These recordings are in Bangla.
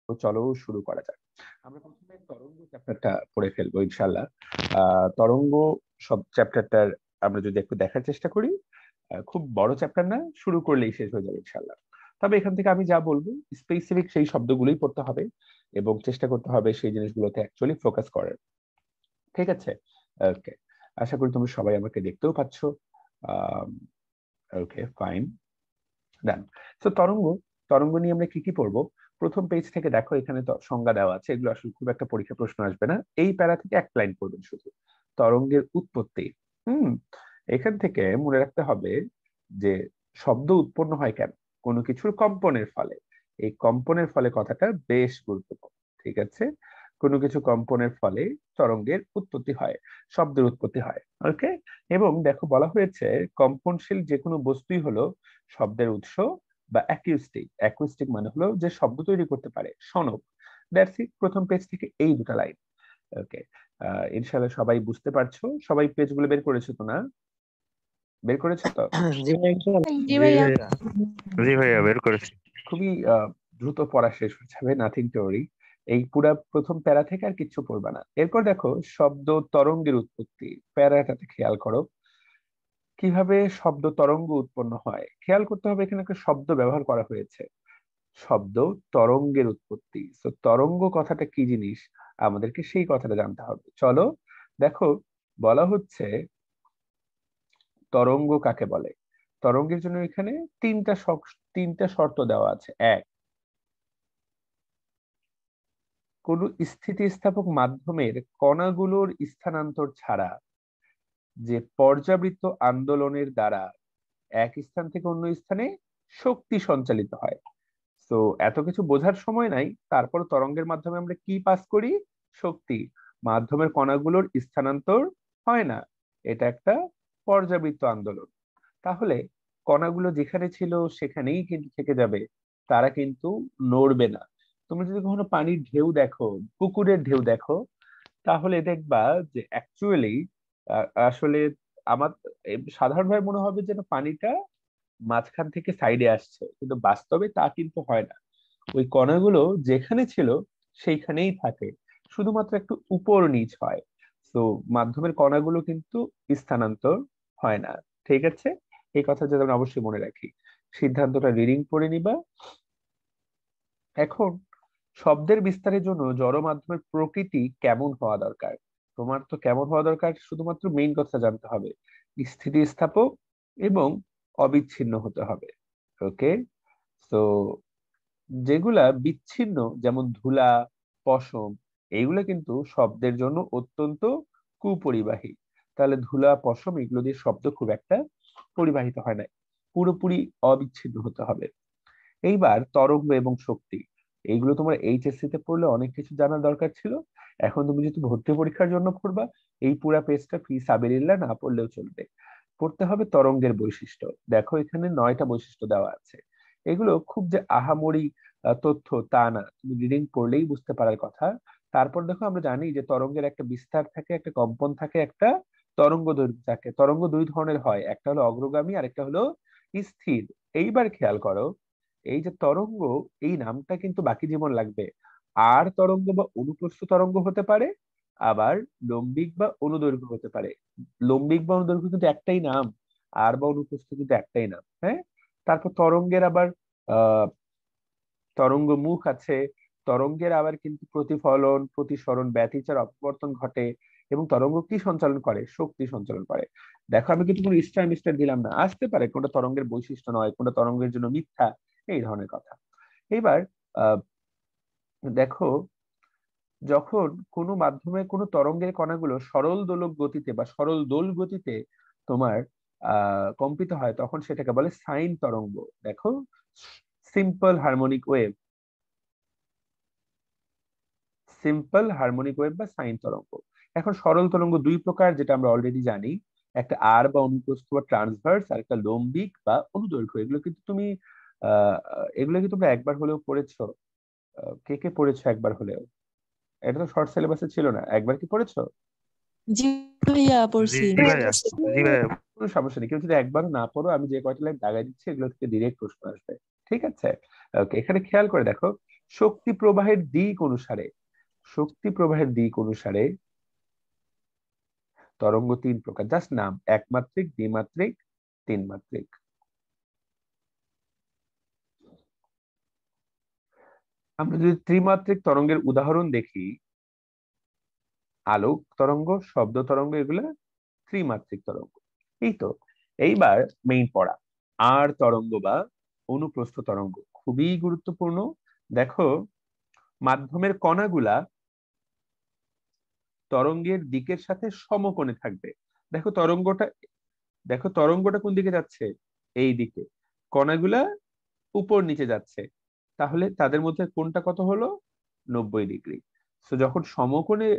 তো চলো শুরু করা যাক। আমরা প্রথমে তরঙ্গ চ্যাপ্টারটা পড়ে ফেলবো ইনশাল্লাহ। তরঙ্গ সব চ্যাপ্টারটার আমরা যদি একটু দেখার চেষ্টা করি, খুব বড় চ্যাপ্টার না, শুরু করলেই শেষ হয়ে যাবে ইনশাল্লাহ। তবে এখান থেকে আমি যা বলবো স্পেসিফিক সেই শব্দগুলোই পড়তে হবে এবং চেষ্টা করতে হবে সেই জিনিসগুলোতে অ্যাকচুয়ালি ফোকাস করার। ঠিক আছে? ওকে, আশা করি তুমি সবাই আমাকে দেখতেও পাচ্ছ। ওকে, ফাইন, ডান। তো তরঙ্গ, তরঙ্গ নিয়ে আমরা কি কি পড়বো? প্রথম পেজ থেকে দেখো, এখানে তো সংজ্ঞা দেওয়া আছে, এগুলো আসলে খুব একটা পরীক্ষা প্রশ্ন আসবে না। এই প্যারা থেকে এক লাইন পড়বেন শুধু, তরঙ্গের উৎপত্তি। হুম, এখান থেকে মনে রাখতে হবে যে শব্দ উৎপন্ন হয় কেন? কোনো কিছুর কম্পনের ফলে। এই কম্পনের ফলে কথাটা বেশ গুরুত্বপূর্ণ। ঠিক আছে? কোনো কিছু কম্পনের ফলে তরঙ্গের উৎপত্তি হয়, শব্দের উৎপত্তি হয়। ওকে, এবং দেখো বলা হয়েছে কম্পনশীল যে কোনো বস্তুই হলো শব্দের উৎস, বা অ্যাকুস্টিক। অ্যাকুস্টিক মানে হলো যে শব্দ তৈরি করতে পারে, শোনক। দ্যাটস ইট, প্রথম পেজ থেকে এই দুটো লাইন। ওকে, ইনশাআল্লাহ সবাই বুঝতে পারছো? সবাই পেজগুলো বের করেছো তো? না, বের করেছো তো? জি ভাই, জি জি ভাইয়া। ভাইয়া, জি ভাইয়া বের করেছি। খুবই দ্রুত পড়া শেষ হয়ে যাবে, নাথিং টু ওয়ারি। এই পুরা প্রথম প্যারা থেকে আর কিচ্ছু পড়বা না। এরপর দেখো শব্দ তরঙ্গের উৎপত্তি, প্যারাটাতে খেয়াল করো কিভাবে শব্দ তরঙ্গ উৎপন্ন হয়। খেয়াল করতে হবে এখানে একটা শব্দ ব্যবহার করা হয়েছে, শব্দ তরঙ্গের উৎপত্তি। তো তরঙ্গ কথাটা কি জিনিস, আমাদেরকে সেই কথাটা জানতে হবে। চলো দেখো, বলা হচ্ছে তরঙ্গ কাকে বলে। তরঙ্গের জন্য এখানে তিনটা শর্ত দেওয়া আছে। এক, কোন স্থিতিস্থাপক মাধ্যমের কণাগুলোর স্থানান্তর ছাড়া যে পর্যাবৃত্ত আন্দোলনের দ্বারা এক স্থান থেকে অন্য স্থানে শক্তি সঞ্চালিত হয়। তো এত কিছু বোঝার সময় নাই, তারপর তরঙ্গের মাধ্যমে আমরা কি পাস করি? শক্তি। মাধ্যমের কণাগুলোর স্থানান্তর হয় না, এটা একটা পর্যাবৃত্ত আন্দোলন। তাহলে কণাগুলো যেখানে ছিল সেখানেই কিন্তু থেকে যাবে, তারা কিন্তু নড়বে না। তুমি যদি কখনো পানির ঢেউ দেখো, পুকুরের ঢেউ দেখো, তাহলে দেখবা যে অ্যাকচুয়ালি আসলে আমার সাধারণভাবে মনে হবে যেন পানিটা মাঝখান থেকে সাইডে আসছে, কিন্তু বাস্তবে তা কিন্তু হয় না। ওই কণাগুলো যেখানে ছিল সেইখানেই থাকে, শুধুমাত্র একটু উপর নিচ হয়। তো মাধ্যমের কণাগুলো কিন্তু স্থানান্তর হয় না। ঠিক আছে, এই কথা যেন আমরা অবশ্যই মনে রাখি। সিদ্ধান্তটা রিডিং পড়ে নিবা। এখন শব্দের বিস্তারের জন্য জড় মাধ্যমের প্রকৃতি কেমন হওয়া দরকার? তোমার তো কেমন হওয়া দরকার শুধুমাত্র মেইন কথা জানতে হবে, স্থিতিস্থাপক এবং অবিচ্ছিন্ন হতে হবে। ওকে, তো যেগুলা বিচ্ছিন্ন যেমন ধুলা, পশম, এইগুলা কিন্তু শব্দের জন্য অত্যন্ত কুপরিবাহী। তাহলে ধুলা, পশম এগুলো দিয়ে শব্দ খুব একটা পরিবাহিত হয় না, পুরোপুরি অবিচ্ছিন্ন হতে হবে। এইবার তরঙ্গ এবং শক্তি, এইগুলো তোমার এইচএসসি তে পড়লে অনেক কিছু জানার দরকার ছিল। এখন তুমি যেহেতু ভর্তি পরীক্ষার জন্য পড়বা, এই পুরা পেজটা ফি সাবিলিল্লাহ না পড়লেও চলবে। পড়তে হবে তরঙ্গের বৈশিষ্ট্য। দেখো এখানে 9টা বৈশিষ্ট্য দেওয়া আছে। এগুলো খুব যে আহামরি তথ্য তা না, তুমি রিডিং পড়লেই বুঝতে পারার কথা। তারপর দেখো, আমরা জানি যে তরঙ্গের একটা বিস্তার থাকে, একটা কম্পন থাকে, একটা তরঙ্গ দৈর্ঘ্য থাকে। তরঙ্গ দুই ধরনের হয়, একটা হলো অগ্রগামী আর একটা হলো স্থির। এইবার খেয়াল করো, এই যে তরঙ্গ, এই নামটা কিন্তু বাকি জীবন লাগবে। আর তরঙ্গ বা অনুপ্রস্থ তরঙ্গ হতে পারে, আবার লম্বিক বা অনুদৈর্ঘ্য হতে পারে। লম্বিক বা অনুদৈর্ঘ্য কিন্তু একটাই নাম, আর বা অনুপ্রস্থ কিন্তু একটাই নাম। হ্যাঁ, তারপর তরঙ্গের আবার আহ তরঙ্গ মুখ আছে। তরঙ্গের আবার কিন্তু প্রতিফলন, প্রতিসরণ, ব্যতিচার, অপবর্তন ঘটে। এবং তরঙ্গ কি সঞ্চালন করে? শক্তি সঞ্চালন করে। দেখো আমি কিন্তু কোনো স্টার মিস্টার দিলাম না, আসতে পারে কোনটা তরঙ্গের বৈশিষ্ট্য নয়, কোনটা তরঙ্গের জন্য মিথ্যা, এই ধরনের কথা। এবার আহ দেখো, যখন কোনো মাধ্যমে কোনো তরঙ্গের কণাগুলো সরল দোলক গতিতে বা সরল দোল গতিতে তোমার কম্পিত হয়, তখন সেটাকে বলে সাইন তরঙ্গ। দেখো, simple harmonic wave, simple harmonic wave বা সাইন তরঙ্গ। এখন সরল তরঙ্গ দুই প্রকার, যেটা আমরা অলরেডি জানি, একটা আর বা অনুপ্রস্থ বা ট্রান্সভার্স, আর একটা লম্বিক বা অনুদৈর্ঘ্য। এগুলো কিন্তু তুমি আহ এগুলো কি তোমরা একবার হলেও পড়েছো? কে কে পড়েছো একবার হলেও? এটা তো শর্ট সিলেবাসে ছিল না, একবার কি পড়েছো? জি ভাইয়া জি পড়ছি। ভাইয়া, জি ভাইয়া। কোনো সমস্যা নেই, কেউ যদি একবারও না পড়ো, আমি যে কয়টা লাইন দাগাই দিচ্ছি এগুলো থেকে ডিরেক্ট প্রশ্ন আসবে। ঠিক আছে? ওকে, এখানে খেয়াল করে দেখো, শক্তি প্রবাহের দিক অনুসারে, শক্তি প্রবাহের দিক অনুসারে তরঙ্গ তিন প্রকার, জাস্ট নাম, একমাত্রিক, দ্বিমাত্রিক, তিন মাত্রিক। আমরা যদি ত্রিমাত্রিক তরঙ্গের উদাহরণ দেখি, আলোক তরঙ্গ, শব্দ তরঙ্গ, এগুলো ত্রিমাত্রিক তরঙ্গ। এই তো, এইবার মেইন পড়া, আর তরঙ্গ বা অনুপ্রস্থ তরঙ্গ খুবই গুরুত্বপূর্ণ। দেখো, মাধ্যমের কণাগুলা তরঙ্গের দিকের সাথে সমকোণে থাকবে। দেখো তরঙ্গটা, দেখো তরঙ্গটা কোন দিকে যাচ্ছে, এই দিকে, কণাগুলা উপর নিচে যাচ্ছে, তাহলে তাদের মধ্যে কোণটা কত হলো, 90 ডিগ্রি। তো যখন সমকোণে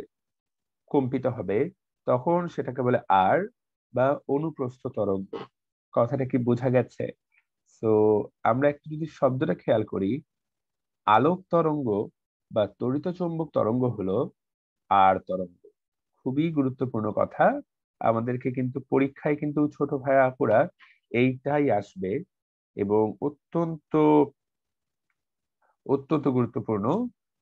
কম্পিত হবে তখন সেটাকে বলে আর বা অনুপ্রস্থ তরঙ্গ। কথাটা কি বোঝা গেছে? তো আমরা একটু যদি শব্দটা খেয়াল করি, আলোক তরঙ্গ বা তড়িৎ চৌম্বক তরঙ্গ হলো আর তরঙ্গ। খুবই গুরুত্বপূর্ণ কথা, আমাদেরকে কিন্তু পরীক্ষায় কিন্তু ছোট ভাই আপুরা এইটাই আসবে, এবং অত্যন্ত অত্যন্ত গুরুত্বপূর্ণ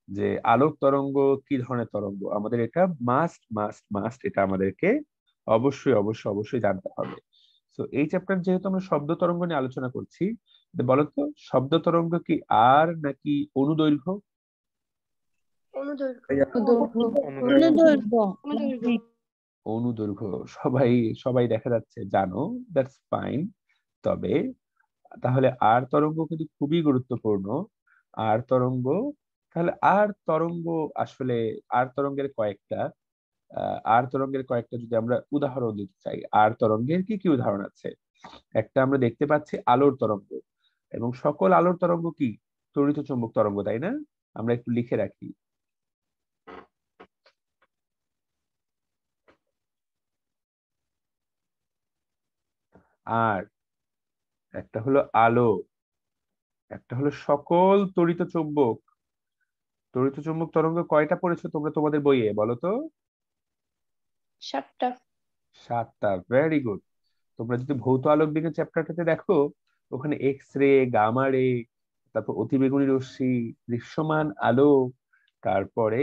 যে আলোক তরঙ্গ কি ধরনের তরঙ্গ, আমাদের এটা মাস্ট মাস্ট মাস্ট, এটা আমাদেরকে অবশ্যই অবশ্যই অবশ্যই জানতে হবে। তো এই চ্যাপ্টার যেহেতু আমরা শব্দ তরঙ্গ নিয়ে আলোচনা করছি, বলতো শব্দ তরঙ্গ কি আর নাকি অনুদৈর্ঘ্য? অনুদৈর্ঘ্য, সবাই সবাই দেখা যাচ্ছে জানো, দ্যাটস ফাইন। তবে তাহলে আর তরঙ্গ কিন্তু খুবই গুরুত্বপূর্ণ। আর তরঙ্গ, তাহলে আর তরঙ্গ আসলে, আর তরঙ্গের কয়েকটা, আর তরঙ্গের কয়েকটা যদি আমরা উদাহরণ দিতে চাই, আর তরঙ্গের কি কি উদাহরণ আছে? একটা আমরা দেখতে পাচ্ছি আলোর তরঙ্গ, এবং সকল আলোর তরঙ্গ কি তড়িৎ চৌম্বক তরঙ্গ, তাই না? আমরা একটু লিখে রাখি, আর একটা হলো আলো, একটা হলো সকল তড়িৎ চৌম্বক। তড়িৎ চৌম্বক তরঙ্গ কয়টা পড়েছো তোমরা তোমাদের বইয়ে, বলো তো? 7টা। 7টা, ভেরি গুড। তোমরা যদি ভৌত আলোক বিজ্ঞান চ্যাপ্টারটাতে দেখো, ওখানে এক্স রে, গামা রে, তারপর অতিবেগুনি রশ্মি, দৃশ্যমান আলো, তারপরে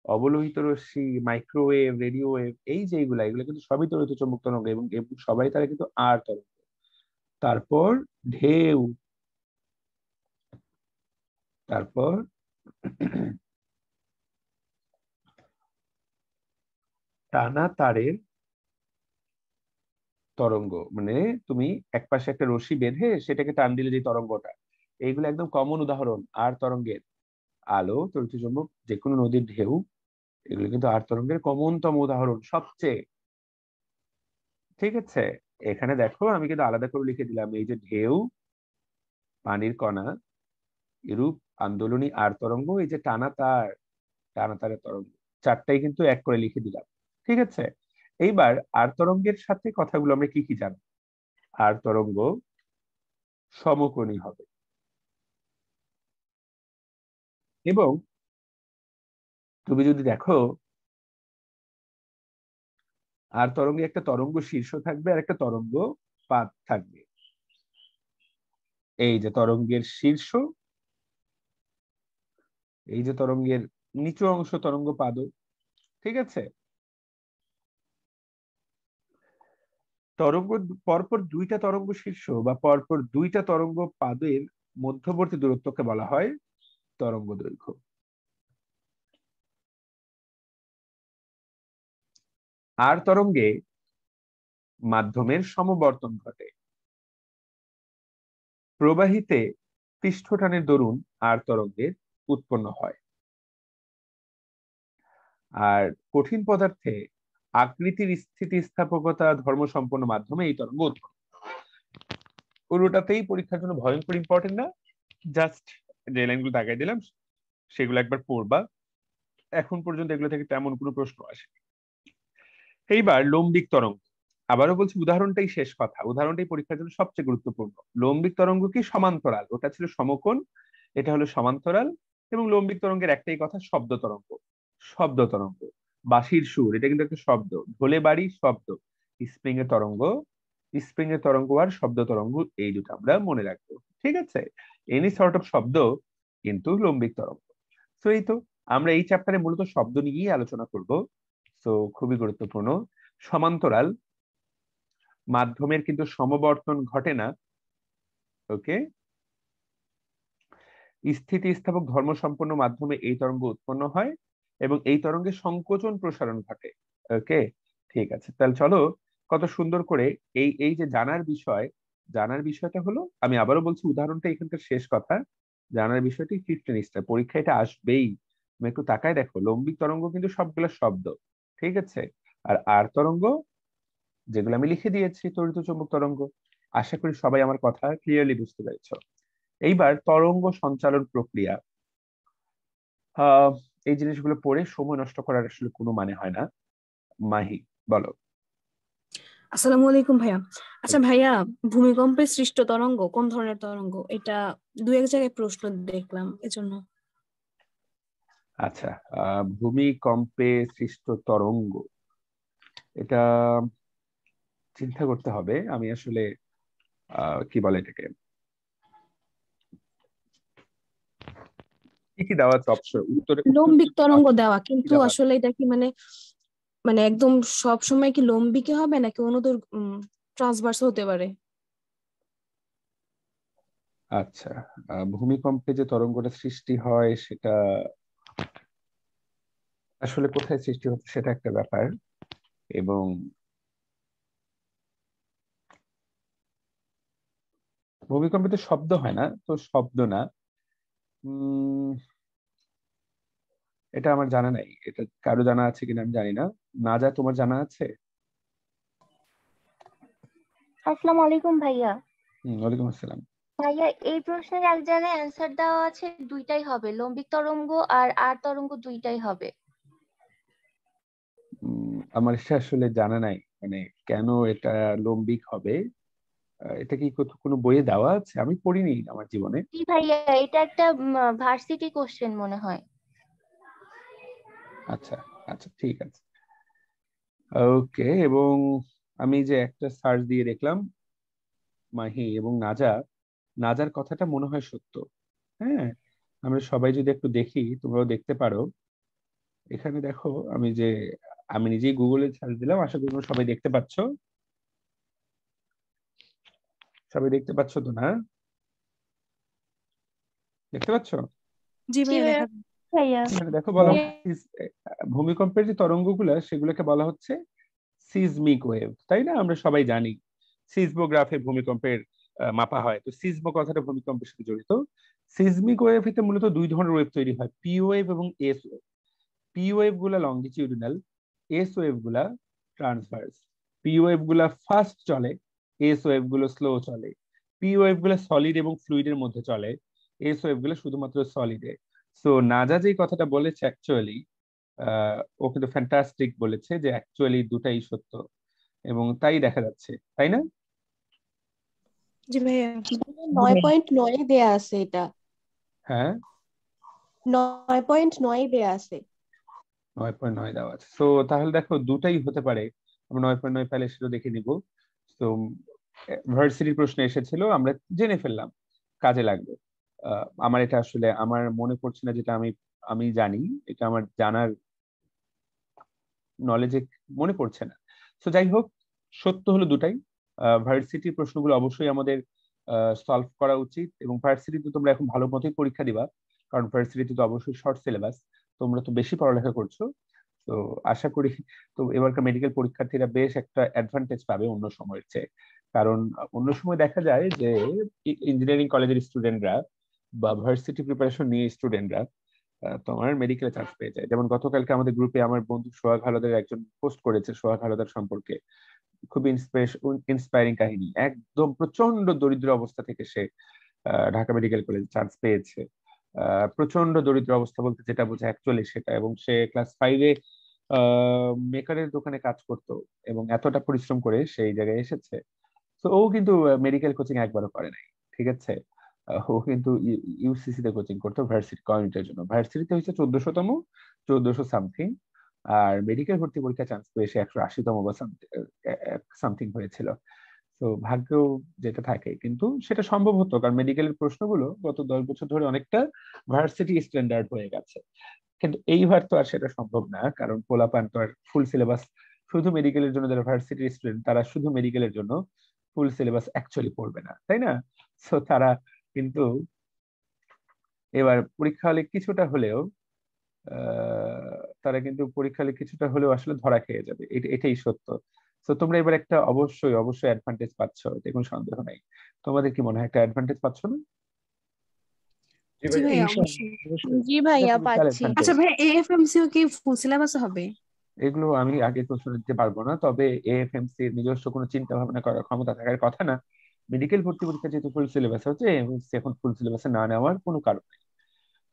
অবলোহিত রশ্মি, মাইক্রোওয়েভ, রেডিও ওয়েভ, এই যে এগুলা, এগুলো কিন্তু সবই তড়িৎ চৌম্বক তরঙ্গ, এবং এবং সবাই তারা কিন্তু আর তরঙ্গ। তারপর ঢেউ, তারপর টানা তারের তরঙ্গ, মানে তুমি একপাশে একটা রশি বেঁধে সেটাকে টান দিলে যে তরঙ্গটা, এইগুলো একদম কমন উদাহরণ আর তরঙ্গের। আলো, তড়িৎ চৌম্বক, যে কোনো নদীর ঢেউ, এগুলো কিন্তু আর তরঙ্গের কমনতম উদাহরণ সবচেয়ে। ঠিক আছে, এখানে দেখো আমি কিন্তু আলাদা করে লিখে দিলাম, এই যে ঢেউ, পানির কণা, এরূপ আন্দোলনী আর তরঙ্গ, এই যে টানা তার, টানা তারের তরঙ্গ, চারটাই কিন্তু এক করে লিখে দিলাম। ঠিক আছে, এইবার আর তরঙ্গের সাথে কথাগুলো আমরা কি কি জানি? আর তরঙ্গ সমকোণী হবে, এবং তুমি যদি দেখো আর তরঙ্গে একটা তরঙ্গ শীর্ষ থাকবে আর একটা তরঙ্গ পাদ থাকবে। এই যে তরঙ্গের শীর্ষ, এই যে তরঙ্গের নিচু অংশ তরঙ্গ পাদ। ঠিক আছে, তরঙ্গ পরপর দুইটা তরঙ্গ শীর্ষ বা পরপর দুইটা তরঙ্গ পাদের মধ্যবর্তী দূরত্বকে বলা হয় তরঙ্গ দৈর্ঘ্য। আর তরঙ্গে মাধ্যমের সমবর্তন ঘটে, প্রবাহিতে পৃষ্ঠটানের দরুন আর তরঙ্গের উৎপন্ন হয়। আর কঠিন পদার্থে আকৃতির স্থিতিস্থাপকতা ধর্ম সম্পন্ন মাধ্যমে এই তরঙ্গ উৎপন্ন। পুরোটাতেই পরীক্ষার জন্য ভয়ঙ্কর ইম্পর্টেন্ট না, জাস্ট যে লাইনগুলো দাগাই দিলাম সেগুলো একবার পড়বা। এখন পর্যন্ত এগুলো থেকে তেমন কোনো প্রশ্ন আসে। এইবার লম্বিক তরঙ্গ, আবারও বলছি উদাহরণটাই শেষ কথা, উদাহরণটাই পরীক্ষার জন্য সবচেয়ে গুরুত্বপূর্ণ। লম্বিক তরঙ্গ কি সমান্তরাল, ওটা ছিল সমকোণ, এটা হলো সমান্তরাল। এবং লম্বিক তরঙ্গের একটাই কথা, শব্দ তরঙ্গ। শব্দ তরঙ্গ, বাঁশির সুর, এটা কিন্তু একটা শব্দ, ঢোলে বাড়ি শব্দ। স্প্রিং এর তরঙ্গ, স্প্রিং এর তরঙ্গ আর শব্দ তরঙ্গ, এই দুটো আমরা মনে রাখবো। ঠিক আছে, এনি সর্ট অফ শব্দ কিন্তু লম্বিক তরঙ্গ। তো এই তো আমরা এই চ্যাপ্টারে মূলত শব্দ নিয়েই আলোচনা করব। তো খুবই গুরুত্বপূর্ণ। সমান্তরাল মাধ্যমের কিন্তু সমবর্তন ঘটে না। ওকে, স্থিতিস্থাপক ধর্মসম্পন্ন মাধ্যমে এই তরঙ্গ উৎপন্ন হয় এবং এই তরঙ্গে সংকোচন প্রসারণ ঘটে। ওকে, ঠিক আছে, তাহলে চলো কত সুন্দর করে এই এই যে জানার বিষয়টা হলো, আমি আবারও বলছি উদাহরণটা এখানকার শেষ কথা। জানার বিষয়টি 15 স্টার, পরীক্ষা এটা আসবেই। তুমি একটু তাকায় দেখো, লম্বিক তরঙ্গ কিন্তু সবগুলো শব্দ, ঠিক আছে। আর আর তরঙ্গ যেগুলো আমি লিখে দিয়েছি, তড়িৎ চৌম্বক তরঙ্গ। আশা করি সবাই আমার কথা ক্লিয়ারলি বুঝতে পেরেছো। এইবার তরঙ্গ সঞ্চালন প্রক্রিয়া, এই জিনিসগুলো পড়ে সময় নষ্ট করার আসলে কোনো মানে হয় না। মাহি, বলো। আসসালামু আলাইকুম ভাইয়া। আচ্ছা ভাইয়া, ভূমিকম্পে সৃষ্ট তরঙ্গ কোন ধরনের তরঙ্গ? এটা দু এক জায়গায় প্রশ্ন দেখলাম, এজন্য। আচ্ছা, ভূমিকম্পে সৃষ্ট তরঙ্গ, এটা চিন্তা করতে হবে। আমি আসলে কি বলে এটাকে, কি কি দেওয়া আছে অপশন, উত্তরে লম্বিক তরঙ্গ দেওয়া, কি কিন্তু দেওয়া আছে? আসলে এটা কি মানে মানে একদম সব সময় কি লম্বিকে হবে নাকি অনুদৈর ট্রান্সভার্স হতে পারে? আচ্ছা, ভূমিকম্পে যে তরঙ্গটা সৃষ্টি হয় সেটা আসলে কোথায় সৃষ্টি হচ্ছে সেটা একটা ব্যাপার। এবং ভূমিকম্পে তো শব্দ হয় না, তো শব্দ না। উম এটা আমার জানা নাই, এটা কারো জানা আছে কিনা আমি জানি না। নাজা, তোমার জানা আছে? আসসালামু আলাইকুম ভাইয়া। ওয়ালাইকুম আসসালাম। ভাইয়া, এই প্রশ্নের এক জায়গায় অ্যান্সার দেওয়া আছে, দুইটাই হবে, লম্বিক তরঙ্গ আর আর তরঙ্গ দুইটাই হবে। আমার এটা আসলে জানা নাই, মানে কেন এটা লম্বিক হবে। এটা কি কোনো বইয়ে দেওয়া আছে? আমি পড়িনি আমার জীবনে। জি ভাইয়া, এটা একটা ভার্সিটি কোশ্চেন মনে হয়। আচ্ছা আচ্ছা, ঠিক আছে, ওকে। এবং আমি যে একটা সার্চ দিয়ে দেখলাম, মাহি এবং নাজার কথাটা মনে হয় সত্য। হ্যাঁ, আমরা সবাই যদি একটু দেখি, তোমরাও দেখতে পারো। এখানে দেখো, আমি নিজেই গুগলে সার্চ দিলাম, আশা করি তোমরা সবাই দেখতে পাচ্ছ। সবাই দেখতে পাচ্ছ তো, না? দেখতে পাচ্ছ? জি জি ভাইয়া, ভাইয়া। দেখা ভাইয়া, এখানে দেখো বলা ভূমিকম্পের যে তরঙ্গগুলো সেগুলোকে বলা হচ্ছে সিজমিক ওয়েভ, তাই না? আমরা সবাই জানি সিসমোগ্রাফে ভূমিকম্পের মাপা হয়, তো সিসমো কথাটা ভূমিকম্পের সাথে জড়িত। সিজমিক ওয়েভে মূলত দুই ধরনের ওয়েভ তৈরি হয়, পি ওয়েভ এবং এস ওয়েভ। পি ওয়েভ গুলা লংজিটিউডিনাল, এস ওয়েভ গুলা ট্রান্সভার্স। পি ওয়েভ গুলা ফাস্ট চলে, এস ওয়েভ গুলো স্লো চলে। পি ওয়েভ গুলা সলিড এবং ফ্লুইডের মধ্যে চলে, এস ওয়েভ গুলো শুধুমাত্র সলিডে। সো নাজা যে কথাটা বলেছে অ্যাকচুয়ালি, ও কিন্তু ফ্যান্টাস্টিক বলেছে যে অ্যাকচুয়ালি দুটাই সত্য, এবং তাই দেখা যাচ্ছে, তাই না? জি ভাইয়া। 9.9 দেয়া আছে এটা। হ্যাঁ, 9.9 দেয়া আছে। 9.9 দেওয়া আছে। তো তাহলে দেখো দুটাই হতে পারে, আমরা 9.9 পেলে সেটা দেখে নিব। তো ভার্সিটির প্রশ্ন এসেছিল, আমরা জেনে ফেললাম, কাজে লাগবে। আমার এটা আসলে আমার মনে পড়ছে না, যেটা আমি আমি জানি, এটা আমার জানার নলেজে মনে পড়ছে না। তো যাই হোক, সত্য হলো দুটাই। ভার্সিটির প্রশ্নগুলো অবশ্যই আমাদের সলভ করা উচিত, এবং ভার্সিটিতে তোমরা এখন ভালো মতোই পরীক্ষা দিবা, কারণ ভার্সিটিতে তো অবশ্যই শর্ট সিলেবাস, তোমরা তো বেশি পড়ালেখা করছো। তো আশা করি তো এবারকার মেডিকেল পরীক্ষার্থীরা বেশ একটা অ্যাডভান্টেজ পাবে অন্য সময়ের চেয়ে। কারণ অন্য সময় দেখা যায় যে ইঞ্জিনিয়ারিং কলেজের স্টুডেন্টরা বা ভার্সিটি প্রিপারেশন নিয়ে স্টুডেন্টরা তোমার মেডিকেলে চান্স পেয়ে যায়। যেমন গতকালকে আমাদের গ্রুপে আমার বন্ধু সোহাগ হালদার একজন পোস্ট করেছে সোহাগ হালদার সম্পর্কে, খুবই ইন্সপায়ারিং কাহিনী। একদম প্রচন্ড দরিদ্র অবস্থা থেকে সে ঢাকা মেডিকেল কলেজে চান্স পেয়েছে। প্রচন্ড দরিদ্র অবস্থা বলতে যেটা বোঝায় অ্যাকচুয়ালি সেটা। এবং সে ক্লাস 5-এ মেকারের দোকানে কাজ করতো, এবং এতটা পরিশ্রম করে সেই জায়গায় এসেছে। তো ও কিন্তু মেডিকেল কোচিং একবারও করে নাই, ঠিক আছে। ও কিন্তু ইউসিসি তে কোচিং করতো ভার্সিটি কমিউনিটির জন্য। ভার্সিটিতে হচ্ছে 1400তম, 1400 সামথিং। আর মেডিকেল ভর্তি পরীক্ষা চান্স পেয়ে সে 180তম বা সামথিং হয়েছিল। তো ভাগ্যেও যেটা থাকে, কিন্তু সেটা সম্ভব হতো কারণ মেডিকেলের প্রশ্নগুলো গত 10 বছর ধরে অনেকটা ভার্সিটি স্ট্যান্ডার্ড হয়ে গেছে। কিন্তু এইবার তো আর সেটা সম্ভব না, কারণ পোলাপান তো আর ফুল সিলেবাস শুধু মেডিকেলের জন্য, যারা ভার্সিটি স্টুডেন্ট তারা শুধু মেডিকেলের জন্য ফুল সিলেবাস অ্যাকচুয়ালি পড়বে না, তাই না? সো তারা কিন্তু এবার পরীক্ষা হলে কিছুটা হলেও তারা কিন্তু পরীক্ষা হলে কিছুটা হলেও আসলে ধরা খেয়ে যাবে, এটাই সত্য। তো তোমরা এবার একটা অবশ্যই অবশ্যই অ্যাডভান্টেজ পাচ্ছ, এতে কোনো সন্দেহ নাই। তোমাদের কি মনে হয় একটা অ্যাডভান্টেজ পাচ্ছ না? জি ভাইয়া অবশ্যই। অবশ্যই। জি ভাইয়া, এটা তো বিশাল পাচ্ছি। advantage। আচ্ছা ভাইয়া, এএফএমসিও কি ফুল সিলেবাস হবে? এগুলো আমি আগে কোশ্চেন দিতে পারবো না, তবে এএফএমসি এর নিজস্ব কোনো চিন্তা ভাবনা করার ক্ষমতা থাকার কথা না। মেডিকেল ভর্তি পরীক্ষা যেহেতু ফুল সিলেবাস হচ্ছে, এএফএমসি এখন ফুল সিলেবাসে না নেওয়ার কোনো কারণ নেই।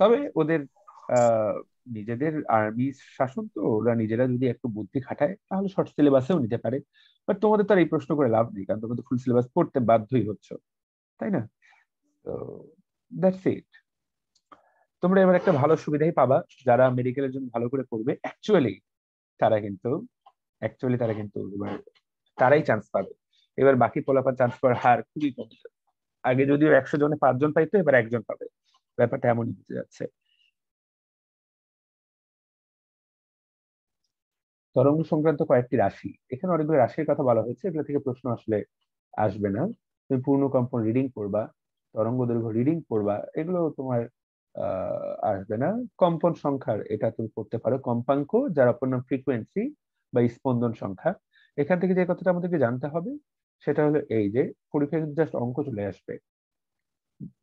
তবে ওদের আহ নিজেদের আর্মি শাসন, তো ওরা নিজেরা যদি একটু বুদ্ধি খাটায় তাহলে শর্ট সিলেবাসেও নিতে পারে। বাট তোমাদের তো আর এই প্রশ্ন করে লাভ নেই, কারণ তোমরা তো ফুল সিলেবাস পড়তে বাধ্যই হচ্ছ, তাই না? তো দ্যাটস ইট। তোমরা এবার একটা ভালো সুবিধাই পাবা, যারা মেডিকেলের জন্য ভালো করে পড়বে তারা কিন্তু তারা কিন্তু এবার তারাই চান্স পাবে। এবার বাকি পোলাপান চান্স পাওয়ার হার খুবই কম। আগে যদিও 100 জনে 5 জন পাইতো, এবার 1 জন পাবে। ব্যাপারটা এমনই হতে যাচ্ছে। তরঙ্গ সংক্রান্ত কয়েকটি রাশি, এখানে অনেকগুলো রাশির কথা বলা হয়েছে, এগুলো থেকে প্রশ্ন আসলে আসবে না। তুমি পূর্ণ কম্পন রিডিং পড়বা, তরঙ্গ দৈর্ঘ্য রিডিং পড়বা, এগুলো তোমার আসবে না। কম্পন সংখ্যার এটা তুমি পড়তে পারো, কম্পাঙ্ক যার অপর নাম ফ্রিকোয়েন্সি বা স্পন্দন সংখ্যা। এখান থেকে যে কথাটা আমাদেরকে জানতে হবে সেটা হলো এই যে, পরীক্ষায় কিন্তু জাস্ট অঙ্ক চলে আসবে।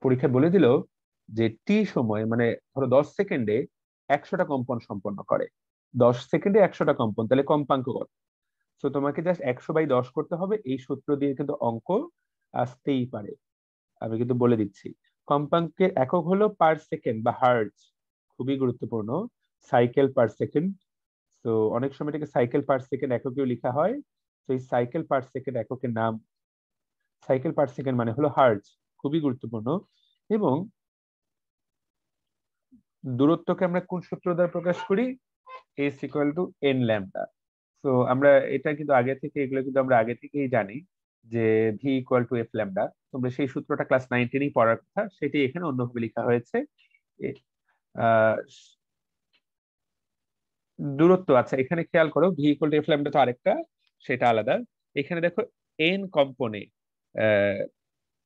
পরীক্ষায় বলে দিল যে টি সময়, মানে ধরো 10 সেকেন্ডে 100টা কম্পন সম্পন্ন করে, 10 সেকেন্ডে 100টা কম্পন, তাহলে কম্পাঙ্ক কত? তো তোমাকে জাস্ট 100/10 করতে হবে, এই সূত্র দিয়ে কিন্তু অঙ্ক আসতেই পারে। আমি কিন্তু বলে দিচ্ছি, কম্পাঙ্কের একক হলো পার সেকেন্ড বা হার্টজ, খুবই গুরুত্বপূর্ণ। সাইকেল পার সেকেন্ড, তো অনেক সময় এটাকে সাইকেল পার সেকেন্ড এককেও লেখা হয়। তো এই সাইকেল পার সেকেন্ড এককের নাম, সাইকেল পার সেকেন্ড মানে হলো হার্টজ, খুবই গুরুত্বপূর্ণ। এবং দূরত্বকে আমরা কোন সূত্র দ্বারা প্রকাশ করি? S equal to N lambda. তো আমরা এটা কিন্তু আগে থেকে, এগুলো কিন্তু আমরা আগে থেকেই জানি যে V equal to F lambda. তোমরা সেই সূত্রটা ক্লাস 9-10 পড়ার কথা, সেটি এখানে অন্যভাবে লেখা হয়েছে। আহ দূরত্ব, আচ্ছা এখানে খেয়াল করো, V equal to F lambda তো আরেকটা, সেটা আলাদা। এখানে দেখো এন কম্পনে,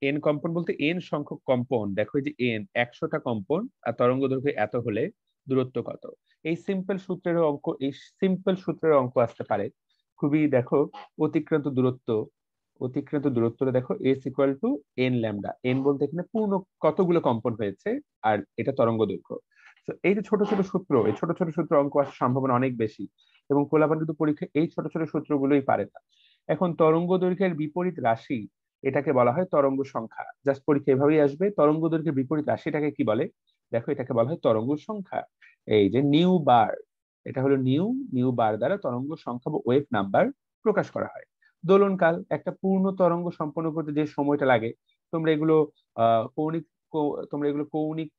এন কম্পন বলতে এন সংখ্যক কম্পন, দেখো এই যে এন 100টা কম্পন আর তরঙ্গ দৈর্ঘ্য এত হলে দূরত্ব কত। এই সিম্পল সূত্রের অঙ্ক আসতে পারে খুবই। দেখো অতিক্রান্ত দূরত্ব, দেখো S equal to N lambda, N বলতে এখানে পূর্ণ কতগুলো কম্পন হয়েছে, আর এটা তরঙ্গ দৈর্ঘ্য। তো এই যে ছোট ছোট সূত্র, এই ছোট ছোট সূত্র অঙ্ক আসার সম্ভাবনা অনেক বেশি, এবং পোলাপান কিন্তু পরীক্ষায় এই ছোট ছোট সূত্রগুলোই পারে না। এখন তরঙ্গ দৈর্ঘ্যের বিপরীত রাশি, এটাকে বলা হয় তরঙ্গ সংখ্যা। জাস্ট পরীক্ষা এভাবেই আসবে, তরঙ্গ দৈর্ঘ্যের বিপরীত রাশিটাকে কি বলে? দেখো এটাকে বলা হয় তরঙ্গ সংখ্যা। এই যে নিউ বার, এটা হলো নিউ বার দ্বারা তরঙ্গ সংখ্যা বা ওয়েভ নাম্বার প্রকাশ করা হয়। দোলনকাল, একটা পূর্ণ তরঙ্গ সম্পন্ন করতে যে সময়টা লাগে, তোমরা এগুলো কৌণিক, তোমরা এগুলো কৌণিক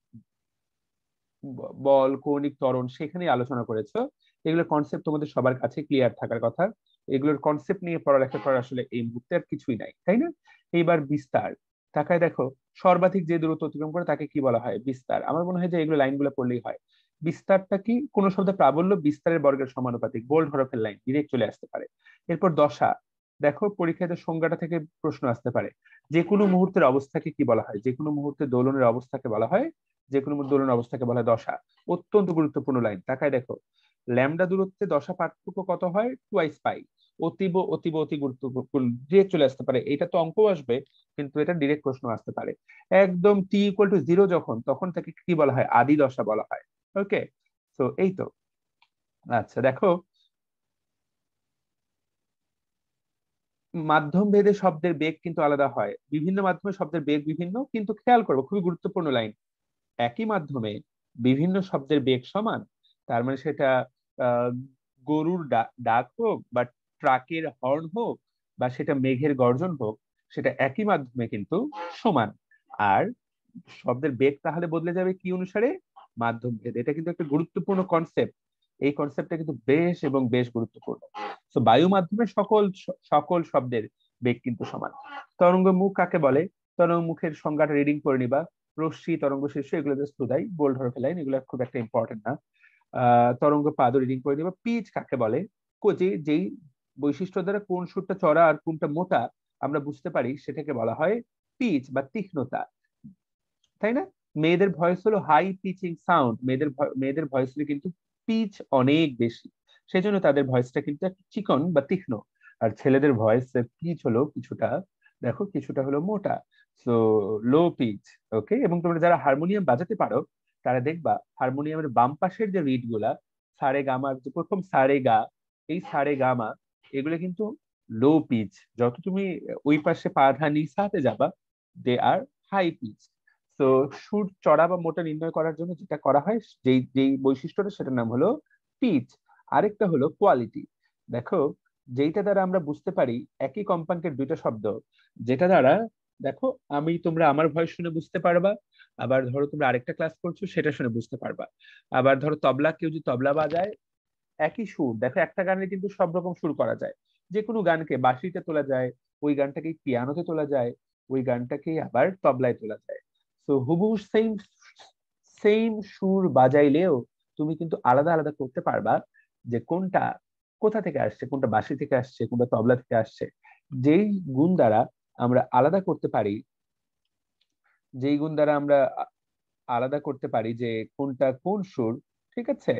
বল, কৌণিক ত্বরণ সেখানেই আলোচনা করেছো। এগুলোর কনসেপ্ট তোমাদের সবার কাছে ক্লিয়ার থাকার কথা। এগুলোর কনসেপ্ট নিয়ে পড়ালেখা করার আসলে এই মুহূর্তে আর কিছুই নাই, তাই না? এইবার বিস্তার, তাকায় দেখো সর্বাধিক যে দূরত্ব অতিক্রম করে তাকে কি বলা হয়? বিস্তার। আমার মনে হয় যে এগুলো লাইনগুলো পড়লেই হয়। বিস্তারটা কি? কোন শব্দের প্রাবল্য বিস্তারের বর্গের সমানুপাতিক, বোল্ড হরফের লাইন ডিরেক্ট চলে আসতে পারে। এরপর দশা, দেখো পরীক্ষাতে সংজ্ঞাটা থেকে প্রশ্ন আসতে পারে। যে কোনো মুহূর্তের অবস্থাকে কি বলা হয়? যে কোনো মুহূর্তে দোলনের অবস্থাকে বলা হয়, যে কোনো দোলনের অবস্থাকে বলা হয় দশা। অত্যন্ত গুরুত্বপূর্ণ লাইন, তাকায় দেখো ল্যামডা দূরত্বে দশা পার্থক্য কত হয়? 2π। অতীব অতীব অতি গুরুত্বপূর্ণ, ডিরেক্ট চলে আসতে পারে। এটা তো অঙ্ক আসবে, কিন্তু এটা ডিরেক্ট প্রশ্ন আসতে পারে। একদম টি ইকুয়াল টু 0 যখন, তখন তাকে কি বলা হয়? আদি দশা বলা হয়। ওকে, তো এই তো। আচ্ছা দেখো, মাধ্যম ভেদে শব্দের বেগ কিন্তু আলাদা হয়, বিভিন্ন মাধ্যমে শব্দের বেগ বিভিন্ন, কিন্তু খেয়াল করবো খুবই গুরুত্বপূর্ণ লাইন, একই মাধ্যমে বিভিন্ন শব্দের বেগ সমান। তার মানে সেটা আহ গরুর ডাক হোক, বা ট্রাকের হর্ন হোক, বা সেটা মেঘের গর্জন হোক, সেটা একই মাধ্যমে কিন্তু সমান। আর শব্দের বেগ তাহলে বদলে যাবে কি অনুসারে? মাধ্যম ভেদ। এটা কিন্তু একটা গুরুত্বপূর্ণ কনসেপ্ট, এই কনসেপ্টটা কিন্তু বেশ এবং বেশ গুরুত্বপূর্ণ। তো বায়ু মাধ্যমে সকল শব্দের বেগ কিন্তু সমান। তরঙ্গ মুখ কাকে বলে? তরঙ্গ মুখের সংজ্ঞাটা রিডিং করে নিবা। রশ্মি, তরঙ্গ শীর্ষ, এগুলো জাস্ট শুধাই, বোল্ড হরফে লাইন, এগুলো খুব একটা ইম্পর্টেন্ট না। তরঙ্গ পাদ রিডিং করে নিবা। পিচ কাকে বলে? যেই বৈশিষ্ট্য দ্বারা কোন সুরটা চড়া আর কোনটা মোটা আমরা বুঝতে পারি সেটাকে বলা হয় পিচ বা তীক্ষ্ণতা, তাই না? মেয়েদের ভয়েস হলো হাই পিচিং সাউন্ড, মেয়েদের ভয়েসের কিন্তু পিচ অনেক বেশি, সেজন্য তাদের ভয়েসটা কিন্তু একটু চিকন বা তীক্ষ্ণ। আর ছেলেদের ভয়েসের পিচ হলো কিছুটা, দেখো কিছুটা হলো মোটা, সো লো পিচ। ওকে, এবং তোমরা যারা হারমোনিয়াম বাজাতে পারো তারা দেখবা হারমোনিয়ামের বাম পাশের যে রিড গুলা, সারে গামার যে প্রথম সারে গা, এই সারে গামা, এগুলো কিন্তু লো পিচ। যত তুমি ওই পাশে পা ধা নিসাতে যাবা, দে আর হাই পিচ। তো সুর চড়া বা মোটা নির্ণয় করার জন্য যেটা করা হয়, যেই যেই বৈশিষ্ট্যটা, সেটার নাম হলো পিচ। আরেকটা হলো কোয়ালিটি। দেখো, যেইটা দ্বারা আমরা বুঝতে পারি একই কম্পাঙ্কের দুইটা শব্দ, যেটা দ্বারা দেখো তোমরা আমার ভয়েস শুনে বুঝতে পারবা, আবার ধরো তোমরা আরেকটা ক্লাস করছো সেটা শুনে বুঝতে পারবা। আবার ধরো তবলা, কেউ যদি তবলা বাজায়, একই সুর, দেখো একটা গানে কিন্তু সব রকম সুর করা যায়। যে কোনো গানকে বাঁশিতে তোলা যায়, ওই গানটাকে পিয়ানোতে তোলা যায়, ওই গানটাকে আবার তবলায় তোলা যায়। তো হুবহু সেম সেম সুর বাজাইলেও তুমি কিন্তু আলাদা আলাদা করতে পারবা যে কোনটা কোথা থেকে আসছে, কোনটা বাঁশি থেকে আসছে, কোনটা তবলা থেকে আসছে। যেই গুণ দ্বারা আমরা আলাদা করতে পারি, যেই গুণ দ্বারা আমরা আলাদা করতে পারি যে কোনটা কোন সুর, ঠিক আছে?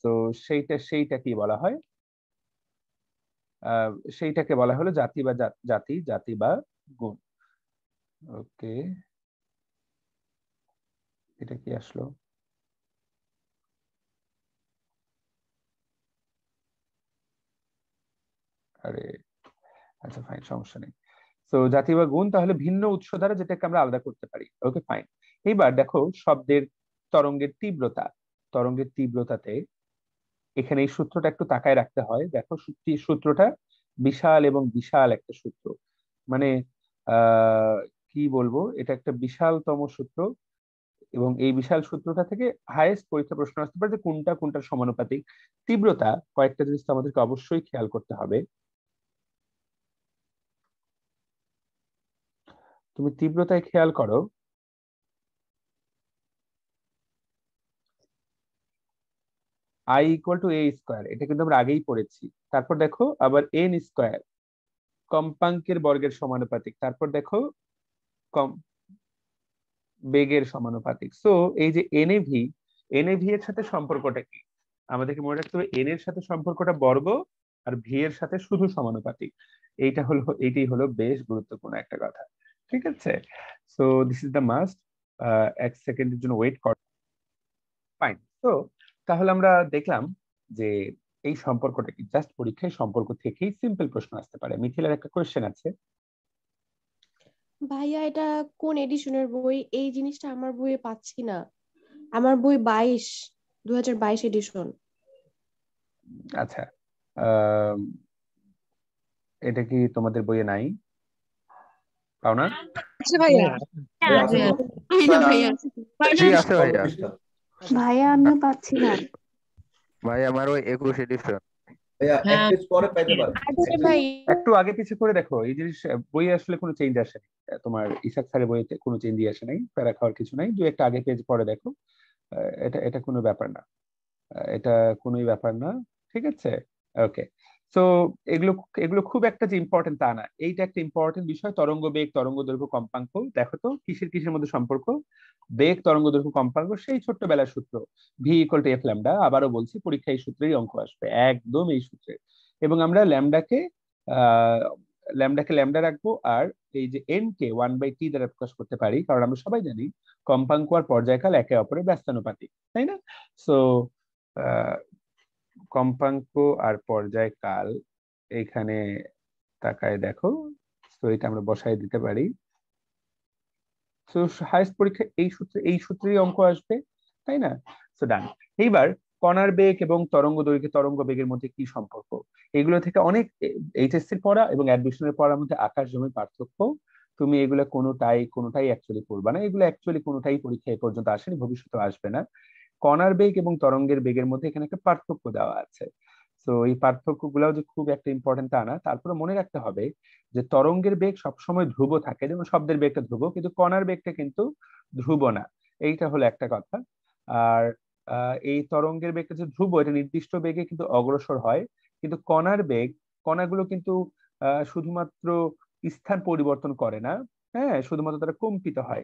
তো সেইটা কি বলা হয়? সেইটাকে বলা হলো জাতি বা জাতি বা গুণ। ওকে, এটা কি আসলো? আরে আচ্ছা, ফাইন, সমস্যা নেই। তো জাতি বা গুণ তাহলে ভিন্ন উৎস দ্বারা যেটাকে আমরা আলাদা করতে পারি। ওকে, ফাইন। এইবার দেখো শব্দের তরঙ্গের তীব্রতাতে এখানে এই সূত্রটা একটু তাকায় রাখতে হয়। দেখো সূত্রটা বিশাল এবং বিশাল একটা সূত্র, মানে কি বলবো, এটা একটা বিশালতম সূত্র। এবং এই বিশাল সূত্রটা থেকে হাইয়েস্ট পরীক্ষা প্রশ্ন আসতে পারে যে কোনটা কোনটার সমানুপাতিক। তীব্রতা, কয়েকটা জিনিস তো আমাদেরকে অবশ্যই খেয়াল করতে হবে। তুমি তীব্রতায় খেয়াল করো, I = a², এটা কিন্তু আমরা আগেই পড়েছি। তারপর দেখো আবার n², কম্পাঙ্কের বর্গের সমানুপাতিক। তারপর দেখো কম বেগের সমানুপাতিক। সো এই যে এনএভি এর সাথে সম্পর্কটা কি? আমাদেরকে মনে রাখতে হবে এন এর সাথে সম্পর্কটা বর্গ, আর ভি এর সাথে শুধু সমানুপাতিক। এইটাই হলো বেশ গুরুত্বপূর্ণ একটা কথা, ঠিক আছে? So this is the must. এক সেকেন্ডের জন্য ওয়েট কর। ফাইন। তো তাহলে আমরা দেখলাম যে এই সম্পর্কটা কি, জাস্ট পরীক্ষায় সম্পর্ক থেকেই সিম্পল প্রশ্ন আসতে পারে। মিথিলার একটা কোয়েশ্চেন আছে। ভাইয়া এটা কোন এডিশনের বই? এই জিনিসটা আমার বইয়ে পাচ্ছি না। আমার বই 2022 এডিশন। আচ্ছা, এটা কি তোমাদের বইয়ে নাই? পাও না? আচ্ছা ভাইয়া, আছে তো। ভাইয়া জি আছে কত ভাইয়া। পৃষ্ঠা? ভাইয়া আমিও পাচ্ছি না। ভাই আমার ওই 21 এডিশন। ভাইয়া এক পেজ পরে পাইতে পারে। আচ্ছা ভাই, একটু আগে পিছে করে দেখো, এই জিনিস বইয়ে আসলে কোনো চেঞ্জ আসেনি। তোমার ইসাক স্যারের বইতে কোনো চেঞ্জই আসে নাই, প্যারা খাওয়ার কিছু নাই। দু একটা আগে পেজ পরে দেখো, এটা এটা কোনো ব্যাপার না, এটা কোনোই ব্যাপার না, ঠিক আছে? ওকে। তো এগুলো এগুলো খুব একটা যে ইম্পর্টেন্ট তা না। এইটা একটা ইম্পর্টেন্ট বিষয়, তরঙ্গ বেগ, তরঙ্গ দৈর্ঘ্য, কম্পাঙ্ক। দেখো তো কিসের কিসের মধ্যে সম্পর্ক? বেগ, তরঙ্গ দৈর্ঘ্য, কম্পাঙ্ক, সেই ছোট্টবেলার সূত্র V=F λ। আবারও বলছি, পরীক্ষায় এই সূত্রেই অঙ্ক আসবে, একদম এই সূত্রে। এবং আমরা ল্যামডাকে ল্যামডা রাখবো, আর এই যে এন কে 1/t দ্বারা প্রকাশ করতে পারি, কারণ আমরা সবাই জানি কম্পাঙ্ক আর পর্যায়কাল একে অপরের ব্যস্তানুপাতিক, তাই না? সো কম্পাঙ্ক আর পর্যায়কাল এইখানে তাকায় দেখো, তো এটা আমরা বসায় দিতে পারি। তো হাইস্ট পরীক্ষা এই সূত্রেই অঙ্ক আসবে, তাই না? সো ডান। এইবার কণার বেগ এবং তরঙ্গ দৈর্ঘ্য, তরঙ্গ বেগের মধ্যে কি সম্পর্ক? এগুলো থেকে অনেক এইচএসসির পড়া এবং অ্যাডমিশনের পড়ার মধ্যে আকাশ জমি পার্থক্য। তুমি এগুলো কোনোটাই অ্যাকচুয়ালি পড়বা না, এগুলো অ্যাকচুয়ালি কোনোটাই পরীক্ষা এ পর্যন্ত আসেনি, ভবিষ্যতে আসবে না। কণার বেগ এবং তরঙ্গের বেগের মধ্যে এখানে একটা পার্থক্য দেওয়া আছে। তো এই পার্থক্যগুলোও যে খুব একটা ইম্পর্টেন্ট তা না, তারপরে মনে রাখতে হবে যে তরঙ্গের বেগ সবসময় ধ্রুব থাকে, যেমন শব্দের বেগটা ধ্রুব, কিন্তু কণার বেগটা কিন্তু ধ্রুব না। এইটা হলো একটা কথা। আর এই তরঙ্গের বেগটা যে ধ্রুব, এটা নির্দিষ্ট বেগে কিন্তু অগ্রসর হয়, কিন্তু কণার বেগ, কণাগুলো কিন্তু শুধুমাত্র স্থান পরিবর্তন করে না, হ্যাঁ, শুধুমাত্র তারা কম্পিত হয়।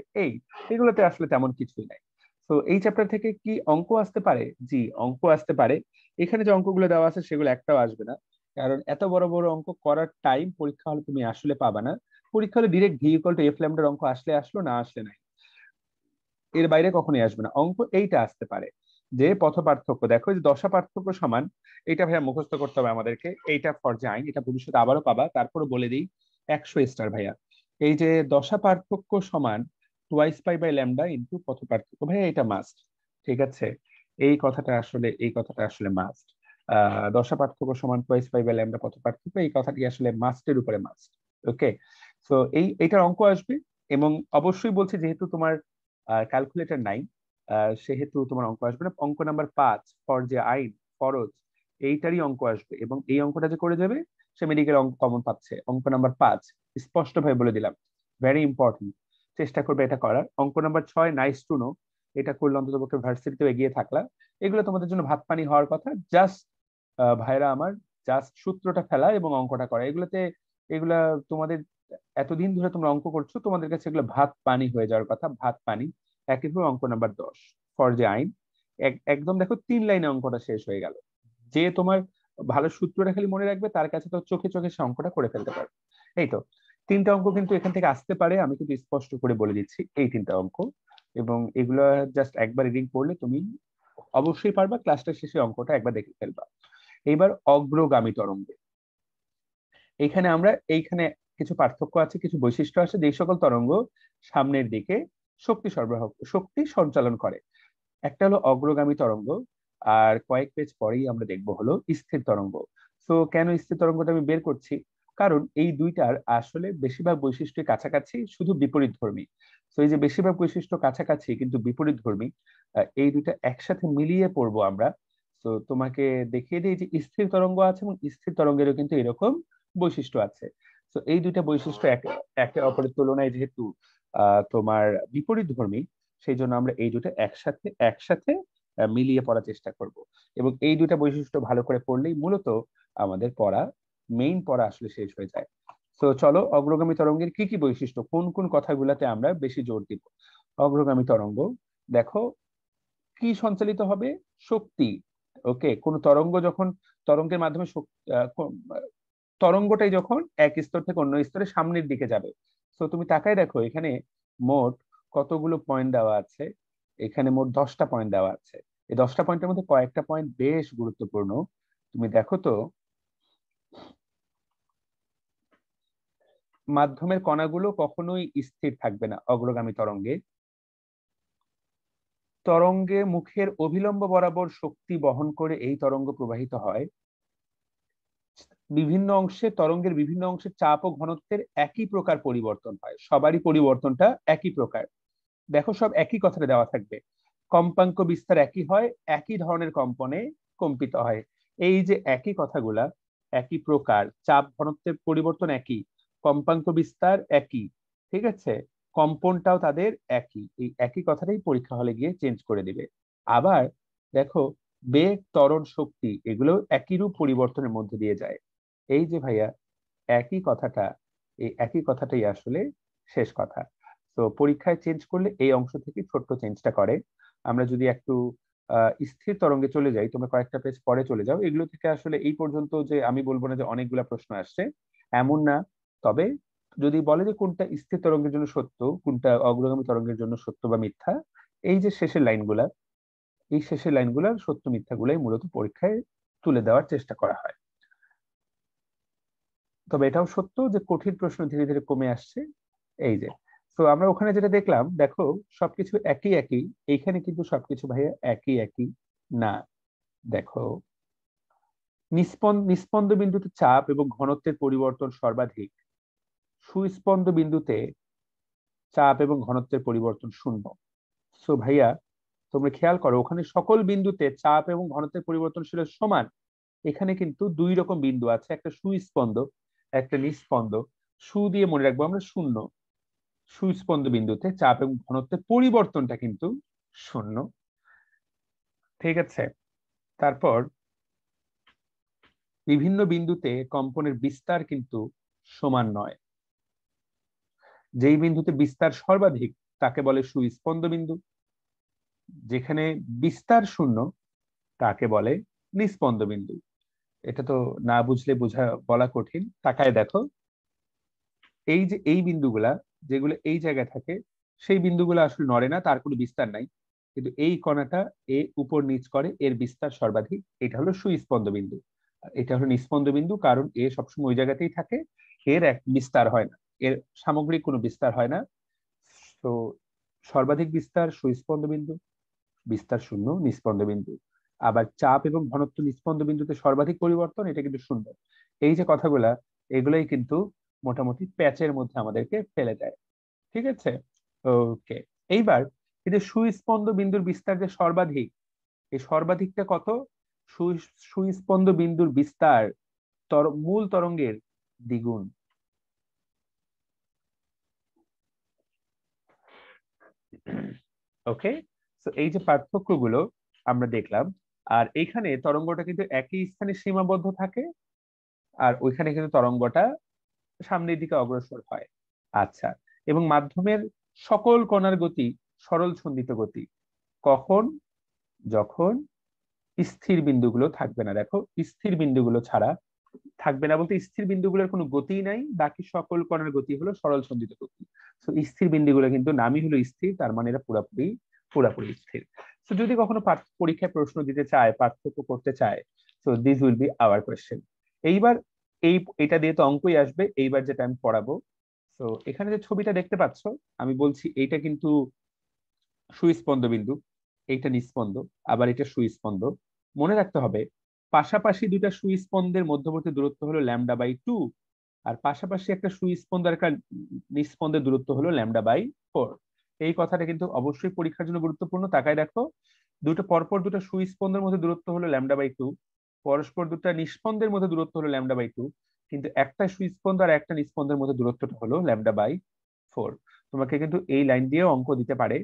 এগুলোতে আসলে তেমন কিছুই নাই। তো এই চ্যাপ্টার থেকে কি অঙ্ক আসতে পারে? জি, অঙ্ক আসতে পারে। এখানে যে অঙ্কগুলো দেওয়া আছে সেগুলো একটাও আসবে না, কারণ এত বড় বড় অঙ্ক করার টাইম পরীক্ষা হলে তুমি আসলে পাবা না। পরীক্ষা হলে direct V equal to F ল্যামডার অঙ্ক আসলে আসলো, না আসলে নাই, এর বাইরে কখনোই আসবে না। অঙ্ক এইটা আসতে পারে যে পথ পার্থক্য, দেখো যে দশা পার্থক্য সমান, এটা ভাইয়া মুখস্থ করতে হবে আমাদেরকে। এইটা ফরজে আইন, এটা ভবিষ্যতে আবারও পাবা, তারপরে বলে দিই 100 স্টার ভাইয়া। এই যে দশা পার্থক্য সমান twice pi by lambda into পথ পার্থক্য, ভাইয়া এটা মাস্ট। ঠিক আছে, এই কথাটা আসলে মাস্ট। দশা পার্থক্য সমান টুয়াইস পাই বাই ল্যামডা পথ পার্থক্য, এই কথাটি আসলে মাস্টের উপরে মাস্ট। ওকে, তো এইটার অঙ্ক আসবে। এবং অবশ্যই বলছি, যেহেতু তোমার ক্যালকুলেটর নাই, সেহেতু তোমার অঙ্ক আসবে না। অঙ্ক নাম্বার 5 ফরজে আইন, ফরজ, এইটারই অঙ্ক আসবে, এবং এই অঙ্কটা যে করে যাবে সে মেডিকেল অঙ্ক কমন পাচ্ছে। অঙ্ক নাম্বার 5 স্পষ্ট ভাবে বলে দিলাম, ভেরি ইম্পর্টেন্ট, চেষ্টা করবে এটা করার। অঙ্ক নাম্বার 6 নাইস টু নো, এটা করলে অন্তত পক্ষে ভার্সিটিতেও এগিয়ে থাকলা। এগুলো তোমাদের জন্য ভাত পানি হওয়ার কথা, জাস্ট ভাইরা আমার, জাস্ট সূত্রটা ফেলা এবং অঙ্কটা করা। এগুলা তোমাদের এতদিন ধরে তোমরা অঙ্ক করছো, তোমাদের কাছে এগুলো ভাত পানি হয়ে যাওয়ার কথা, ভাত পানি। একইভাবে অঙ্ক নাম্বার 10 ফরজে আইন, একদম দেখো 3 লাইনে অঙ্কটা শেষ হয়ে গেল। যে তোমার ভালো সূত্রটা খালি মনে রাখবে, তার কাছে তো চোখে চোখে সে অঙ্কটা করে ফেলতে পারবে। এই তো 3টা অঙ্ক কিন্তু এখান থেকে আসতে পারে, আমি কিন্তু স্পষ্ট করে বলে দিচ্ছি এই 3টা অঙ্ক। এবং এগুলো জাস্ট একবার রিডিং করলে তুমি অবশ্যই পারবা, ক্লাসটা শেষে অঙ্কটা একবার দেখে ফেলবা। এইবার অগ্রগামী তরঙ্গে, এইখানে কিছু পার্থক্য আছে, কিছু বৈশিষ্ট্য আছে। যে সকল তরঙ্গ সামনের দিকে শক্তি সঞ্চালন করে, একটা হলো অগ্রগামী তরঙ্গ, আর কয়েক পেজ পরেই আমরা দেখবো হলো স্থির তরঙ্গ। তো কেন স্থির তরঙ্গটা আমি বের করছি, কারণ এই দুইটার আসলে বেশিরভাগ বৈশিষ্ট্য কাছাকাছি, শুধু বিপরীত ধর্মী। তো এই যে বেশিরভাগ বৈশিষ্ট্য কাছাকাছি কিন্তু বিপরীত ধর্মী, এই দুইটা একসাথে মিলিয়ে পড়বো আমরা। তো তোমাকে দেখিয়ে দিই যে স্থির তরঙ্গ আছে, এবং স্থির তরঙ্গেরও কিন্তু এরকম বৈশিষ্ট্য আছে। তো এই দুইটা বৈশিষ্ট্য একে অপরের তুলনায় যেহেতু তোমার বিপরীত ধর্মী, সেই জন্য আমরা এই দুটো একসাথে একসাথে মিলিয়ে পড়ার চেষ্টা করব। এবং এই দুটা বৈশিষ্ট্য ভালো করে পড়লেই মূলত আমাদের মেইন পড়া আসলে শেষ হয়ে যায়। তো চলো, অগ্রগামী তরঙ্গের কি কি বৈশিষ্ট্য, কোন কোন কথাগুলোতে আমরা বেশি জোর দিব। অগ্রগামী তরঙ্গ, দেখো কি সঞ্চালিত হবে? শক্তি। ওকে, কোন তরঙ্গের মাধ্যমে তরঙ্গটাই যখন এক স্তর থেকে অন্য স্তরে সামনের দিকে যাবে। তো তুমি তাকায় দেখো, এখানে মোট কতগুলো পয়েন্ট দেওয়া আছে। এখানে মোট 10টা পয়েন্ট দেওয়া আছে। এই 10টা পয়েন্টের মধ্যে কয়েকটা পয়েন্ট বেশ গুরুত্বপূর্ণ। তুমি দেখো তো, মাধ্যমের কণাগুলো কখনোই স্থির থাকবে না অগ্রগামী তরঙ্গে। তরঙ্গে মুখের অভিলম্ব বরাবর শক্তি বহন করে এই তরঙ্গ প্রবাহিত হয়। তরঙ্গের বিভিন্ন অংশে চাপ ও ঘনত্বের একই প্রকার পরিবর্তন হয়, সবারই পরিবর্তনটা একই প্রকার। দেখো সব একই কথাটা দেওয়া থাকবে, কম্পাঙ্ক বিস্তার একই হয়, একই ধরনের কম্পনে কম্পিত হয়। এই যে একই কথাগুলা, একই প্রকার, চাপ ঘনত্বের পরিবর্তন একই, কম্পাঙ্ক বিস্তার একই, ঠিক আছে, কম্পনটাও তাদের একই, এই একই কথাটাই পরীক্ষা হলে গিয়ে চেঞ্জ করে দিবে। আবার দেখো, বেগ, ত্বরণ, শক্তি এগুলো একই রূপ পরিবর্তনের মধ্যে দিয়ে যায়। এই যে ভাইয়া এই একই কথাটাই আসলে শেষ কথা। তো পরীক্ষায় চেঞ্জ করলে এই অংশ থেকে ছোট্ট চেঞ্জটা করে। আমরা যদি একটু স্থির তরঙ্গে চলে যাই, তোমরা কয়েকটা পেজ পরে চলে যাও, এগুলো থেকে আসলে এই পর্যন্ত যে আমি বলবো না যে অনেকগুলা প্রশ্ন আসছে, এমন না। তবে যদি বলে যে কোনটা স্থির তরঙ্গের জন্য সত্য, কোনটা অগ্রগামী তরঙ্গের জন্য সত্য বা মিথ্যা, এই যে শেষের লাইনগুলার সত্য মিথ্যা গুলাই মূলত পরীক্ষায় তুলে দেওয়ার চেষ্টা করা হয়। তবে এটাও সত্য যে কঠিন প্রশ্ন ধীরে ধীরে কমে আসছে। এই যে, তো আমরা ওখানে যেটা দেখলাম, দেখো সবকিছু একই একই, এইখানে কিন্তু সবকিছু ভাইয়া একই একই না। দেখো, নিস্পন্দ বিন্দুতে চাপ এবং ঘনত্বের পরিবর্তন সর্বাধিক, সুস্পন্দ বিন্দুতে চাপ এবং ঘনত্বের পরিবর্তন শূন্য। সো ভাইয়া তোমরা খেয়াল করো, ওখানে সকল বিন্দুতে চাপ এবং ঘনত্বের পরিবর্তন ছিল সমান, এখানে কিন্তু দুই রকম বিন্দু আছে, একটা সুস্পন্দ একটা নিস্পন্দ। সু দিয়ে মনে রাখবো আমরা শূন্য। সুস্পন্দ বিন্দুতে চাপ এবং ঘনত্বের পরিবর্তনটা কিন্তু শূন্য। ঠিক আছে, তারপর বিভিন্ন বিন্দুতে কম্পনের বিস্তার কিন্তু সমান নয়। যেই বিন্দুতে বিস্তার সর্বাধিক তাকে বলে সুস্পন্দ বিন্দু, যেখানে বিস্তার শূন্য তাকে বলে নিস্পন্দ বিন্দু। এটা তো না বুঝলে বলা কঠিন। তাকায় দেখো, এই যে এই বিন্দুগুলা যেগুলো এই জায়গায় থাকে, সেই বিন্দুগুলো আসলে নড়ে না, তার কোনো বিস্তার নাই। কিন্তু এই কণাটা এ উপর নিচ করে, এর বিস্তার সর্বাধিক, এটা হলো সুস্পন্দ বিন্দু। আর এটা হলো নিস্পন্দ বিন্দু, কারণ এ সবসময় ওই জায়গাতেই থাকে, এর এক বিস্তার হয় না, এর সামগ্রিক কোনো বিস্তার হয় না। তো সর্বাধিক বিস্তার সুস্পন্দ বিন্দু, বিস্তার শূন্য নিস্পন্দ বিন্দু। আবার চাপ এবং ঘনত্ব নিস্পন্দ বিন্দুতে সর্বাধিক পরিবর্তন, এটা কিন্তু শূন্য। এই যে কথাগুলা, এগুলোই কিন্তু মোটামুটি প্যাচের মধ্যে আমাদেরকে ফেলে দেয়। ঠিক আছে, ওকে। এইবার এই যে সুস্পন্দ বিন্দুর বিস্তার যে সর্বাধিক, এই সর্বাধিকটা কত? সুস্পন্দ বিন্দুর বিস্তার মূল তরঙ্গের দ্বিগুণ। ওকে, তো এই যে পার্থক্যগুলো আমরা দেখলাম। আর এইখানে তরঙ্গটা কিন্তু একই স্থানে সীমাবদ্ধ থাকে, আর ওইখানে কিন্তু তরঙ্গটা সামনের দিকে অগ্রসর হয়। আচ্ছা, এবং মাধ্যমের সকল কণার গতি সরল ছন্দিত গতি। কখন? যখন স্থির বিন্দুগুলো থাকবে না। দেখো, স্থির বিন্দুগুলো ছাড়া থাকবে না বলতে স্থির বিন্দুগুলোর কোনো গতি নাই, বাকি সকল কণার গতি হলো সরল ছন্দিত গতি। তো স্থির বিন্দুগুলো কিন্তু নামই হলো স্থির, তার মানে এরা পুরাপুরি পুরাপুরি স্থির। তো যদি কখনো পরীক্ষায় প্রশ্ন দিতে চায়, পার্থক্য করতে চায়, তো this will be hour question. এইবার এটা দিয়ে তো অঙ্কই আসবে। এইবার যেটা আমি পড়াবো, তো এখানে যে ছবিটা দেখতে পাচ্ছ, আমি বলছি এইটা কিন্তু সুস্পন্দ বিন্দু, এইটা নিস্পন্দ, আবার এটা সুস্পন্দ। মনে রাখতে হবে পাশাপাশি দুইটা সুস্পন্দের মধ্যবর্তী দূরত্ব হলো λ/2, আর পাশাপাশি একটা সুস্পন্দ আর একটা নিস্পন্দের দূরত্ব হলো λ/4। এই কথাটা কিন্তু অবশ্যই পরীক্ষার জন্য গুরুত্বপূর্ণ। তাকায় দেখো, দুটো পরপর দুটো সুস্পন্দের মধ্যে দূরত্ব হলো λ/2, পরস্পর দুটো নিস্পন্দের মধ্যে দূরত্ব হলো λ/2, কিন্তু একটা সুস্পন্দ আর একটা নিস্পন্দের মধ্যে দূরত্বটা হলো λ/4। তোমাকে কিন্তু এই লাইন দিয়েও অঙ্ক দিতে পারে।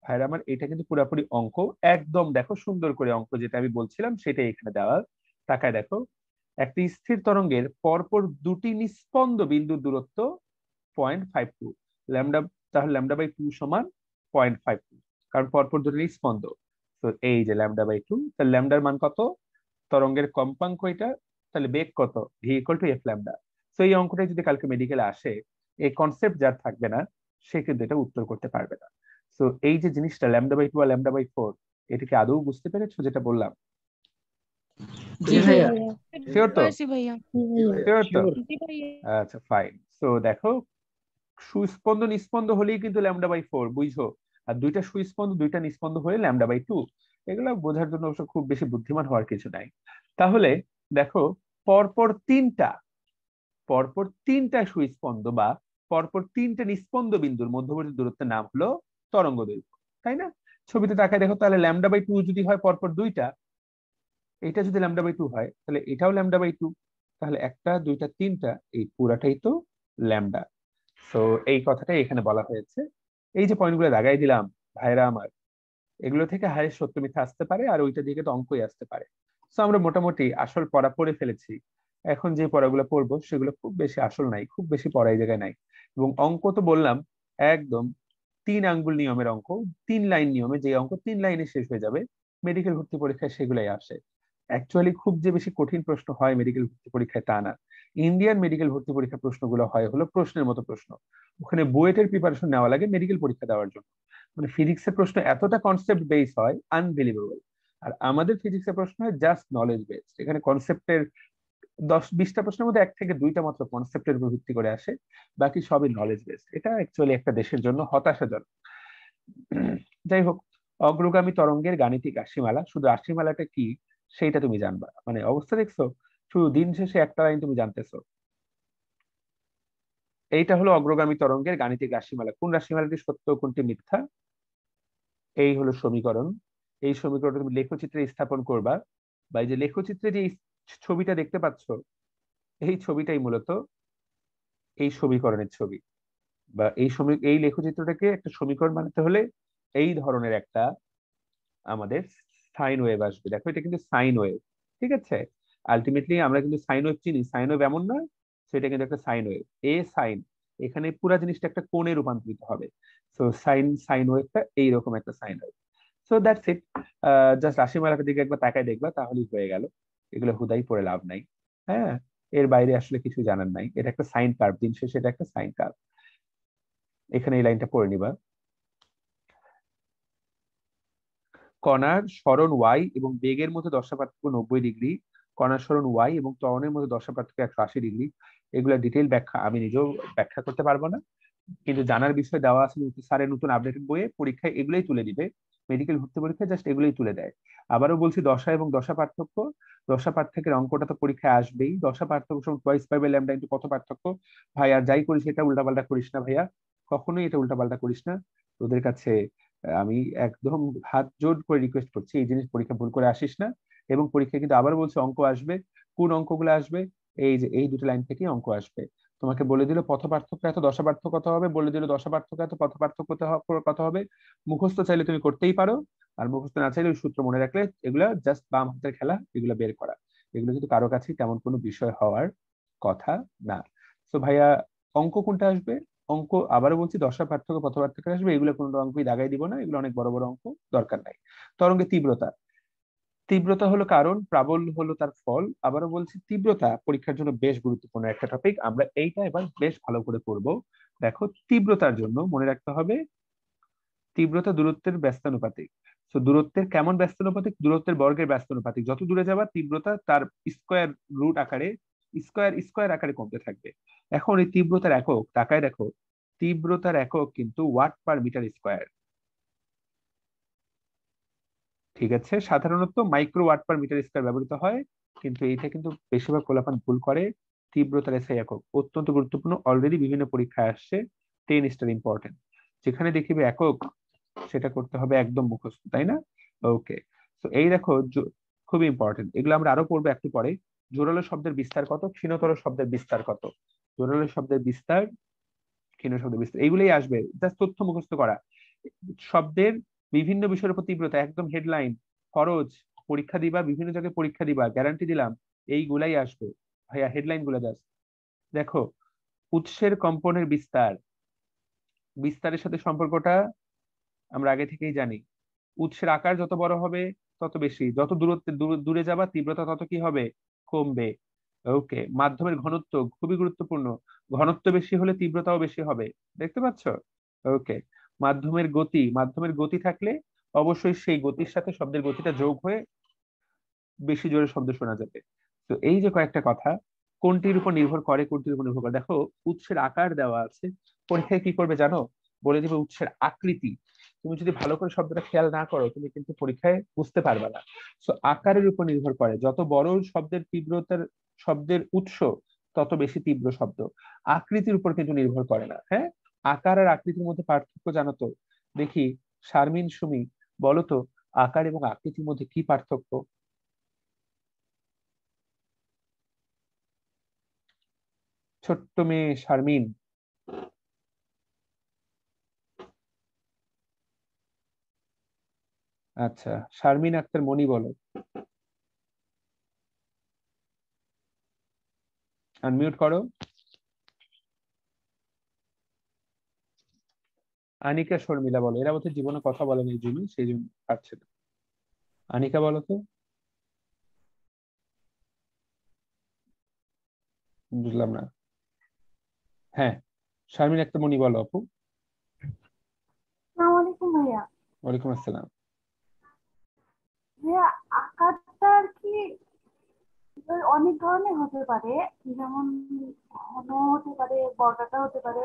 ভাইরা আমার, এটা কিন্তু পুরোপুরি অঙ্ক, একদম দেখো সুন্দর করে অঙ্ক যেটা আমি বলছিলাম সেটাই এখানে দেওয়া। তাকায় দেখো, একটি স্থির তরঙ্গের পরপর দুটি নিস্পন্দ বিন্দুর দূরত্ব 0.52 ল্যামডা, তাহলে λ/2 সমান 0.52, কারণ পরপর দুটি নিস্পন্দ। তো এই যে λ/2, তাহলে ল্যামডার মান কত? তরঙ্গের কম্পাঙ্ক এটা, তাহলে বেগ কত? v=f λ। তো এই অঙ্কটা যদি কালকে মেডিকেলে আসে, এই কনসেপ্ট যার থাকবে না, সে কিন্তু এটা উত্তর করতে পারবে না। তো এই যে জিনিসটা λ/2 আর λ/4, এটাকে আদৌ বুঝতে পেরেছো যেটা বললাম? জি ভাইয়া। শিওর তো? ভাইয়া শিওর তো? জি ভাইয়া। আচ্ছা, ফাইন। তো দেখো, সুস্পন্দ নিস্পন্দ হলেই কিন্তু λ/4 বুঝছো, আর দুইটা সুস্পন্দ দুইটা নিস্পন্দ হলে λ/2। এগুলো বোঝার জন্য অবশ্য খুব বেশি বুদ্ধিমান হওয়ার কিছু নাই। তাহলে দেখো, পরপর তিনটা সুস্পন্দ বা পরপর তিনটা নিস্পন্দ বিন্দুর মধ্যবর্তী দূরত্বের নাম হলো তরঙ্গ দৈর্ঘ্য, তাই না? ছবিতে তাকায় দেখো, তাহলে λ/2 যদি হয় পরপর দুইটা, এটা যদি λ/2 হয়, তাহলে এটাও λ/2, তাহলে একটা দুইটা তিনটা, এই পুরাটাই তো ল্যামডা। তো এই কথাটাই এখানে বলা হয়েছে। এই যে পয়েন্টগুলো দাগাই দিলাম, ভাইরা আমার, এগুলো থেকে হায়েস্ট সত্য মিথ্যা আসতে পারে, আর ওইটা দিকে তো অঙ্কই আসতে পারে। তো আমরা মোটামুটি আসল পড়া পড়ে ফেলেছি। এখন যে পড়াগুলো পড়বো সেগুলো খুব বেশি আসল নাই, খুব বেশি পড়া এই জায়গায় নাই। এবং অঙ্ক তো বললাম একদম 3 আঙ্গুল নিয়মের অঙ্ক, 3 লাইন নিয়মে, যে অঙ্ক 3 লাইনে শেষ হয়ে যাবে। মেডিকেল ভর্তি পরীক্ষায় সেগুলাই আসে। অ্যাকচুয়ালি খুব যে বেশি কঠিন প্রশ্ন হয় মেডিকেল ভর্তি পরীক্ষায় তা না। ইন্ডিয়ান মেডিকেল ভর্তি পরীক্ষার প্রশ্নগুলো হয় হলো প্রশ্নের মতো প্রশ্ন। ওখানে বুয়েটের প্রিপারেশন নেওয়া লাগে মেডিকেল পরীক্ষা দেওয়ার জন্য। মানে ফিজিক্সের প্রশ্ন এতটা কনসেপ্ট বেস হয়, আনবিলিভেবল। আর আমাদের ফিজিক্সের প্রশ্ন হয় জাস্ট নলেজ বেসড। এখানে কনসেপ্টের 10-20টা প্রশ্নের মধ্যে 1 থেকে 2টা মাত্র কনসেপ্টের উপর ভিত্তি করে আসে, বাকি সবই নলেজ বেসড। এটা অ্যাকচুয়ালি একটা দেশের জন্য হতাশাজনক। যাই হোক, অগ্রগামী তরঙ্গের গাণিতিক রাশিমালা, শুধু রাশিমালাটা কি সেইটা তুমি জানবা, মানে অবস্থা দেখছো, শুধু দিন শেষে একটা লাইন তুমি জানতেছো। এইটা হলো অগ্রগামী তরঙ্গের গাণিতিক রাশিমালা। কোন রাশিমালাটি সত্য কোনটি মিথ্যা, এই হলো সমীকরণ। এই সমীকরণটা তুমি লেখচিত্রে স্থাপন করবা, বা এই যে লেখচিত্রে যে ছবিটা দেখতে পাচ্ছ, এই ছবিটাই মূলত এই সমীকরণের ছবি, বা এই লেখচিত্রটাকে একটা সমীকরণ বানাতে হলে এই ধরনের একটা আমাদের সাইন ওয়েভ আসবে। দেখো এটা কিন্তু সাইন ওয়েভ, ঠিক আছে? আলটিমেটলি আমরা কিন্তু সাইন ওয়েভ চিনি, সাইন ওয়েভ এমন না, সেটা কিন্তু একটা সাইন ওয়েভ। এ সাইন, এখানে পুরো জিনিসটা একটা কোণে রূপান্তরিত হবে। সো সাইন ওয়েভটা এইরকম একটা sine wave. So that's it. Just রাশিমালার দিকে একবার তাকায় দেখবা, তাহলেই হয়ে গেল। এগুলো হুদাই পড়ে লাভ নাই। হ্যাঁ, এর বাইরে আসলে কিছু জানার নাই। এটা একটা সাইন কার্ভ, দিন শেষে এটা একটা সাইন কার্ভ। এখানে এই লাইনটা পড়ে নিবা। কণার সরণ ওয়াই এবং বেগের মধ্যে দশা পার্থক্য 90 ডিগ্রি, কণার সরণ ওয়াই এবং ত্বরণের মধ্যে দশা পার্থক্য 180 ডিগ্রি। এগুলা ডিটেইল ব্যাখ্যা আমি নিজেও ব্যাখ্যা করতে পারবো না, কিন্তু জানার বিষয় দেওয়া আছে স্যারের নতুন আপডেটেড বইয়ে। পরীক্ষায় এগুলোই তুলে দিবে, মেডিকেল ভর্তি পরীক্ষায় জাস্ট এগুলোই তুলে দেয়। আবারও বলছি, দশা এবং দশা পার্থক্য, দশা পার্থক্যের অঙ্কটা তো পরীক্ষায় আসবেই। দশা পার্থক্য সমান twice pi by lambda into কত পার্থক্য। ভাই আর যাই করিস এটা উল্টাপাল্টা করিস না ভাইয়া, কখনোই এটা উল্টাপাল্টা করিস না। তোদের কাছে আমি একদম হাত জোর করে রিকোয়েস্ট করছি, এই জিনিস পরীক্ষা ভুল করে আসিস না। এবং পরীক্ষায় কিন্তু আবার বলছি অঙ্ক আসবে। কোন অঙ্কগুলো আসবে? এই যে এই দুটো লাইন থেকে অঙ্ক আসবে। তোমাকে বলে দিল পথ পার্থক্য এত, দশা পার্থক্য কত হবে, বলে দিল দশা পার্থক্য এত, পথ পার্থক্য কত হবে। মুখস্থ চাইলে তুমি করতেই পারো, আর মুখস্থ না চাইলে ওই সূত্র মনে রাখলে, এগুলা জাস্ট বাম হাতের খেলা, এগুলো বের করা। এগুলো কিন্তু কারো কাছেই তেমন কোনো বিষয় হওয়ার কথা না। তো ভাইয়া, অঙ্ক কোনটা আসবে? অঙ্ক আবারও বলছি, দশা পার্থক্য পথ পার্থক্য আসবে। এগুলো কোনো অঙ্কই দাগাই দিব না, এগুলো অনেক বড় বড় অঙ্ক, দরকার নাই। তরঙ্গের তীব্রতা, তীব্রতা হলো কারণ, প্রাবল্য হলো তার ফল। আবারও বলছি, তীব্রতা পরীক্ষার জন্য বেশ গুরুত্বপূর্ণ একটা টপিক, আমরা এইটা এবার বেশ ভালো করে পড়ব। দেখো, তীব্রতার জন্য মনে রাখতে হবে তীব্রতা দূরত্বের ব্যস্তানুপাতিক। তো দূরত্বের কেমন ব্যস্তানুপাতিক? দূরত্বের বর্গের ব্যস্তানুপাতিক। যত দূরে যাবা তীব্রতা তার স্কোয়ার রুট আকারে, স্কোয়ার আকারে কমতে থাকবে। এখন এই তীব্রতার একক তাকায় দেখো, তীব্রতার একক কিন্তু ওয়াট পার মিটার স্কোয়ার। ঠিক আছে, সাধারণত micro watt per metre square ব্যবহৃত হয়, কিন্তু এটা কিন্তু বেশিরভাগ পোলাপান ভুল করে। তীব্রতার এসআই একক অত্যন্ত গুরুত্বপূর্ণ, অলরেডি বিভিন্ন পরীক্ষায় আসছে, 10 স্টার ইম্পর্টেন্ট। যেখানে দেখিবে একক, সেটা করতে হবে একদম মুখস্থ, তাই না? ওকে, তো এই দেখো খুবই ইম্পর্টেন্ট, এগুলো আমরা আরো পড়বো একটু পরে। জোরালো শব্দের বিস্তার কত, ক্ষীণতর শব্দের বিস্তার কত। জোরালো শব্দের বিস্তার, ক্ষীণ শব্দের বিস্তার, এইগুলোই আসবে। জাস্ট তথ্য মুখস্থ করা। শব্দের বিভিন্ন বিষয়ের উপর তীব্রতা, একদম হেডলাইন, খরচ, পরীক্ষা দিবা, বিভিন্ন জায়গায় পরীক্ষা দিবা, গ্যারান্টি দিলাম এইগুলাই আসবে ভাইয়া, হেডলাইন গুলা জাস্ট দেখো। উৎসের কম্পনের বিস্তার, বিস্তারের সাথে সম্পর্কটা আমরা আগে থেকেই জানি। উৎসের আকার যত বড় হবে তত বেশি, যত দূরত্বে দূরে যাবা তীব্রতা তত কি হবে, কমবে। ওকে, মাধ্যমের ঘনত্ব খুবই গুরুত্বপূর্ণ, ঘনত্ব বেশি হলে তীব্রতাও বেশি হবে, দেখতে পাচ্ছ? ওকে, মাধ্যমের গতি থাকলে অবশ্যই সেই গতির সাথে শব্দের গতিটা যোগ হয়ে বেশি জোরে শব্দ শোনা যাবে। তো এই যে কয়েকটা কথা, কোনটির উপর নির্ভর করে, কোনটির উপর নির্ভর করে। দেখো, উৎসের আকার দেওয়া আছে, পরীক্ষায় কি করবে জানো? বলে দিবে উৎসের আকৃতি। তুমি যদি ভালো করে শব্দটা খেয়াল না করো, তুমি কিন্তু পরীক্ষায় বুঝতে পারবে না। তো আকারের উপর নির্ভর করে, যত বড় শব্দের তীব্রতার, শব্দের উৎস তত বেশি তীব্র শব্দ। আকৃতির উপর কিন্তু নির্ভর করে না। হ্যাঁ, আকার আর আকৃতির মধ্যে পার্থক্য জানো তো? দেখি, শারমিন, সুমি, বলো তো আকার এবং আকৃতির মধ্যে কি পার্থক্য? ছোট্ট মেয়ে শারমিন। আচ্ছা, শারমিন আক্তার মনি, বলো। আনমিউট করো। আনিকা, শর্মিলা বলো। এরা বোধহয় জীবনে কথা বলেনি এই জন্য, সেই জন্য পারছে না। আনিকা বলো তো। বুঝলাম না। হ্যাঁ, শারমিন আক্তার মনি বলো আপু। আসসালামু আলাইকুম ভাইয়া। ওয়ালাইকুম আসসালাম। ভাইয়া, আকারটা আর কি অনেক ধরনের হতে পারে, যেমন ঘন হতে পারে, বর্গাটা হতে পারে,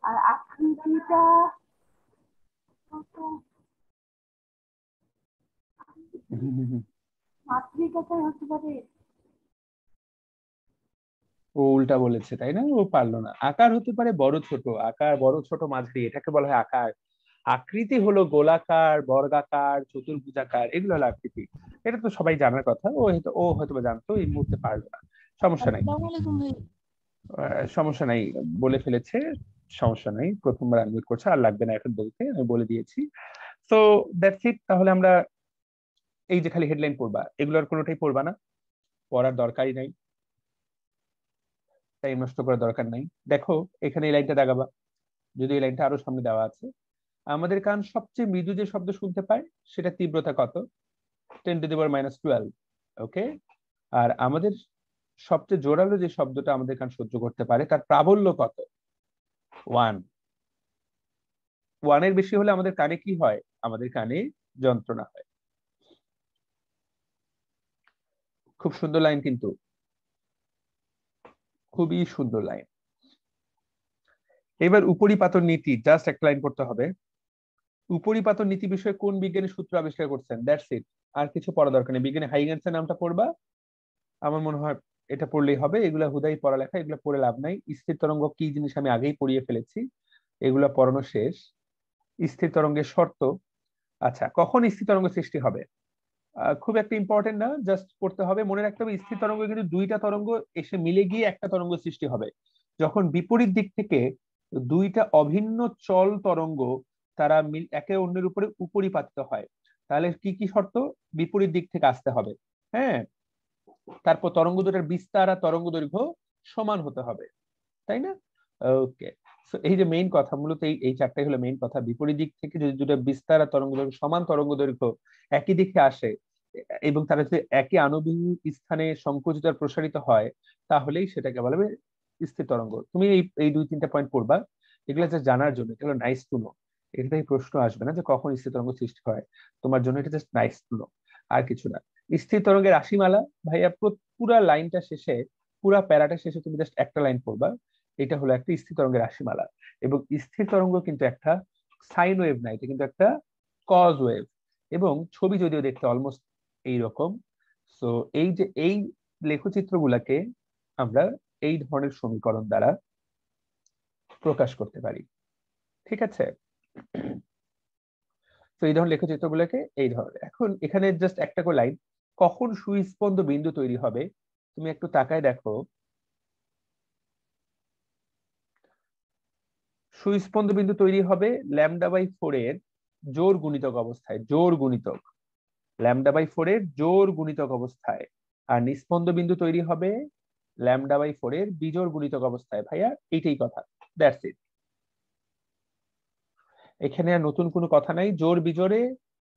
আর আকৃতিটা মাতৃকাটাই হতে পারে। ও উল্টা বলেছে, তাই না? ও পারলো না। আকার হতে পারে বড় ছোট, আকার বড় ছোট মাঝারি, এটাকে বলা হয় আকার। আকৃতি হলো গোলাকার, বর্গাকার, চতুর্ভুজাকার, এগুলো হলো আকৃতি। এটা তো সবাই জানার কথা, ও হয়তো বা জানতো, এই মুহূর্তে পারলো না, সমস্যা নাই। সমস্যা নাই, বলে ফেলেছে, সমস্যা নাই, প্রথমবার আনমিউট করছে, আর লাগবে না এখন বলতে, আমি বলে দিয়েছি। সো দ্যাটস ইট। তাহলে আমরা এই যে খালি হেডলাইন পড়বা, এগুলোর কোনোটাই পড়বা না, পড়ার দরকারই নাই, টাইম নষ্ট করার দরকার নাই। দেখো এখানে এই লাইনটা দাগাবা, যদি এই লাইনটা আরো সামনে দেওয়া আছে। আমাদের কান সবচেয়ে মৃদু যে শব্দ শুনতে পায় সেটা তীব্রতা কত? 10⁻12। ওকে, আর আমাদের সবচেয়ে জোরালো যে শব্দটা আমাদের কান সহ্য করতে পারে তার প্রাবল্য কত? 1। 1-এর বেশি হলে আমাদের কানে কি হয়? আমাদের কানে যন্ত্রণা হয়। খুব সুন্দর লাইন, কিন্তু খুবই সুন্দর লাইন। এবার উপরিপাতন নীতি, জাস্ট একটা লাইন পড়তে হবে। উপরিপাতন নীতি বিষয়ে কোন বিজ্ঞানী সূত্র আবিষ্কার করছেন? দ্যাটস ইট, আর কিছু পড়া দরকার নেই। বিজ্ঞানী হাইগেন্সের নামটা পড়বা, আমার মনে হয় এটা পড়লেই হবে। এগুলা হুদাই পড়ালেখা, এগুলা পড়ে লাভ নাই। স্থির তরঙ্গ কি জিনিস আমি আগেই পড়িয়ে ফেলেছি, এগুলা পড়ানো শেষ। স্থির তরঙ্গের শর্ত। আচ্ছা, কখন স্থির তরঙ্গ সৃষ্টি হবে? খুব একটা ইম্পর্টেন্ট না, জাস্ট পড়তে হবে। মনে রাখতে হবে স্থির তরঙ্গ কিন্তু দুইটা তরঙ্গ এসে মিলে গিয়ে একটা তরঙ্গ সৃষ্টি হবে। যখন বিপরীত দিক থেকে দুইটা অভিন্ন চল তরঙ্গ তারা একে অন্যের উপরে উপরিপাতিত হয়, তাহলে কি কি শর্ত? বিপরীত দিক থেকে আসতে হবে, হ্যাঁ। তারপর তরঙ্গ দুটার বিস্তার আর তরঙ্গ দৈর্ঘ্য সমান হতে হবে, তাই না? ওকে, সো এই যে মেইন কথা, মূলত এই চারটাই হলো মেইন কথা। বিপরীত দিক থেকে যদি দুটো বিস্তার আর তরঙ্গ দৈর্ঘ্য সমান তরঙ্গ দৈর্ঘ্য একই দিকে আসে এবং তারা যদি একই আণবিক স্থানে সংকুচিত আর প্রসারিত হয়, তাহলেই সেটাকে বলা হবে স্থির তরঙ্গ। তুমি এই 2-3টা পয়েন্ট পড়বা, এগুলো জাস্ট জানার জন্য, এগুলো নাইস টু নো। এটা প্রশ্ন আসবে না যে কখন স্থির তরঙ্গ সৃষ্টি হয়, তোমার জন্য এটা জাস্ট নাইস টু নো, আর কিছু না। স্থির তরঙ্গের রাশিমালা, ভাইয়া পুরা লাইনটা শেষে, পুরা প্যারাটা শেষে তুমি জাস্ট একটা লাইন পড়বা, এটা হলো একটা স্থির তরঙ্গের রাশিমালা। এবং স্থির তরঙ্গ কিন্তু একটা সাইন ওয়েভ না, এটা কিন্তু একটা কজ ওয়েভ, এবং ছবি যদিও দেখতে অলমোস্ট এইরকম। সো এই যে এই লেখচিত্রগুলাকে আমরা এই ধরনের সমীকরণ দ্বারা প্রকাশ করতে পারি, ঠিক আছে? তো এই ধরনের লেখচিত্রগুলোকে এই ধরনের। এখন এখানে জাস্ট একটা করে লাইন, কখন সুস্পন্দ বিন্দু তৈরি হবে? তুমি একটু তাকায় দেখো, সুস্পন্দ বিন্দু তৈরি হবে λ/4 এর জোর গুণিতক অবস্থায়, জোর গুণিতক λ/4 এর জোর গুণিতক অবস্থায়। আর নিস্পন্দ বিন্দু তৈরি হবে λ/4 এর বিজোড় গুণিতক অবস্থায়। ভাইয়া এইটাই কথা, দ্যাটস ইট। এখানে আর নতুন কোনো কথা নাই। জোর বিজোড়ে,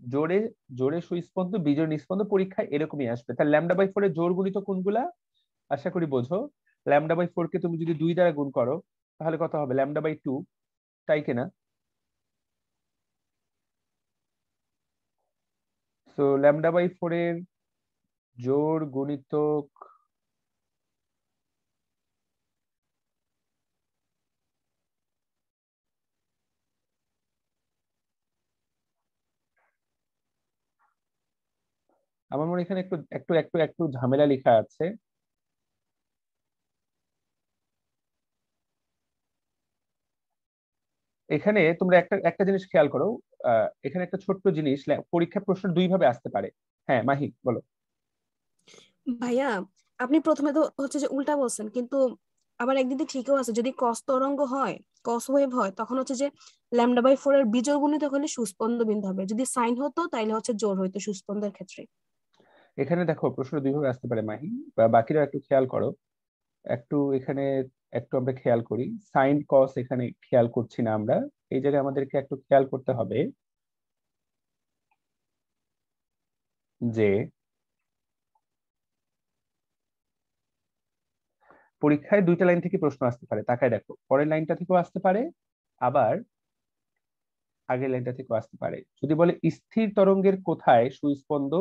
জোরে জোরে সুস্পন্দ, বিজোড় নিস্পন্দ, পরীক্ষায় এরকমই আসবে। তাহলে λ/4 এর জোর গুণিতক কোনগুলা? আশা করি বোঝো। λ/4 কে তুমি যদি 2 দ্বারা গুণ করো তাহলে কত হবে? λ/2, তাই কিনা? সো λ/4 এর জোর গুণিতক আমার মনে হয় এখানে একটু একটু একটু একটু ঝামেলা লেখা আছে। এখানে তোমরা একটা একটা জিনিস খেয়াল করো, এখানে একটা ছোট্ট জিনিস, পরীক্ষা প্রশ্ন 2 ভাবে আসতে পারে। হ্যাঁ মাহি বলো। ভাইয়া আপনি প্রথমে তো হচ্ছে যে উল্টা বলছেন, কিন্তু আবার একদিকে ঠিকও আছে। যদি কস তরঙ্গ হয়, কস ওয়েভ হয়, তখন হচ্ছে যে λ/4 এর বিজোড় গুণিতক হলে সুস্পন্দ বিন্দু হবে। যদি সাইন হতো তাইলে হচ্ছে জোর হইতো সুস্পন্দের ক্ষেত্রে। এখানে দেখো প্রশ্ন 2 ভাবে আসতে পারে মাহি, বাকিরা একটু খেয়াল করো। একটু এখানে একটু আমরা খেয়াল করি, সাইন কস এখানে খেয়াল করছি না আমরা, এই জায়গায় আমাদেরকে একটু খেয়াল করতে হবে যে পরীক্ষায় 2টা লাইন থেকে প্রশ্ন আসতে পারে। তাকায় দেখো, পরের লাইনটা থেকেও আসতে পারে, আবার আগের লাইনটা থেকেও আসতে পারে। যদি বলে স্থির তরঙ্গের কোথায় সুস্পন্দ,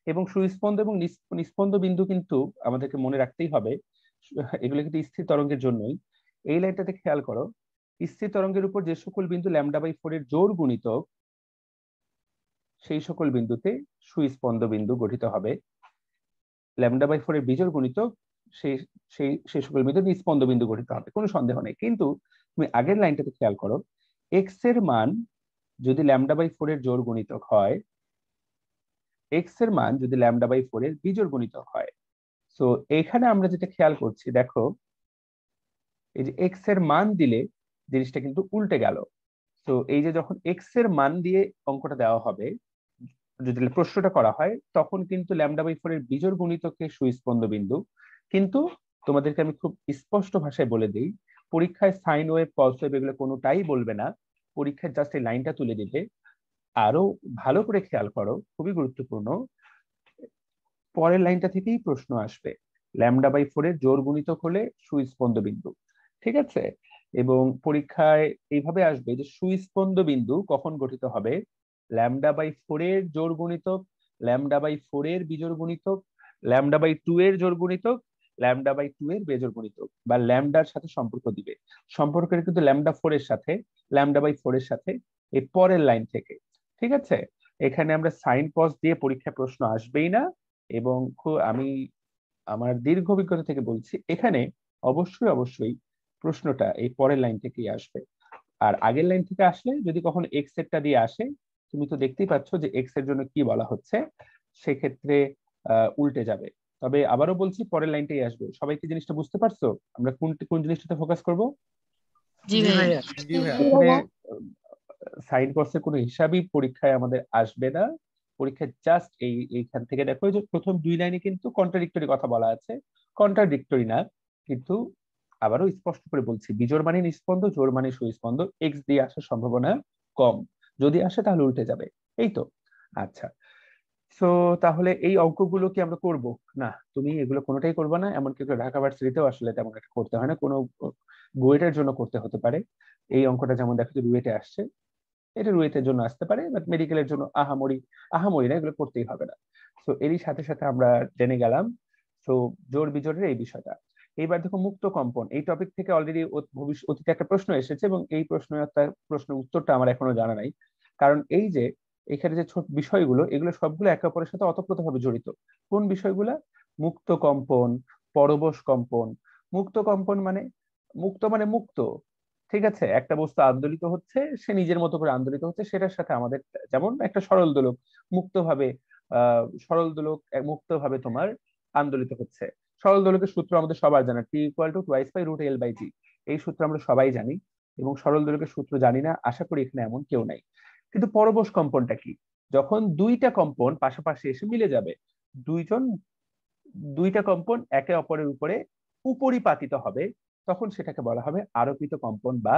এবং সুস্পন্দ এবং নিস্পন্দ বিন্দু কিন্তু আমাদেরকে মনে রাখতেই হবে, এগুলো কিন্তু স্থির তরঙ্গের জন্যই। এই লাইনটাতে খেয়াল করো, স্থির তরঙ্গের উপর যে সকল বিন্দু λ/4 এর জোর গুণিতক, সেই সকল বিন্দুতে সুস্পন্দ বিন্দু গঠিত হবে। λ/4 এর বিজোড় গুণিতক, সেই সেই সেই সকল বিন্দু নিস্পন্দ বিন্দু গঠিত হবে, কোনো সন্দেহ নেই। কিন্তু তুমি আগের লাইনটাতে খেয়াল করো, এক্স এর মান যদি λ/4 এর জোড় গুণিতক হয়, এক্স এর মান যদি λ/4 এর বিজোড় গুণিতক হয়। সো এখানে আমরা যেটা খেয়াল করছি, দেখো এই যে এক্স এর মান দিলে জিনিসটা কিন্তু উল্টে গেল। তো এই যে যখন এক্স এর মান দিয়ে অঙ্কটা দেওয়া হবে, যদি প্রশ্নটা করা হয়, তখন কিন্তু λ/4 এর বিজোড় গুণিতকে সুস্পন্দ বিন্দু। কিন্তু তোমাদেরকে আমি খুব স্পষ্ট ভাষায় বলে দিই, পরীক্ষায় সাইন ওয়েভ, কস ওয়েভ এগুলো কোনোটাই বলবে না, পরীক্ষায় জাস্ট এই লাইনটা তুলে দিবে। আরো ভালো করে খেয়াল করো, খুবই গুরুত্বপূর্ণ, পরের লাইনটা থেকেই প্রশ্ন আসবে। λ/4 এর জোড় গুণিতক হলে সুস্পন্দ বিন্দু, ঠিক আছে? এবং পরীক্ষায় এইভাবে আসবে যে সুস্পন্দ বিন্দু কখন গঠিত হবে? λ/4 এর জোড় গুণিতক, λ/4 এর বিজোড় গুণিতক, λ/2 এর জোড় গুণিতক, λ/2 এর বেজোড় গুণিতক, বা ল্যামডার সাথে সম্পর্ক দিবে। সম্পর্কের কিন্তু λ/4 এর সাথে, λ/4 এর সাথে এই পরের লাইন থেকে, ঠিক আছে? এখানে আমরা সাইন কস দিয়ে পরীক্ষায় প্রশ্ন আসবেই না। এবং আমি আমার দীর্ঘ অভিজ্ঞতা থেকে বলছি, এখানে অবশ্যই অবশ্যই প্রশ্নটা এই পরের লাইন থেকেই আসবে। আর আগের লাইন থেকে আসলে যদি কখনো এক্স এরটা দিয়ে আসে, তুমি তো দেখতেই পাচ্ছ যে এক্স এর জন্য কি বলা হচ্ছে, সেক্ষেত্রে উল্টে যাবে। তবে আবারও বলছি, পরের লাইনটাই আসবে। সবাই কি জিনিসটা বুঝতে পারছো? আমরা কোন জিনিসটাতে ফোকাস করব? জি ভাইয়া। এখানে সাইন কসের কোনো হিসাবই পরীক্ষায় আমাদের আসবে না। পরীক্ষায় জাস্ট এইখান থেকে দেখো যে প্রথম দুই লাইনে কিন্তু কন্ট্রাডিক্টরি কথা বলা আছে, কন্ট্রাডিক্টরি না, কিন্তু আবারও স্পষ্ট করে বলছি, বিজোড় মানে নিস্পন্দ, জোড় মানে সুস্পন্দ, এক্স দিয়ে আসার সম্ভাবনা কম, যদি আসে তাহলে উল্টে যাবে। এই তো। আচ্ছা, সো তাহলে এই অঙ্কগুলো কি আমরা করব? না, তুমি এগুলো কোনোটাই করবে না। এমনকি ঢাকা ভার্সিটিতেও আসলে তেমন একটা করতে হয় না, কোনো বুয়েটের জন্য করতে হতে পারে। এই অঙ্কটা যেমন দেখো যে রুয়েটে আসছে, এটা রুয়েটের জন্য আসতে পারে, বাট মেডিকেলের জন্য আহামরি না, এগুলো করতেই হবে না। তো এরই সাথে সাথে আমরা জেনে গেলাম তো জোড় বিজোড়ের এই বিষয়টা। এইবার দেখো মুক্ত কম্পন, এই টপিক থেকে অলরেডি অতীতে একটা প্রশ্ন এসেছে, এবং এই প্রশ্নের উত্তরটা আমার এখনো জানা নাই। কারণ এই যে এখানে যে ছোট বিষয়গুলো, এগুলো সবগুলো একে অপরের সাথে ওতপ্রোতভাবে জড়িত। কোন বিষয়গুলা? মুক্ত কম্পন, পরবশ কম্পন। মুক্ত কম্পন মানে, মুক্ত মানে মুক্ত, ঠিক আছে? একটা বস্তু আন্দোলিত হচ্ছে, সে নিজের মতো করে আন্দোলিত হচ্ছে, সেটার সাথে আমাদের, যেমন একটা সরল দোলক মুক্তভাবে মুক্তভাবে তোমার আন্দোলিত হচ্ছে। সরল দোলকের সূত্র আমাদের সবার জানা, T=2π√L/G। এই সূত্র আমরা সবাই জানি, এবং সরল দোলকের সূত্র জানি না আশা করি এখানে এমন কেউ নাই। কিন্তু পরবশ কম্পনটা কি? যখন দুইটা কম্পন পাশাপাশি এসে মিলে যাবে, দুইটা কম্পন একে অপরের উপরে উপরিপাতিত হবে, তখন সেটাকে বলা হবে আরোপিত কম্পন বা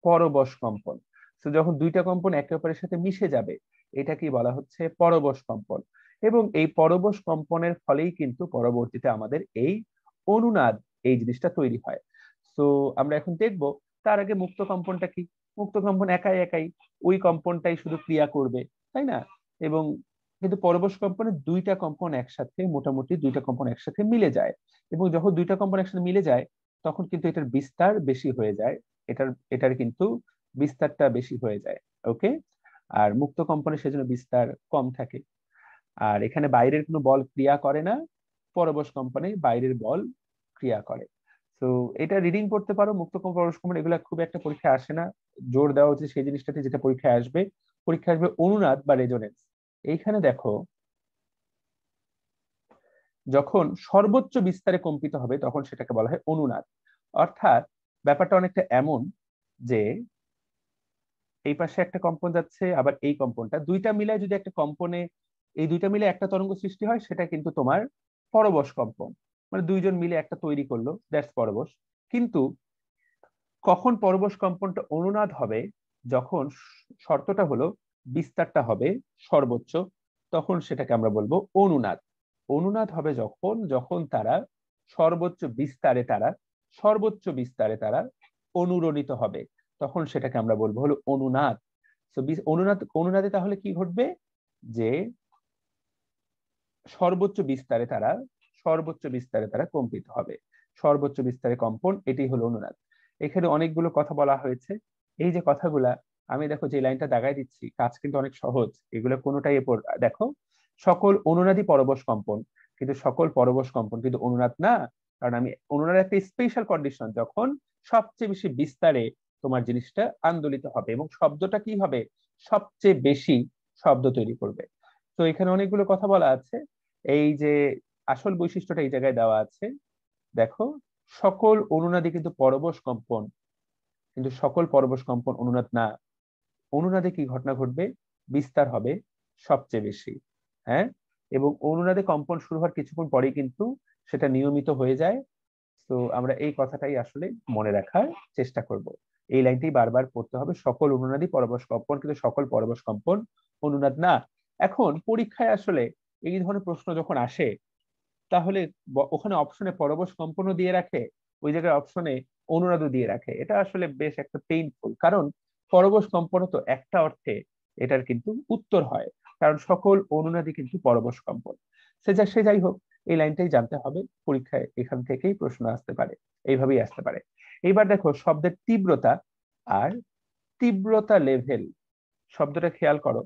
পরবশ কম্পন। তো যখন দুইটা কম্পন একে অপরের সাথে মিশে যাবে, এটাকেই বলা হচ্ছে পরবশ কম্পন। এবং এই পরবশ কম্পনের ফলেই কিন্তু পরবর্তীতে আমাদের এই অনুনাদ, এই জিনিসটা তৈরি হয়। তো আমরা এখন দেখব, তার আগে মুক্ত কম্পনটা কি? মুক্ত কম্পন একাই একাই ওই কম্পনটাই শুধু ক্রিয়া করবে, তাই না? এবং কিন্তু পরবশ কম্পনে দুইটা কম্পন একসাথে, মোটামুটি দুইটা কম্পন একসাথে মিলে যায়, এবং যখন দুইটা কম্পন একসাথে মিলে যায়, তখন কিন্তু এটার বিস্তার বেশি হয়ে যায়, এটার কিন্তু বিস্তারটা বেশি হয়ে যায়। ওকে? আর মুক্ত কম্পনে সেজন্য বিস্তার কম থাকে। আর এখানে বাইরের কোনো বল ক্রিয়া করে না, পরবশ কম্পনে বাইরের বল ক্রিয়া করে। তো এটা রিডিং করতে পারো, মুক্ত কম্পন, পরবশ কম্পন, এগুলো খুব একটা পরীক্ষায় আসে না। জোর দেওয়া হচ্ছে সেই জিনিসটাতে যেটা পরীক্ষায় আসবে। পরীক্ষায় আসবে অনুনাদ বা রেজোনেন্স। এইখানে দেখো, যখন সর্বোচ্চ বিস্তারে কম্পিত হবে তখন সেটাকে বলা হয় অনুনাদ। অর্থাৎ ব্যাপারটা অনেকটা এমন যে এই পাশে একটা কম্পন যাচ্ছে, আবার এই কম্পনটা, দুইটা মিলায় যদি একটা কম্পনে, এই দুইটা মিলে একটা তরঙ্গ সৃষ্টি হয়, সেটা কিন্তু তোমার পরবশ কম্পন। মানে দুইজন মিলে একটা তৈরি করলো, দ্যাটস পরবশ। কিন্তু কখন পরবশ কম্পনটা অনুনাদ হবে? যখন শর্তটা হলো বিস্তারটা হবে সর্বোচ্চ, তখন সেটাকে আমরা বলবো অনুনাদ। অনুনাদ হবে যখন তারা সর্বোচ্চ বিস্তারে তারা অনুরণিত হবে, তখন সেটাকে আমরা বলবো হলো অনুনাদ। তো অনুনাদে তাহলে কি ঘটবে? যে সর্বোচ্চ বিস্তারে তারা কম্পিত হবে, সর্বোচ্চ বিস্তারে কম্পন, এটি হলো অনুনাদ। এখানে অনেকগুলো কথা বলা হয়েছে। এই যে কথাগুলা, আমি দেখো যে লাইনটা দাগাই দিচ্ছি, কাজ কিন্তু অনেক সহজ, এগুলো কোনোটাই দেখো, সকল অনুনাদই পরবশ কম্পন, কিন্তু সকল পরবশ কম্পন কিন্তু অনুনাদ না। কারণ আমি অনুনাদের একটা স্পেশাল কন্ডিশন, যখন সবচেয়ে বেশি বিস্তারে তোমার জিনিসটা আন্দোলিত হবে, এবং শব্দটা কি হবে? সবচেয়ে বেশি শব্দ তৈরি করবে। তো এখানে অনেকগুলো কথা বলা আছে। এই যে আসল বৈশিষ্ট্যটা এই জায়গায় দেওয়া আছে, দেখো সকল অনুনাদে কিন্তু পরবশ কম্পন, কিন্তু সকল পরবশ কম্পন অনুনাদ না। অনুনাদে কি ঘটনা ঘটবে, বিস্তার হবে সবচেয়ে বেশি। হ্যাঁ, এবং অনুনাদে কম্পন শুরু হওয়ার কিছুক্ষণ পরেই কিন্তু সেটা নিয়মিত হয়ে যায়। তো আমরা এই কথাটাই আসলে মনে রাখার চেষ্টা করব। এই লাইনটি বারবার পড়তে হবে, সকল অনুনাদী পরবশ কম্পন, কিন্তু সকল পরবশ কম্পন অনুনাদ না। এখন পরীক্ষায় আসলে এই ধরনের প্রশ্ন যখন আসে, তাহলে ওখানে অপশনে পরবশ কম্পনও দিয়ে রাখে, ওই জায়গায় অপশনে অনুনাদও দিয়ে রাখে। এটা আসলে বেশ একটা পেইনফুল, কারণ পরবশ কম্পন তো একটা অর্থে এটার কিন্তু উত্তর হয়, কারণ সকল অনুনাদী কিন্তু পরবশ কম্পন। সে যাই হোক, এই লাইনটাই জানতে হবে, পরীক্ষায় এখান থেকেই প্রশ্ন আসতে পারে, এইভাবেই আসতে পারে। এইবার দেখো শব্দের তীব্রতা আর তীব্রতা লেভেল, শব্দটা খেয়াল করো,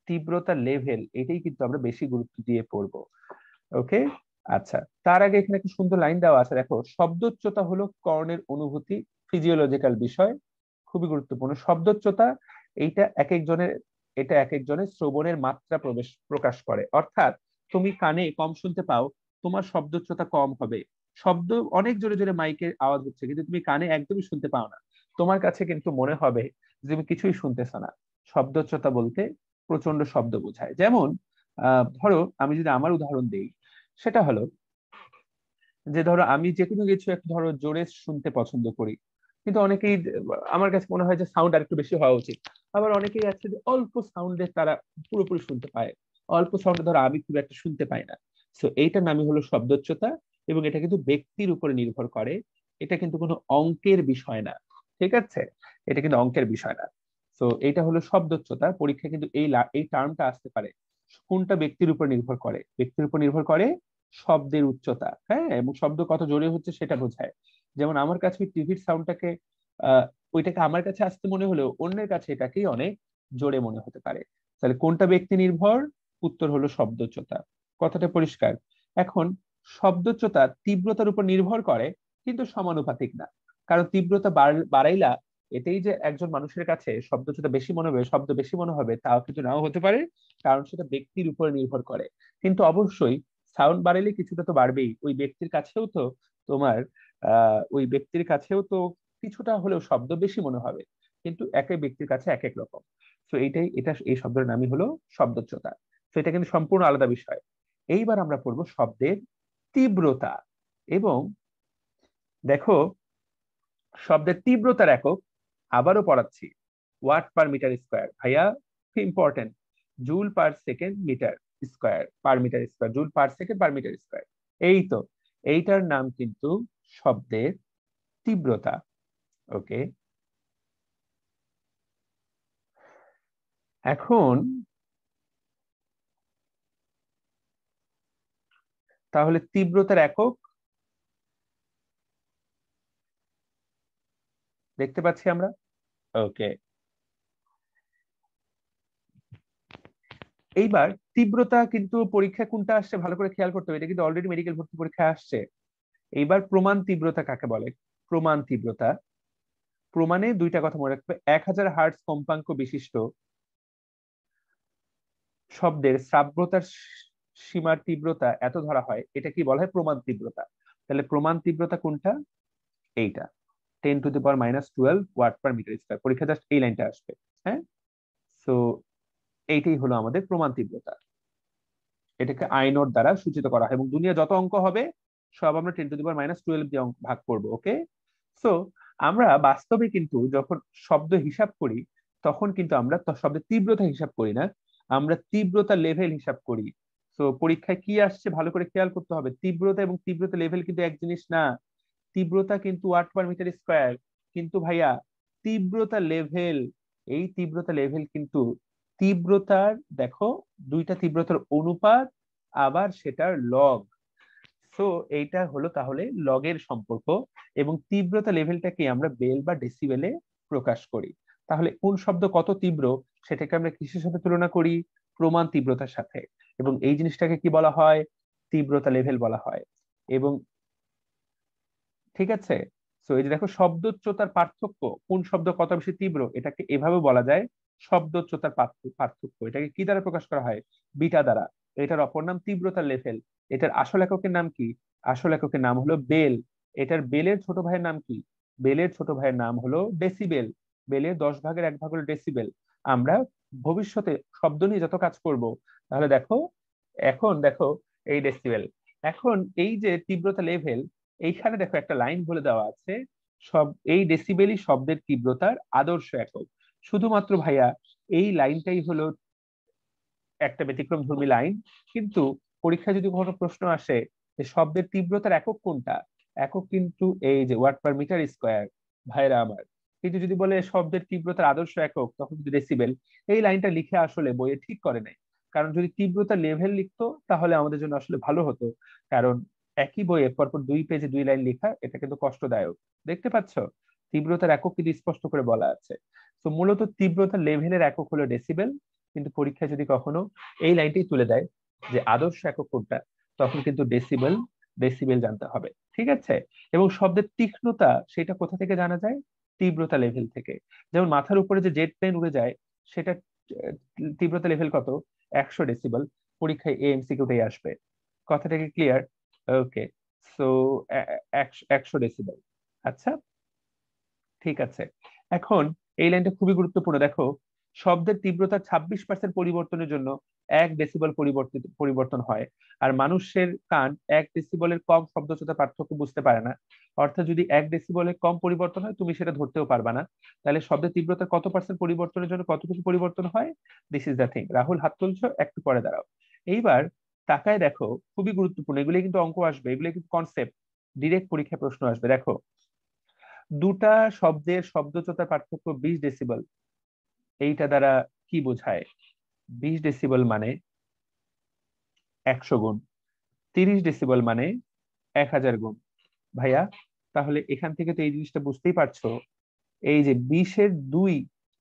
তীব্রতা লেভেল এটাই কিন্তু আমরা বেশি গুরুত্ব দিয়ে পড়বো। ওকে, আচ্ছা, তার আগে এখানে একটা সুন্দর লাইন দেওয়া আছে, দেখো শব্দোচ্চতা হলো কর্ণের অনুভূতি, ফিজিওলজিক্যাল বিষয়, খুবই গুরুত্বপূর্ণ। শব্দোচ্চতা এইটা এক একজনের শ্রবণের মাত্রা প্রকাশ করে, অর্থাৎ তুমি কানে কম শুনতে পাও, তোমার শব্দোচ্চতা কম হবে। শব্দ অনেক জোরে জোরে মাইকের আওয়াজ হচ্ছে, কিন্তু তুমি কানে একদমই শুনতে পাও না, তোমার কাছে কিন্তু মনে হবে যে তুমি কিছুই শুনতেছ না। শব্দোচ্চতা বলতে প্রচন্ড শব্দ বোঝায়। যেমন ধরো আমি যদি আমার উদাহরণ দিই, সেটা হলো যে ধরো আমি যে কোনো কিছু একটু ধরো জোরে শুনতে পছন্দ করি, কিন্তু অনেকেই, আমার কাছে মনে হয় যে সাউন্ড আর একটু বেশি হওয়া উচিত। আবার অনেকেই আছে যে অল্প সাউন্ডে তারা পুরোপুরি শুনতে পায়, অল্প সাউন্ডে ধরো আমি খুব একটা শুনতে পাই না। তো এইটার নামই হলো শব্দোচ্চতা, এবং এটা কিন্তু ব্যক্তির উপরে নির্ভর করে, এটা কিন্তু কোনো অঙ্কের বিষয় না। ঠিক আছে, এটা কিন্তু অঙ্কের বিষয় না। তো এইটা হলো শব্দোচ্চতা। পরীক্ষায় কিন্তু এই টার্মটা আসতে পারে। কোনটা ব্যক্তির উপর নির্ভর করে, ব্যক্তির উপর নির্ভর করে শব্দের উচ্চতা, হ্যাঁ, এবং শব্দ কত জোরে হচ্ছে সেটা বোঝায়। যেমন আমার কাছে টিভির সাউন্ডটাকে ওইটাকে আমার কাছে আসতে মনে হলেও অন্যের কাছে এটাকেই অনেক জোরে মনে হতে পারে। তাহলে কোনটা ব্যক্তি নির্ভর, উত্তর হলো শব্দোচ্চতা। কথাটা পরিষ্কার? এখন শব্দোচ্চতা তীব্রতার উপর নির্ভর করে, কিন্তু সমানুপাতিক না। কারণ তীব্রতা বাড়াইলা এতেই যে একজন মানুষের কাছে শব্দোচ্চতা বেশি মনে হবে, শব্দ বেশি মনে হবে, তাও কিন্তু নাও হতে পারে, কারণ সেটা ব্যক্তির উপর নির্ভর করে। কিন্তু অবশ্যই সাউন্ড বাড়ালে কিছুটা তো বাড়বেই, ওই ব্যক্তির কাছেও তো তোমার ওই ব্যক্তির কাছেও তো কিছুটা হলেও শব্দ বেশি মনে হবে, কিন্তু এক এক ব্যক্তির কাছে এক এক রকম। তো এই শব্দের নামই হলো শব্দোচ্চতা। তো এটা কিন্তু সম্পূর্ণ আলাদা বিষয়। এইবার আমরা পড়বো শব্দের তীব্রতা। এবং দেখো শব্দের তীব্রতার একক আবারও পড়াচ্ছি, ওয়াট পার মিটার স্কোয়ার। ভাইয়া important, joule per second metre square, per metre square, joule per second per metre square. এই তো, এইটার নাম কিন্তু শব্দের তীব্রতা। ওকে, এখন তাহলে তীব্রতার একক দেখতে পাচ্ছি আমরা। ওকে, এইবার তীব্রতা কিন্তু পরীক্ষায় কোনটা আসছে ভালো করে খেয়াল করতে হবে, এটা কিন্তু অলরেডি মেডিকেল ভর্তি পরীক্ষায় আসছে। এইবার প্রমাণ তীব্রতা কাকে বলে? প্রমাণ তীব্রতা, প্রমাণে দুইটা কথা মনে রাখবে। 1000 হার্টজ কম্পাঙ্ক বিশিষ্ট শব্দের শ্রাব্যতার সীমার তীব্রতা এত ধরা হয়, এটা কি বলা হয়? প্রমাণ তীব্রতা। তাহলে প্রমাণ তীব্রতা কোনটা? এইটা, 10⁻⁻12 ওয়াট পার মিটার স্কয়ার। পরীক্ষা জাস্ট এই লাইনটা আসবে। হ্যাঁ, তো এইটাই হলো আমাদের প্রমাণ তীব্রতা। এটাকে আইনোর দ্বারা সূচিত করা হয়, এবং দুনিয়া যত অঙ্ক হবে সব আমরা 10⁻12 দিয়ে ভাগ করব। ওকে, সো আমরা বাস্তবে কিন্তু যখন শব্দ হিসাব করি, তখন কিন্তু আমরা শব্দের তীব্রতা হিসাব করি না, আমরা তীব্রতা লেভেল হিসাব করি। তো পরীক্ষায় কি আসছে ভালো করে খেয়াল করতে হবে, তীব্রতা এবং তীব্রতা লেভেল কিন্তু এক জিনিস না। তীব্রতা কিন্তু ওয়াট পার মিটার স্কয়ার, কিন্তু ভাইয়া তীব্রতা লেভেল, এই তীব্রতা লেভেল কিন্তু তীব্রতার, দেখো দুইটা তীব্রতার অনুপাত, আবার সেটার লগ। সো এইটা হলো তাহলে লগের সম্পর্ক, এবং তীব্রতা লেভেলটাকে আমরা বেল বা ডেসিবেলে প্রকাশ করি। তাহলে কোন শব্দ কত তীব্র সেটাকে আমরা কিসের সাথে তুলনা করি? প্রমাণ তীব্রতার সাথে। এবং এই জিনিসটাকে কি বলা হয়? তীব্রতা লেভেল বলা হয়। এবং ঠিক আছে, তো এই যে দেখো শব্দোচ্চতার পার্থক্য, কোন শব্দ কত বেশি তীব্র, এটাকে এভাবে বলা যায় শব্দোচ্চতার পার্থক্য। এটাকে কি দ্বারা প্রকাশ করা হয়? বিটা দ্বারা। এটার অপর নাম তীব্রতার লেভেল। এটার আসল এককের নাম কি? আসল এককের নাম হলো বেল। এটার বেলের ছোট ভাইয়ের নাম কি? বেলের ছোট ভাইয়ের নাম হলো ডেসিবেল। বেলের 10 ভাগের 1 ভাগ হলো ডেসিবেল। আমরা ভবিষ্যতে শব্দ নিয়ে যত কাজ করব, তাহলে দেখো, এখন দেখো এই ডেসিবেল, এখন এই যে তীব্রতা লেভেল, এইখানে দেখো একটা লাইন বলে দেওয়া আছে, সব এই ডেসিবেলই শব্দের তীব্রতার আদর্শ একক। শুধুমাত্র ভাইয়া এই লাইনটাই হলো একটা ব্যতিক্রমধর্মী লাইন। কিন্তু পরীক্ষায় যদি কোনো প্রশ্ন আসে যে শব্দের তীব্রতার একক কোনটা, একক কিন্তু এই যে ওয়াট পার মিটার স্কোয়ার, ভাইরা আমার। কিন্তু যদি বলে শব্দের তীব্রতার আদর্শ একক, তখন যদি ডেসিবেল, এই লাইনটা লিখে আসলে বইয়ে ঠিক করে নাই। কারণ যদি তীব্রতার লেভেল লিখতো তাহলে আমাদের জন্য আসলে ভালো হতো। কারণ একই বইয়ে পরপর 2 পেজে 2 লাইন লেখা, এটা কিন্তু কষ্টদায়ক। দেখতে পাচ্ছ, তীব্রতার একক কিন্তু স্পষ্ট করে বলা আছে। তো মূলত তীব্রতার লেভেলের একক হলো ডেসিবেল। কিন্তু পরীক্ষায় যদি কখনো এই লাইনটাই তুলে দেয় যে আদর্শ একক কোনটা, তখন কিন্তু ডেসিবেল, ডেসিবেল জানতে হবে। ঠিক আছে? এবং শব্দের তীক্ষ্ণতা সেটা কোথা থেকে জানা যায়? তীব্রতা লেভেল থেকে। যেমন মাথার উপরে যে জেট প্লেন উড়ে যায়, সেটা তীব্রতা লেভেল কত? 100 ডেসিবেল। পরীক্ষায় এমসিকিউটাই আসবে। কথাটা কি ক্লিয়ার? ওকে, সো 100 ডেসিবেল। আচ্ছা, ঠিক আছে। এখন এই লাইনটা খুবই গুরুত্বপূর্ণ। দেখো, শব্দের তীব্রতার 26% পরিবর্তনের জন্য 1 ডেসিবেল পরিবর্তন হয়। আর মানুষের কান 1 ডেসিবেলের কম শব্দোচ্চতার পার্থক্য বুঝতে পারে না। অর্থাৎ যদি 1 ডেসিবেলের কম পরিবর্তন হয়, তুমি সেটা ধরতেও পারবা না। তাহলে শব্দের তীব্রতার কত পার্সেন্ট পরিবর্তনের জন্য কতটুকু পরিবর্তন হয়? This is the thing. Rahul হাত তুলছো, একটু পরে দাঁড়াও। এইবার তাকায় দেখো, খুবই গুরুত্বপূর্ণ, এগুলো কিন্তু অঙ্ক আসবে, এগুলো কিন্তু কনসেপ্ট, ডিরেক্ট পরীক্ষায় প্রশ্ন আসবে। দেখো, দুটা শব্দের শব্দোচ্চতার পার্থক্য 20 ডেসিবেল। এইটা দ্বারা কি বোঝায়? 20 ডেসিবেল মানে 100 গুণ, 30 ডেসিবেল মানে 1000 গুণ। ভাইয়া, তাহলে এখান থেকে তো এই জিনিসটা বুঝতেই পারছো, এই যে 20-এর 2,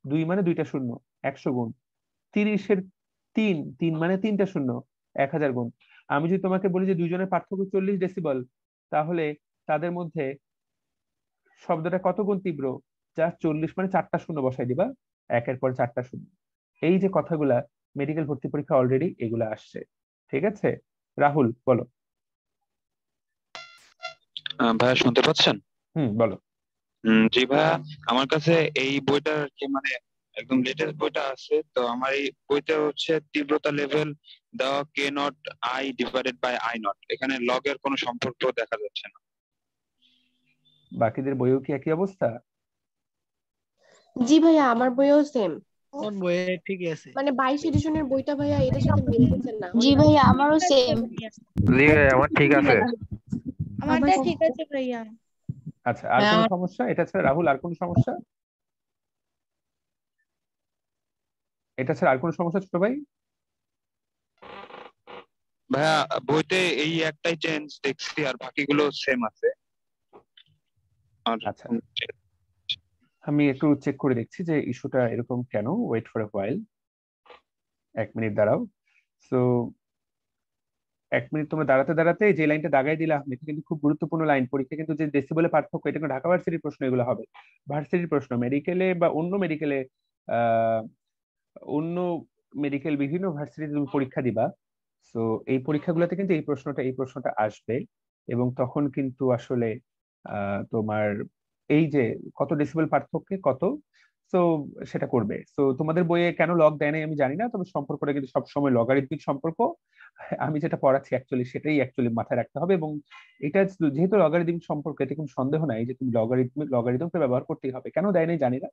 2 মানে 2টা শূন্য, 100 গুণ। 30-এর 3, 3 মানে 3টা শূন্য, 1000 গুণ। আমি যদি তোমাকে বলি যে দুইজনের পার্থক্য 40 ডেসিবেল, তাহলে তাদের মধ্যে শব্দটা কত গুণ তীব্র? যা 40 মানে 4টা শূন্য বসাই দিবা, একের পর 4টা শূন্য। এই যে কথাগুলা মেডিকেল ভর্তি পরীক্ষা অলরেডি এগুলা আসছে। ঠিক আছে? রাহুল বলো। ভাইয়া শুনতে পাচ্ছেন? বলো। জি ভাইয়া, আমার কাছে এই বইটা মানে একদম লেটেস্ট বইটা আছে। তো আমার এই বইটা হচ্ছে তীব্রতা লেভেল দেওয়া K0I/I0। এখানে লগের কোনো সম্পর্ক দেখা যাচ্ছে না। বাকিদের বইও কি একই অবস্থা? জি ভাইয়া, আমার বইও সেম। কোন বইয়ে ঠিকই আছে, মানে 22 এডিশনের বইটা ভাইয়া এটার সাথে মিলতেছে না। জি ভাইয়া, আমারও সেম। জি ভাই, আমার ঠিক আছে। আমারটা ঠিক আছে ভাইয়া। আচ্ছা, আর কোনো সমস্যা? এটা ছাড়া রাহুল আর কোনো সমস্যা? এটা ছাড়া আর কোনো সমস্যা ছোট ভাই? ভাইয়া, বইতে এই একটাই চেঞ্জ দেখছি, আর বাকিগুলো সেম আছে। আচ্ছা, আমি একটু চেক করে দেখছি যে ইস্যুটা এরকম কেন। Wait for a while, 1 minute দাঁড়াও। সো 1 মিনিট তোমরা দাঁড়াতে দাঁড়াতে যে লাইনটা দাগাই দিলাম, এটা কিন্তু খুব গুরুত্বপূর্ণ লাইন। পরীক্ষা কিন্তু যে ডেসিবেলের পার্থক্য, এটা কিন্তু ঢাকা ভার্সিটির প্রশ্ন এগুলো হবে। ভার্সিটির প্রশ্ন মেডিকেলে বা অন্য মেডিকেলে, অন্য মেডিকেল বিভিন্ন ভার্সিটিতে তুমি পরীক্ষা দিবা। সো এই পরীক্ষাগুলোতে কিন্তু এই প্রশ্নটা আসবে। এবং তখন কিন্তু আসলে তোমার এই যে কত ডেসিবেল পার্থক্যে কত, সো সেটা করবে। সো তোমাদের বইয়ে কেন লগ দেয় নাই আমি জানি না, তবে সম্পর্কটা কিন্তু সবসময় লগারিদমিক সম্পর্ক। আমি যেটা পড়াচ্ছি অ্যাকচুয়ালি সেটাই অ্যাকচুয়ালি মাথায় রাখতে হবে। এবং এটা যেহেতু লগারিদমিক সম্পর্ক, এতে কোনো সন্দেহ নাই যে তুমি লগারিদমকে ব্যবহার করতেই হবে। কেন দেয় নাই জানি না,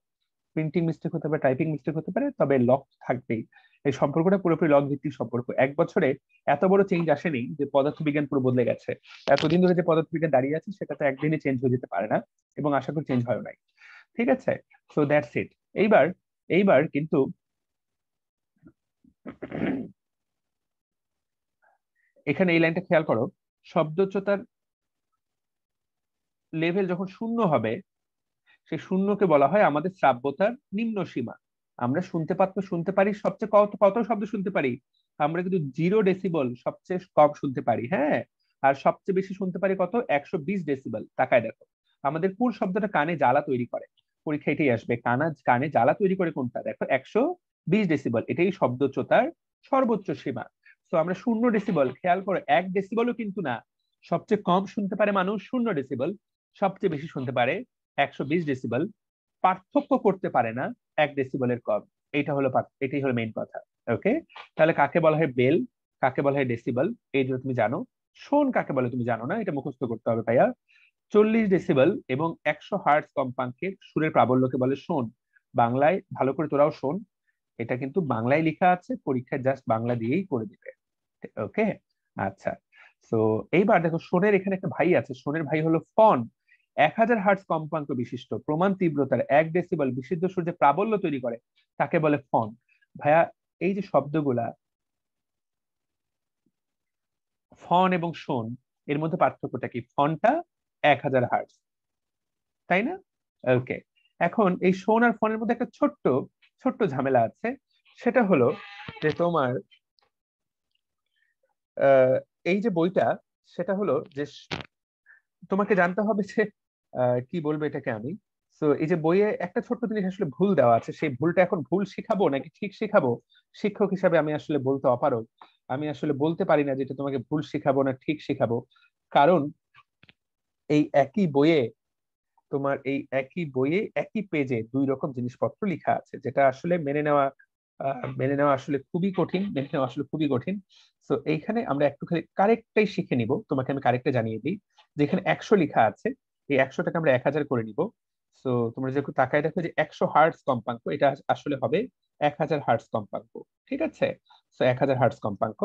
প্রিন্টিং মিস্টেক হতে পারে, টাইপিং মিস্টেক হতে পারে, তবে লগ থাকবেই। এই সম্পর্কটা পুরোপুরি লগ ভিত্তিক সম্পর্ক। 1 বছরে এত বড় চেঞ্জ আসেনি যে পদার্থবিজ্ঞান পুরো বদলে গেছে। এতদিন ধরে যে পদার্থবিজ্ঞান দাঁড়িয়ে আছে, সেটা তো একদিনে চেঞ্জ হয়ে যেতে পারে না, এবং আশা করি চেঞ্জ হয় নাই। ঠিক আছে? সো দ্যাটস ইট। এইবার এইবার কিন্তু এখানে এই লাইনটা খেয়াল করো, শব্দোচ্চতার লেভেল যখন 0 হবে, সেই শূন্যকে বলা হয় আমাদের শ্রাব্যতার নিম্ন সীমা। আমরা শুনতে পারি সবচেয়ে কত শব্দ শুনতে পারি? আমরা কিন্তু 0 ডেসিবেল সবচেয়ে কম শুনতে পারি। হ্যাঁ, আর সবচেয়ে বেশি শুনতে পারি কত? 120 ডেসিবেল। তাকায় দেখো, আমাদের কোন শব্দটা কানে জ্বালা তৈরি করে? পরীক্ষা এটাই আসবে, কানে জ্বালা তৈরি করে কোনটা? দেখো 120 ডেসিবল, এটাই শব্দচ্যুতার সর্বোচ্চ সীমা। তো আমরা 0 ডেসিবল, খেয়াল করো 1 ডেসিবলও কিন্তু না, সবচেয়ে কম শুনতে পারে মানুষ 0 ডেসিবল, সবচেয়ে বেশি শুনতে পারে 120 ডেসিবল, পার্থক্য করতে পারে না 1 ডেসিবলের কম। এটাই হলো মেইন কথা। ওকে, তাহলে কাকে বলা হয় বেল, কাকে বলা হয় ডেসিবল, এই দুটো তুমি জানো। শোন কাকে বলে তুমি জানো না, এটা মুখস্থ করতে হবে ভাইয়া। 40 ডেসিবল এবং 100 হার্টজ কম্পাঙ্কের সুরের প্রাবল্যকে বলে শোন। বাংলায় ভালো করে তোরাও শোন, এটা কিন্তু বাংলায় লেখা আছে, পরীক্ষায় জাস্ট বাংলা দিয়েই করে দিবে। ওকে, আচ্ছা। তো এইবার দেখো শোনের এখানে একটা ভাই আছে, শোনের ভাই হলো ফন। 1000 হার্টজ কম্পাঙ্ক বিশিষ্ট প্রমাণ তীব্রতার 1 ডেসিবল বিশুদ্ধ সুর যে প্রাবল্য তৈরি করে তাকে বলে ফন। ভাইয়া এই যে শব্দগুলা ফন এবং শোন, এর মধ্যে পার্থক্যটা কি? ফনটা 1000 হার্টজ, তাই না? ওকে, এখন এই শোন আর ফনের মধ্যে একটা ছোট্ট ছোট্ট ঝামেলা আছে, সেটা হলো যে তোমার এই যে বইটা, সেটা হলো যে তোমাকে জানতে হবে যে কি বলবো এটাকে আমি। তো এই যে বইয়ে একটা ছোট্ট জিনিস আসলে ভুল দেওয়া আছে, সেই ভুলটা এখন ভুল শিখাবো নাকি ঠিক শিখাবো, শিক্ষক হিসাবে আমি আসলে বলতে অপারগ। আমি আসলে বলতে পারি না যেটা তোমাকে ভুল শিখাবো না ঠিক শিখাবো, কারণ এই একই বইয়ে একই পেজে 2 রকম জিনিসপত্র লেখা আছে, যেটা আসলে মেনে নেওয়া আসলে খুবই কঠিন, তো এইখানে আমরা একটু খালি কারেক্টটাই শিখে নিব। তোমাকে আমি কারেক্টটা জানিয়ে দিই, যেখানে 100 লেখা আছে, এই 100টাকে আমরা 1000 করে নিব। তো তোমরা যে তাকায় দেখো যে 100 হার্টজ কম্পাঙ্ক, এটা আসলে হবে 1000 হার্টজ কম্পাঙ্ক। ঠিক আছে, তো 1000 হার্টজ কম্পাঙ্ক।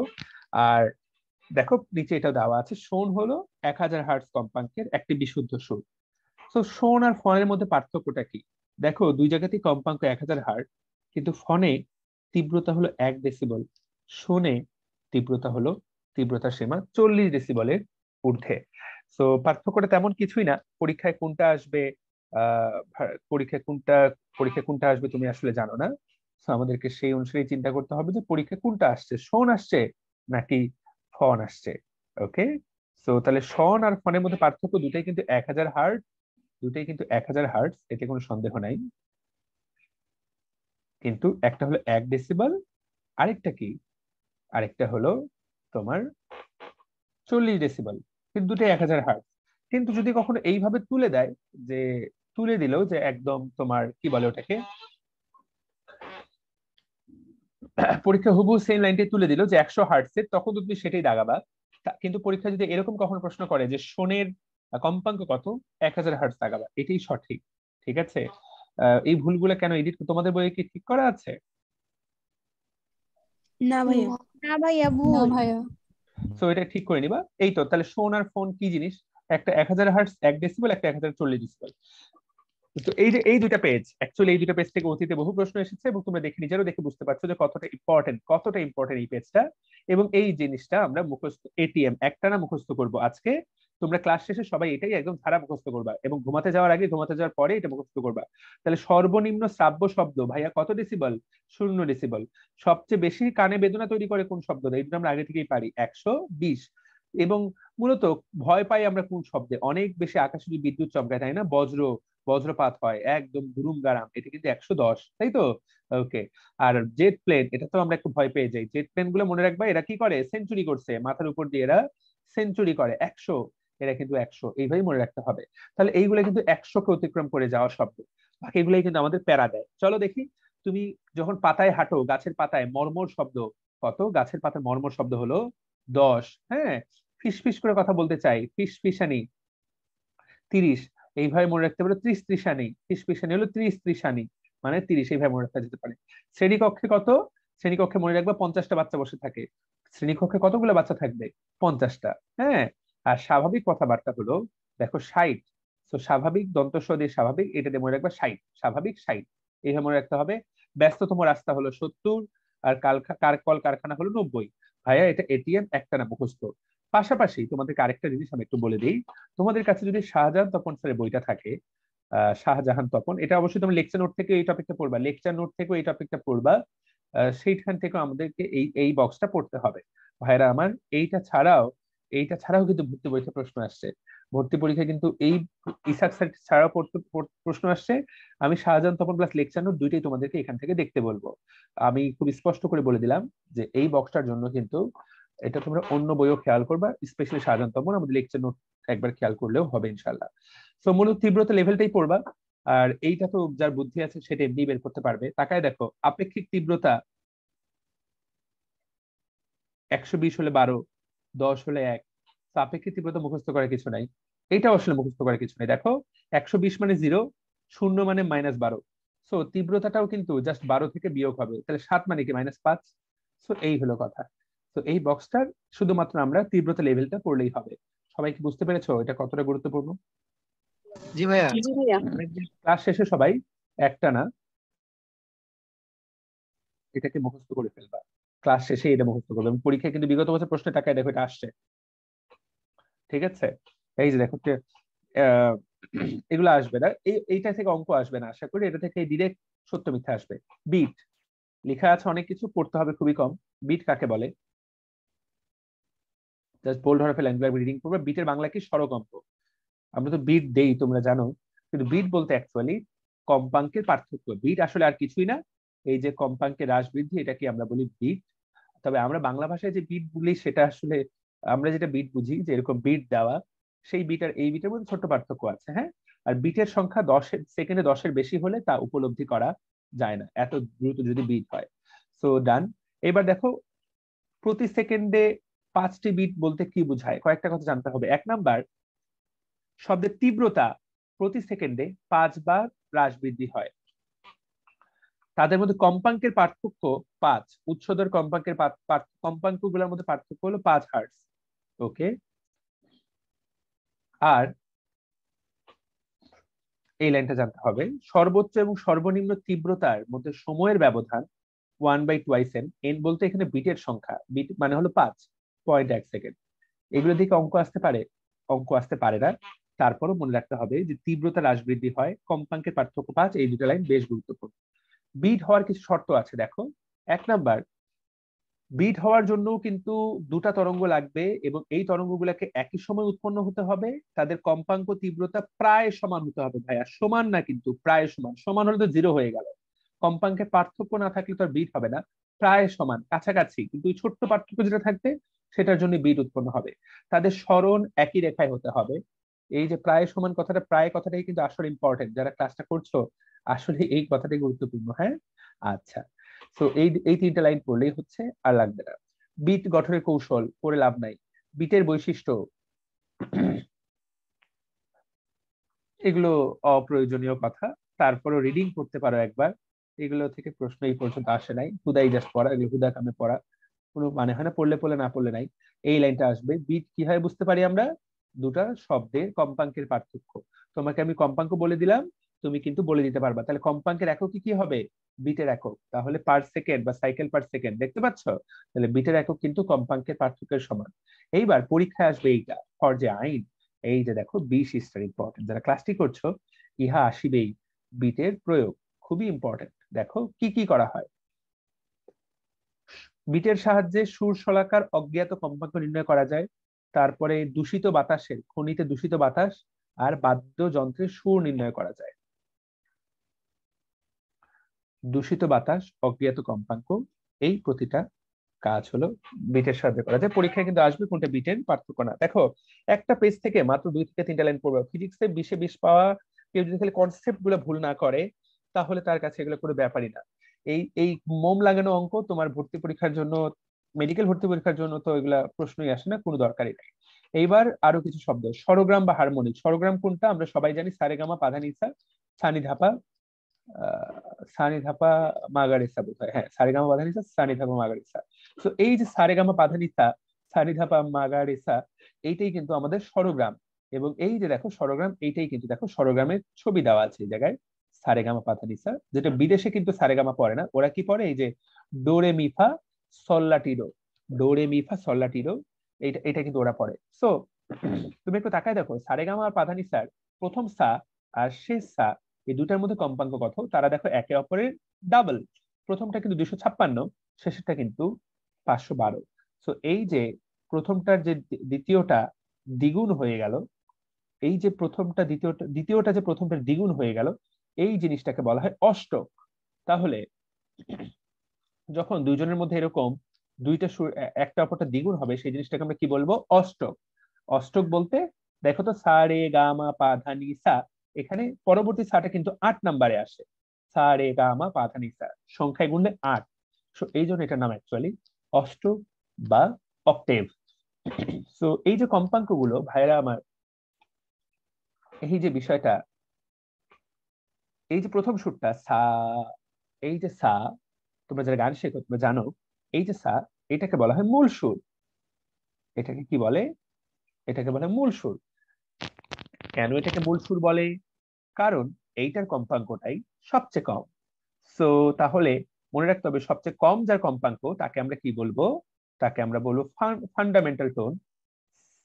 আর দেখো নিচে এটা দেওয়া আছে, শোন হলো 1000 হার্টজ কম্পাঙ্কের একটি বিশুদ্ধ সুর। তো শোন আর ফনের মধ্যে পার্থক্যটা কি? দেখো দুই জায়গাতেই কম্পাঙ্ক 1000 হার্টজ, কিন্তু ফনে তীব্রতা হলো 1 ডেসিবল, শোনে তীব্রতার সীমা 40 ডেসিবলের ঊর্ধ্বে। তো পার্থক্যটা তেমন কিছুই না। পরীক্ষায় কোনটা আসবে পরীক্ষায় কোনটা আসবে তুমি আসলে জানো না। তো আমাদেরকে সেই অনুসারে চিন্তা করতে হবে যে পরীক্ষায় কোনটা আসছে, শোন আসছে নাকি ফন আসছে। ওকে, তো তাহলে শন আর ফনের মধ্যে পার্থক্য, দুটাই কিন্তু 1000 হার্টজ, এতে কোনো সন্দেহ নাই। কিন্তু একটা হলো 1 ডেসিবল, আরেকটা হলো তোমার 40 ডেসিবল, কিন্তু দুটোই 1000 হার্টজ। কিন্তু যদি কখনো এইভাবে তুলে দেয়, যে তুলে দিল যে একদম তোমার কি বলে ওটাকে, পরীক্ষা হুবহু সেম লাইনটাই তুলে দিল যে 100 হার্টজের, তখন তুমি সেটাই দাগাবা। কিন্তু পরীক্ষা যদি এরকম কখনো প্রশ্ন করে যে শোনের কম্পাঙ্ক কত, 1000 হার্টজ দাগাবা, এটাই সঠিক। ঠিক আছে, এই ভুলগুলো কেন এডিট, তোমাদের বইয়ে কি ঠিক করা আছে? না ভাইয়া। না ভাইয়া ভুল। তো এটা ঠিক করে নিবা। এই তো, তাহলে শোন আর ফোন কি জিনিস? একটা 1000 হার্টজ 1 ডেসিবেল, একটা 1040 ডেসিবেল। তো এই যে এই দুইটা পেজ, অ্যাকচুয়ালি এই দুইটা পেজ থেকে অতীতে বহু প্রশ্ন এসেছে, এবং তোমরা নিজেরাও দেখে বুঝতে পারছো যে কতটা ইম্পর্টেন্ট এই পেজটা। এবং এই জিনিসটা আমরা মুখস্থ এটিএম একটানা মুখস্থ করব আজকে। তোমরা ক্লাস শেষে সবাই এটাই একদম ধারা মুখস্থ করবা, এবং ঘুমাতে যাওয়ার আগে, ঘুমাতে যাওয়ার পরে এটা মুখস্থ করবা। তাহলে সর্বনিম্ন শ্রাব্য শব্দ ভাইয়া কত ডেসিবল? 0 ডেসিবল। সবচেয়ে বেশি কানে বেদনা তৈরি করে কোন শব্দ? এটা আমরা আগে থেকেই পারি, 120। এবং মূলত ভয় পাই আমরা কোন শব্দে? অনেক বেশি আকাশে যদি বিদ্যুৎ চমকায়, তাই না, বজ্রপাত হয় একদম দুরুম গারাম, এটা কিন্তু 110, তাই তো? ওকে, আর জেট প্লেন, এটা তো আমরা একটু ভয় পেয়ে যাই। জেট প্লেন গুলো মনে রাখবা, এরা কি করে? সেঞ্চুরি করছে, মাথার উপর দিয়ে এরা সেঞ্চুরি করে, 100, এরা কিন্তু 100, এইভাবেই মনে রাখতে হবে। তাহলে এইগুলো কিন্তু 100কে অতিক্রম করে যাওয়া শব্দ, বাকি এগুলাই কিন্তু আমাদের প্যারা দেয়। চলো দেখি, তুমি যখন পাতায় হাঁটো, গাছের পাতায় মর্মর শব্দ কত? গাছের পাতায় মর্মর শব্দ হলো 10। হ্যাঁ, ফিসফিস করে কথা বলতে চাই, ফিসফিসানি 30, এইভাবে মনে রাখতে পারো। 30 ত্রিশানি, ফিসফিসানি হলো 30 ত্রিশানি, মানে 30, এইভাবে মনে রাখা যেতে পারে। শ্রেণীকক্ষে কত? শ্রেণীকক্ষে মনে রাখবা 50টা বাচ্চা বসে থাকে। শ্রেণীকক্ষে কতগুলো বাচ্চা থাকবে? 50টা। হ্যাঁ, আর স্বাভাবিক কথাবার্তা হলো দেখো 60। তো স্বাভাবিক দন্তস্ব দিয়ে স্বাভাবিক, এটা দিয়ে মনে রাখবা 60, স্বাভাবিক 60, এইভাবে মনে রাখতে হবে। ব্যস্ততম রাস্তা হলো 70, আর কলকারখানা হলো 90। ভাইয়া এটা এটিএম একটা না মুখস্থ। পাশাপাশি তোমাদেরকে আরেকটা জিনিস আমি একটু বলে দিই, তোমাদের কাছে যদি শাহজাহান তপন স্যারের বইটা থাকে, শাহজাহান তপন, এটা অবশ্যই তুমি লেকচার নোট থেকে এই টপিকটা পড়বা, সেইখান থেকে আমাদেরকে এই বক্সটা পড়তে হবে। ভাইরা আমার, এইটা ছাড়াও এইটা ছাড়াও কিন্তু ভর্তি পরীক্ষায় প্রশ্ন আসছে। ভর্তি পরীক্ষায় কিন্তু এই ইসাক স্যার ছাড়াও প্রশ্ন আসছে। আমি Shahjahan Tapan plus lecture note দুইটাই তোমাদেরকে এখান থেকে দেখতে বলবো। আমি খুব স্পষ্ট করে বলে দিলাম যে এই বক্সটার জন্য কিন্তু এটা তোমরা অন্য বইও খেয়াল করবা, স্পেশালি শাহজাহান তপন, আমাদের লেকচার নোট একবার খেয়াল করলেও হবে ইনশাল্লাহ। সো মূলত তীব্রতা লেভেলটাই পড়বা, আর এইটা তো যার বুদ্ধি আছে সেটা এমনি বের করতে পারবে। তাকায় দেখো, আপেক্ষিক তীব্রতা 120 হলে 12, 10 হলে 1। আপেক্ষিক তীব্রতা মুখস্থ করার কিছু নাই, এটা আসলে মুখস্থ করার কিছু নাই। দেখো 120 মানে 0, 0 মানে -12। সো তীব্রতাটাও কিন্তু জাস্ট 12 থেকে বিয়োগ হবে, তাহলে 7 মানে কি -5। সো এই হলো কথা। তো এই বক্সটার শুধুমাত্র আমরা তীব্রতা লেভেলটা পড়লেই হবে। সবাই কি বুঝতে পেরেছো এটা কতটা গুরুত্বপূর্ণ? জি ভাইয়া। ক্লাস শেষে সবাই একটা না এটাকে মুখস্থ করে ফেলবা, ক্লাস শেষে এটা মুখস্থ করবে। এবং পরীক্ষায় কিন্তু বিগত বছর প্রশ্নের টাকায় দেখো এটা আসছে, ঠিক আছে? এই যে দেখো এগুলো আসবে না, এইটা থেকে অঙ্ক আসবে না আশা করি, এটা থেকে ডিরেক্ট সত্য মিথ্যা আসবে। বিট লেখা আছে অনেক কিছু, পড়তে হবে খুবই কম। বিট কাকে বলে? জাস্ট বোল্ড হরফে ল্যাঙ্গুয়েজ রিডিং করবে। বিটের বাংলা কি? স্বরকম্প। আমরা তো বিট দেই তোমরা জানো, কিন্তু বিট বলতে অ্যাকচুয়ালি কম্পাঙ্কের পার্থক্য। বিট আসলে আর কিছুই না, এই যে কম্পাঙ্কের হ্রাস বৃদ্ধি, এটাকে আমরা বলি বিট। তবে আমরা বাংলা ভাষায় যে বিট বলি সেটা আসলে আমরা যেটা বিট বুঝি যে এরকম বিট দেওয়া, সেই বিট আর এই বিটের মধ্যে ছোট্ট পার্থক্য আছে। হ্যাঁ, আর বিটের সংখ্যা 10 সেকেন্ডে 10-এর বেশি হলে তা উপলব্ধি করা যায় না, এত দ্রুত যদি বিট হয়। সো ডান। এবার দেখো প্রতি সেকেন্ডে 5টি বিট বলতে কি বোঝায়, কয়েকটা কথা জানতে হবে। 1 নাম্বার, শব্দের তীব্রতা প্রতি সেকেন্ডে 5 বার হ্রাস বৃদ্ধি হয়। তাদের মধ্যে কম্পাঙ্কের পার্থক্য 5। উচ্চদর কম্পাঙ্কের কম্পাঙ্কগুলোর মধ্যে পার্থক্য হলো 5 হার্টজ। ওকে, আর এই লাইনটা জানতে হবে, সর্বোচ্চ এবং সর্বনিম্ন তীব্রতার মধ্যে সময়ের ব্যবধান 1/2n। n বলতে এখানে বিটের সংখ্যা, বিট মানে হলো 5.1 সেকেন্ড। এগুলো দিকে অঙ্ক আসতে পারে, অঙ্ক আসতে পারে না। তারপরও মনে রাখতে হবে যে তীব্রতা হ্রাস বৃদ্ধি হয়, কম্পাঙ্কের পার্থক্য 5। এই দুটো লাইন বেশ গুরুত্বপূর্ণ। বিট হওয়ার কিছু শর্ত আছে দেখো। 1 নাম্বার, বিট হওয়ার জন্য কিন্তু দুটা তরঙ্গ লাগবে এবং এই তরঙ্গগুলোকে একই সময় উৎপন্ন হতে হবে। তাদের কম্পাঙ্ক তীব্রতা প্রায় সমান হতে হবে। ভাইয়া সমান না, কিন্তু প্রায় সমান। সমান হলে তো 0 হয়ে গেল, কম্পাঙ্কের পার্থক্য না থাকলে তো আর বিট হবে না। প্রায় সমান, কাছাকাছি, কিন্তু এই ছোট্ট পার্থক্য যেটা থাকবে সেটার জন্য বিট উৎপন্ন হবে। তাদের সরণ একই রেখায় হতে হবে। এই যে প্রায় সমান কথাটা, প্রায় কথাটাই কিন্তু আসলে ইম্পর্টেন্ট, যারা ক্লাসটা করছো আসলে এই কথাটাই গুরুত্বপূর্ণ। হ্যাঁ, আচ্ছা। তো এই 3টা লাইন পড়লেই হচ্ছে, আর লাগবে না। বিট গঠনের কৌশল পড়ে লাভ নাই। বিটের বৈশিষ্ট্য এগুলো অপ্রয়োজনীয় কথা, তারপরে রিডিং করতে পারো একবার। এগুলো থেকে প্রশ্ন এই পর্যন্ত আসে নাই, হুদাই জাস্ট পড়া, এগুলো হুদা কামে পড়া, কোনো মানে হয় না। পড়লে পড়লে, না পড়লে নাই। এই লাইনটা আসবে। বিট কি হয় বুঝতে পারি আমরা, দুটা শব্দের কম্পাঙ্কের পার্থক্য। তোমাকে আমি কম্পাঙ্ক বলে দিলাম, তুমি কিন্তু বলে দিতে পারবা তাহলে কম্পাঙ্কের একক কি হবে, বিটের একক। তাহলে পার সেকেন্ড বা সাইকেল পার সেকেন্ড, দেখতে পাচ্ছ? তাহলে বিটের একক কিন্তু কম্পাঙ্কের পার্থক্যের সমান। এইবার পরীক্ষায় আসবে এইটা, ফরজে আইন। এই যে দেখো 20 ইস্টার ইম্পর্টেন্ট, যারা ক্লাসটি করছো ইহা আসিবেই। বিটের প্রয়োগ খুবই ইম্পর্টেন্ট। দেখো কি কি করা হয়। বিটের সাহায্যে সুর শলাকার অজ্ঞাত কম্পাঙ্ক নির্ণয় করা যায়। তারপরে দূষিত বাতাসের, খনিতে দূষিত বাতাস আর বাদ্যযন্ত্রের সুর নির্ণয় করা যায়। দূষিত বাতাস, অজ্ঞাত কম্পাঙ্ক, এই প্রতিটা কাজ হলো বিটের সাহায্যে করা যায়। পরীক্ষায় কিন্তু আসবে কোনটা বিটের পার্থক্য না। দেখো একটা পেজ থেকে মাত্র 2 থেকে 3টা লাইন পড়বে। ফিজিক্সে 20-এ 20 পাওয়া কেউ যদি খালি কনসেপ্ট গুলো ভুল না করে তাহলে তার কাছে এগুলো কোনো ব্যাপারই না। এই মোম লাগানো অঙ্ক তোমার ভর্তি পরীক্ষার জন্য, মেডিকেল ভর্তি পরীক্ষার জন্য তো এগুলা প্রশ্নই আসে না, কোনো দরকারই নাই। এইবার আরো কিছু শব্দ, স্বরগ্রাম বা হারমোনিক। স্বরগ্রাম কোনটা আমরা সবাই জানি, সারেগামা পাধানিসা সানি ধাপা সানি ধাপা মাগারেসা বোধ হয়। হ্যাঁ, সারেগামা পাধানিসা সানি ধাপা মাগারেসা। তো এই যে সারেগামা পাধানিসা সানি ধাপা মাগারেসা, এইটাই কিন্তু আমাদের স্বরগ্রাম। এবং এই যে দেখো স্বরগ্রাম, এইটাই কিন্তু দেখো স্বরগ্রামের ছবি দেওয়া আছে এই জায়গায়, সারেগামা পাধানিসা। যেটা বিদেশে কিন্তু সারেগামা পড়ে না, ওরা কি পড়ে, এই যে ডোরে মিফা সল্লাটিডো, ডোরে মিফা সল্লাটিডো, এটা কিন্তু ওরা পড়ে। সো তুমি একটু তাকায় দেখো, সারেগামা আর পাধানিসার প্রথম সা আর শেষ সা, এই দুটার মধ্যে কম্পাঙ্ক কত, তারা দেখো একে অপরের ডাবল। প্রথমটা কিন্তু 256, শেষেরটা কিন্তু 512। সো এই যে প্রথমটার যে দ্বিতীয়টা দ্বিগুণ হয়ে গেল, এই যে প্রথমটা দ্বিতীয়টা যে প্রথমটার দ্বিগুণ হয়ে গেল, এই জিনিসটাকে বলা হয় অষ্টক। তাহলে যখন দুইজনের মধ্যে এরকম দুইটা সুর একটা অপরটা দ্বিগুণ হবে, সেই জিনিসটাকে আমরা কি বলবো? অষ্টক। অষ্টক বলতে দেখো তো, সা রে গা মা পা ধা নি সা, এখানে পরবর্তী সাটা কিন্তু 8 নম্বরে আসে। সা রে গা মা পা ধা নি সা, সংখ্যায় গুণলে 8। সো এই জন্য এটার নাম অ্যাকচুয়ালি অষ্টক বা অক্টেভ। সো এই যে কম্পাঙ্ক গুলো ভাইরা আমার, এই যে বিষয়টা, এই যে প্রথম সুরটা সা, এই যে সা, তোমরা যারা গান শেখো তোমরা জানো, এই যে সা, এটাকে বলা হয় মূল সুর। এটাকে কি বলে? এটাকে বলে মূল সুর। কেন এটাকে মূল সুর বলে? কারণ এইটার কম্পাঙ্কটাই সবচেয়ে কম। সো তাহলে মনে রাখতে হবে, সবচেয়ে কম যার কম্পাঙ্ক তাকে আমরা কি বলবো? তাকে আমরা বলবো ফান্ডামেন্টাল টোন।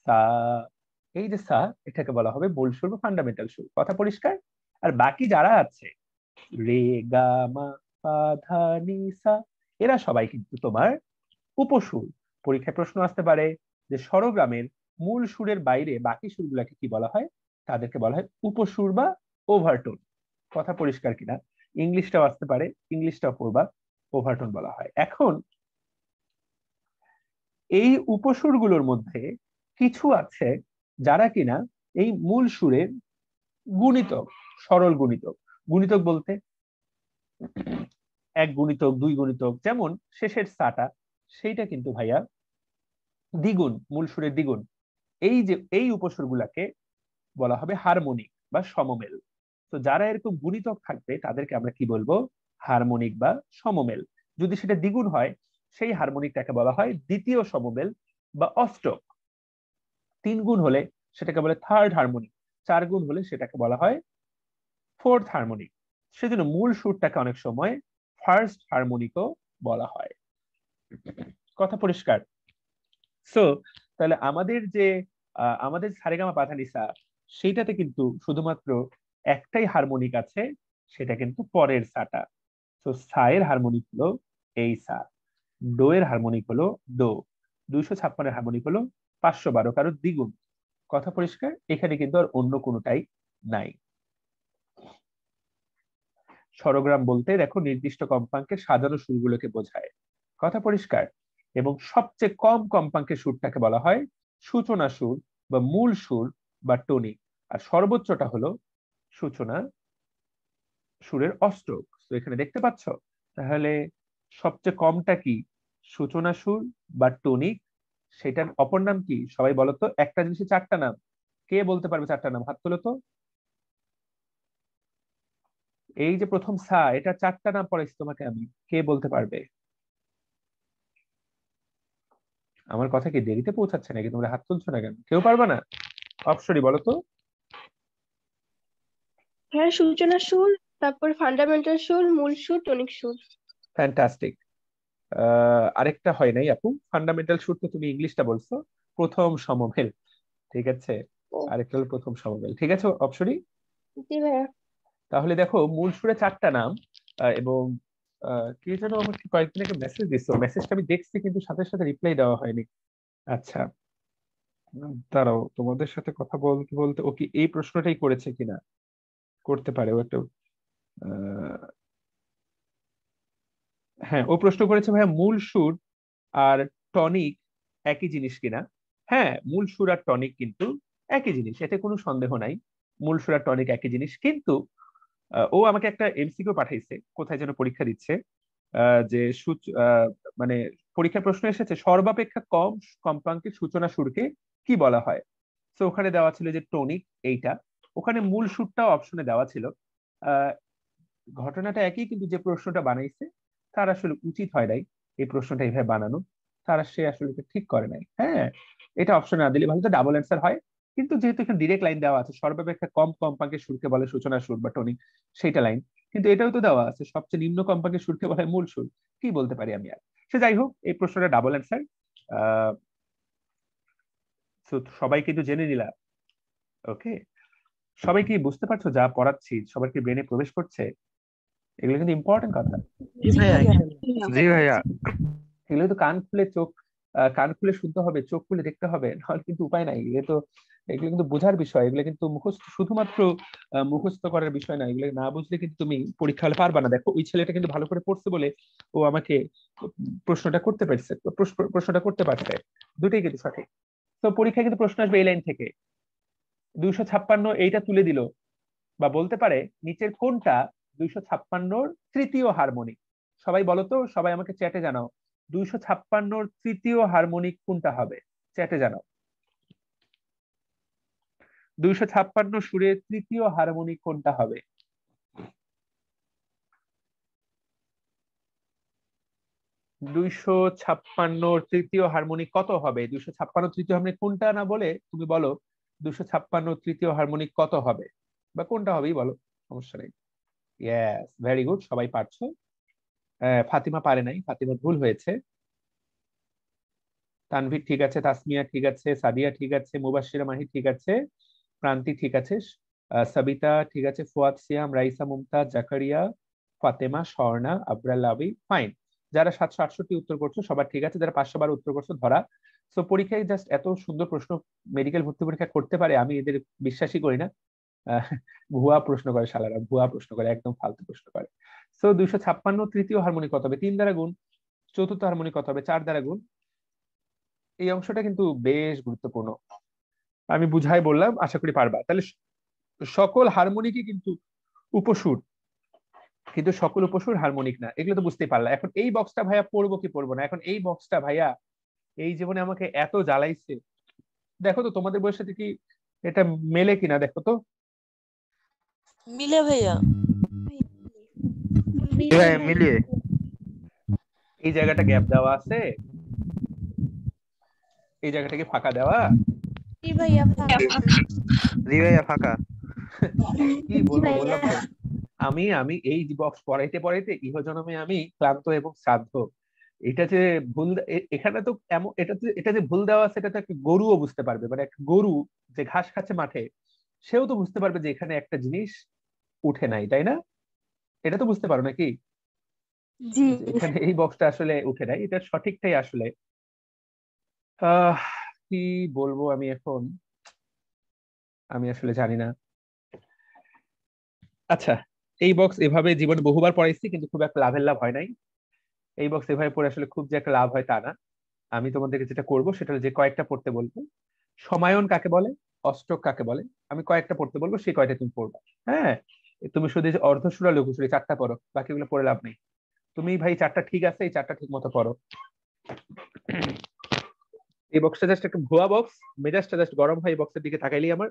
সা, এই যে সা, এটাকে বলা হবে মূল সুর বা ফান্ডামেন্টাল সুর। কথা পরিষ্কার? আর বাকি যারা আছে রে গা মা পা ধা নি সা, এরা সবাই কিন্তু তোমার উপসুর। পরীক্ষায় প্রশ্ন আসতে পারে যে স্বরগ্রামের মূল সুরের বাইরে বাকি সুরগুলোকে কি বলা হয়? তাদেরকে বলা হয় উপসুর বা ওভারটোন। কথা পরিষ্কার কিনা? ইংলিশটাও আসতে পারে, ইংলিশটাও পড়বা, ওভারটোন বলা হয়। এখন এই উপসুরগুলোর মধ্যে কিছু আছে যারা কিনা এই মূল সুরের গুণিতক, সরল গুণিতক। গুণিতক বলতে 1 গুণিতক 2 গুণিতক, যেমন শেষের সাটা, সেইটা কিন্তু ভাইয়া দ্বিগুণ, মূল সুরের দ্বিগুণ। এই যে এই উপসুরগুলাকে বলা হবে হারমোনিক বা সমমেল। তো যারা এরকম গুণিতক থাকবে তাদেরকে আমরা কি বলবো? হারমোনিক বা সমমেল। যদি সেটা দ্বিগুণ হয়, সেই হারমোনিকটাকে বলা হয় দ্বিতীয় সমমেল বা অষ্টক। 3 গুণ হলে সেটাকে বলে থার্ড হারমোনিক। 4 গুণ হলে সেটাকে বলা হয় ফোর্থ হারমোনিক। সেজন্য মূল সুরটাকে অনেক সময় ফার্স্ট হারমোনিকও বলা হয়। কথা পরিষ্কার? সো তাহলে আমাদের যে আমাদের সারেগামা পা ধা নি সা, সেইটাতে কিন্তু শুধুমাত্র একটাই হারমোনিক আছে, সেটা কিন্তু পরের সাটা। তো সা এর হারমোনিক হলো এই সা, ডো এর হারমোনিক হলো ডো, 256 এর হারমোনিক হলো 512, কারো দ্বিগুণ। কথা পরিষ্কার? এখানে কিন্তু আর অন্য কোনোটাই নাই। স্বরগ্রাম বলতে দেখো নির্দিষ্ট কম্পাঙ্কের সাজানো সুরগুলোকে বোঝায়। কথা পরিষ্কার? এবং সবচেয়ে কম কম্পাঙ্কের সুরটাকে বলা হয় সূচনা সুর বা মূল সুর বা টনিক। আর সর্বোচ্চটা হলো সূচনা সুরের অষ্টক। তো এখানে দেখতে পাচ্ছ, তাহলে সবচেয়ে কমটা কি? সূচনা সুর বা টনিক। সেটার অপর নাম কি? সবাই বলো তো, একটা জিনিসের 4টা নাম। কে বলতে পারবে 4টা নাম? হাত তোলো তো। এই যে প্রথম সা, এটা 4টা নাম পড়াইছি তোমাকে আমি, কে বলতে পারবে? আমার কথা কি দেরিতে পৌঁছাচ্ছে নাকি? তোমরা হাত তুলছো না কেন? কেউ পারবে না? অপসরি বলো তো। হ্যাঁ, সূচনা সুর, তারপর ফান্ডামেন্টাল সুর, মূল সুর, টনিক সুর। ফ্যান্টাস্টিক। আরেকটা হয় নাই আপু, ফান্ডামেন্টাল সুর তো তুমি ইংলিশটা বলছো, প্রথম সমমেল। ঠিক আছে, আরেকটা হলো প্রথম সমমেল। ঠিক আছে অপসরি? জি ভাইয়া। তাহলে দেখো মূল সুরে 4টা নাম। এবং কে যেন আমাকে কয়েকদিন আগে মেসেজ দিছো, মেসেজটা আমি দেখছি কিন্তু সাথে সাথে রিপ্লাই দেওয়া হয়নি। আচ্ছা, দাঁড়াও, তোমাদের সাথে কথা বলতে বলতে ও কি এই প্রশ্নটাই করেছে কিনা? করতে পারে ও একটা। হ্যাঁ, ও প্রশ্ন করেছে ভাইয়া মূল সুর আর টনিক একই জিনিস কিনা। হ্যাঁ, মূল সুর আর টনিক কিন্তু একই জিনিস, এতে কোনো সন্দেহ নাই। মূল সুর আর টনিক একই জিনিস, কিন্তু ও আমাকে একটা এমসিকিউ পাঠাইছে, কোথায় যেন পরীক্ষা দিচ্ছে, যে মানে পরীক্ষার প্রশ্ন এসেছে সর্বাপেক্ষা কম কম্পাঙ্কের সূচনা সুরকে কি বলা হয়। তো ওখানে দেওয়া ছিল যে টনিক, এইটা। ওখানে মূল সুরটাও অপশনে দেওয়া ছিল। আহ ঘটনাটা একই, কিন্তু যে প্রশ্নটা বানাইছে তার আসলে উচিত হয় নাই এই প্রশ্নটা এইভাবে বানানো, সে আসলে এটা ঠিক করে নাই। হ্যাঁ, এটা অপশন না দিলে ভালো, তো ডাবল অ্যান্সার হয়। কিন্তু যেহেতু এখানে ডিরেক্ট লাইন দেওয়া আছে, সর্বাপেক্ষা কম কম্পাঙ্কের সুরকে বলে সূচনা সুর বা টনিক, সেইটা লাইন। কিন্তু এটাও তো দেওয়া আছে সবচেয়ে নিম্ন কম্পাঙ্কের সুরকে বলা হয় মূল সুর। কি বলতে পারি আমি আর? সে যাই হোক, এই প্রশ্নটা ডাবল অ্যান্সার। সবাই কিন্তু জেনে নিলাম। ওকে, সবাই কি বুঝতে পারছো যা পড়াচ্ছি? সবার কি ব্রেনে প্রবেশ করছে? এগুলো কিন্তু ইম্পর্টেন্ট কথা। জি ভাইয়া। জি ভাইয়া। এগুলো তো কান খুলে চোখ কান খুলে শুনতে হবে, চোখ খুলে দেখতে হবে, নাহলে কিন্তু উপায় নাই। এগুলো কিন্তু বোঝার বিষয়, এগুলো কিন্তু মুখস্থ, শুধুমাত্র মুখস্থ করার বিষয় না। এগুলো না বুঝলে কিন্তু তুমি পরীক্ষা হলে পারবা না। দেখো ওই ছেলেটা কিন্তু ভালো করে পড়ছে বলে ও আমাকে প্রশ্নটা করতে পারছে, প্রশ্নটা করতে পারছে, দুটোই কিন্তু সঠিক। তো পরীক্ষায় কিন্তু প্রশ্ন আসবে এই লাইন থেকে। 256 এইটা তুলে দিল, বা বলতে পারে নিচের কোনটা 256-র তৃতীয় হারমোনিক। সবাই বলো তো, সবাই আমাকে চ্যাটে জানাও 256-র তৃতীয় হারমোনিক কোনটা হবে, চ্যাটে জানাও। 256 সুরের তৃতীয় হারমোনিক কোনটা হবে? 256-র তৃতীয় হারমোনিক কত হবে? 256 তৃতীয় হারমোনিক কোনটা না বলে তুমি বলো 256 তৃতীয় হারমোনিক কত হবে, বা কোনটা হবেই বলো, সমস্যা নেই। ইয়েস, ভেরি গুড, সবাই পারছো। ফাতিমা পারে নাই, ফাতিমা ভুল হয়েছে। তানভীর ঠিক আছে, তাসমিয়া ঠিক আছে, সাদিয়া ঠিক আছে, মুবাশশিরা মাহি ঠিক আছে, প্রান্তি ঠিক আছে, সাবিতা ঠিক আছে, ফুয়াদ, সিয়াম, রাইসা, মুমতাজ, জাকারিয়া, ফাতেমা, স্বর্ণা, আবরাল্লাবি, ফাইন। যারা 768 উত্তর করছো সবার ঠিক আছে, যারা 512 উত্তর করছো ধরা। সো পরীক্ষায় জাস্ট এত সুন্দর প্রশ্ন মেডিকেল ভর্তি পরীক্ষা করতে পারে আমি এদের বিশ্বাসই করি না। ভুয়া প্রশ্ন করে শালারা, ভুয়া প্রশ্ন করে, একদম ফালতু প্রশ্ন করে। সো 256 তৃতীয় হারমোনিক কত হবে? 3 দ্বারা গুণ। চতুর্থ হারমোনিক কত হবে? 4 দ্বারা গুণ। এই অংশটা কিন্তু বেশ গুরুত্বপূর্ণ, আমি বুঝাই বললাম, আশা করি পারবা। তাহলে সকল হারমোনিকই কিন্তু উপসুর, কিন্তু সকল উপসুর হারমোনিক না, এগুলো তো বুঝতেই পারলা। এখন এই বক্সটা ভাইয়া পড়বো কি পড়বো না? এখন এই বক্সটা ভাইয়া এই জীবনে আমাকে এত জ্বালাইছে, দেখো তো তোমাদের বয়সের সাথে কি এটা মেলে কিনা, দেখো তো। মিলে ভাইয়া। মিলিয়ে এই জায়গাটা গ্যাপ দেওয়া আছে, এই জায়গাটাকে ফাঁকা দেওয়া। জি ভাইয়া জি ভাইয়া ফাঁকা। কি বলবো বললাম তো, আমি আমি এই বক্স পড়াইতে পড়াইতে ইহজন্মে আমি ক্লান্ত এবং শ্রাদ্ধ। এটা যে ভুল এখানে তো এমন, এটা যে ভুল দেওয়া আছে, এটা তো একটা গরুও বুঝতে পারবে। মানে একটা গরু যে ঘাস খাচ্ছে মাঠে, সেও তো বুঝতে পারবে যে এখানে একটা জিনিস উঠে নাই, তাই না? এটা তো বুঝতে পারো নাকি, জি এখানে এই বক্সটা আসলে উঠে নাই, এটা সঠিকটাই আসলে। আহ কি বলবো আমি এখন, আমি আসলে জানি না। আচ্ছা, এই বক্স এভাবে জীবনে বহুবার পড়াইছি, কিন্তু খুব একটা লাভের লাভ হয় নাই। এই বক্স এভাবে পড়ে আসলে খুব যে একটা লাভ হয় তা না। আমি তোমাদেরকে যেটা করব সেটা হলো যে কয়েকটা পড়তে বলবো। সমায়ন কাকে বলে, অষ্টক কাকে বলে, আমি কয়েকটা পড়তে বলবো, সেই কয়টা তুমি পড়বা। হ্যাঁ, তুমি শুধু যে অর্ধসুরা লঘুসুরি 4টা পড়ো, বাকিগুলো পড়ে লাভ নেই। তুমি ভাই 4টা ঠিক আছে, এই 4টা ঠিক মতো পড়ো। এই বক্সটা জাস্ট একটা ভুয়া বক্স, মেজাজটা জাস্ট গরম হয় এই বক্সের দিকে তাকাইলেই আমার।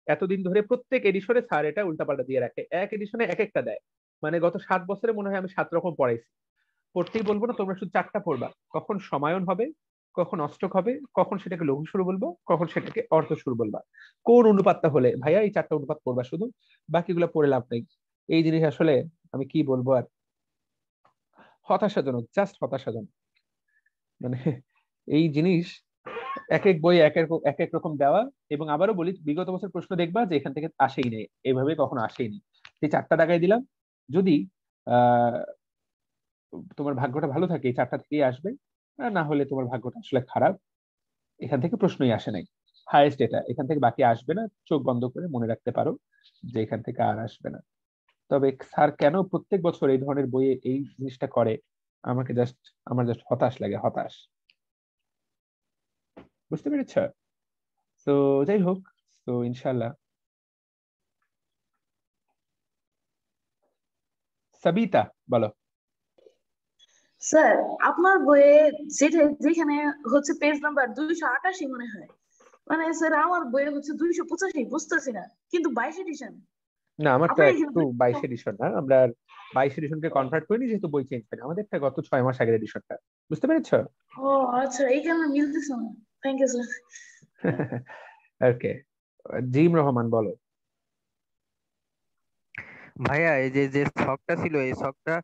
এতদিন ধরে প্রত্যেক এডিশনে স্যার এটা উল্টাপাল্টা দিয়ে রাখে, এক এডিশনে এক একটা দেয়। মানে গত 7 বছরে মনে হয় আমি 7 রকম পড়াইছি। পড়তেই বলবো না, তোমরা শুধু 4টা পড়বা। কখন সমায়ন হবে, কখন অষ্টক হবে, কখন সেটাকে লঘু সুর বলবো, কখন সেটাকে অর্ধ সুর বলবা, কোন অনুপাতটা হলে ভাইয়া এই 4টা অনুপাত পড়বা শুধু, বাকিগুলো পড়ে লাভ নেই। এই জিনিস আসলে আমি কি বলবো আর, হতাশাজনক, জাস্ট হতাশাজনক। মানে এই জিনিস এক এক বই এক এক রকম দেওয়া। এবং আবারও বলি, বিগত বছর প্রশ্ন দেখবা যে এখান থেকে আসেই নেই, এইভাবে কখনো আসেই নি। এই 4টা টাকায় দিলাম, যদি আহ তোমার ভাগ্যটা ভালো থাকে এই 4টা থেকেই আসবে, আর না হলে তোমার ভাগ্যটা আসলে খারাপ, এখান থেকে প্রশ্নই আসে নাই। হাইয়েস্ট এটা, এখান থেকে বাকি আসবে না, চোখ বন্ধ করে মনে রাখতে পারো যে এখান থেকে আর আসবে না। তবে স্যার কেন প্রত্যেক বছর এই ধরনের বইয়ে এই জিনিসটা করে, আমার জাস্ট হতাশ লাগে, হতাশ। বুঝতে পেরেছ? তো যাই হোক, তো ইনশাল্লাহ। সাবিতা বলো। স্যার আপনার বইয়ে যেখানে হচ্ছে পেজ নাম্বার 288 মনে হয়, মানে স্যার আমার বইয়ে হচ্ছে 285, বুঝতেছি না, কিন্তু 22 এডিশন। না, আমারটা আপনার একটু 22 এডিশন না, আমরা 22 এডিশনকে কনভার্ট করিনি, যেহেতু বই চেঞ্জ করি। আমাদেরটা গত 6 মাস আগের এডিশনটা, বুঝতে পেরেছো? ও আচ্ছা, এইখানে মিলতেছে না। Thank you sir. Okay, Jim Rahman বলো। ভাইয়া এই যে যে ছকটা ছিল, এই ছকটা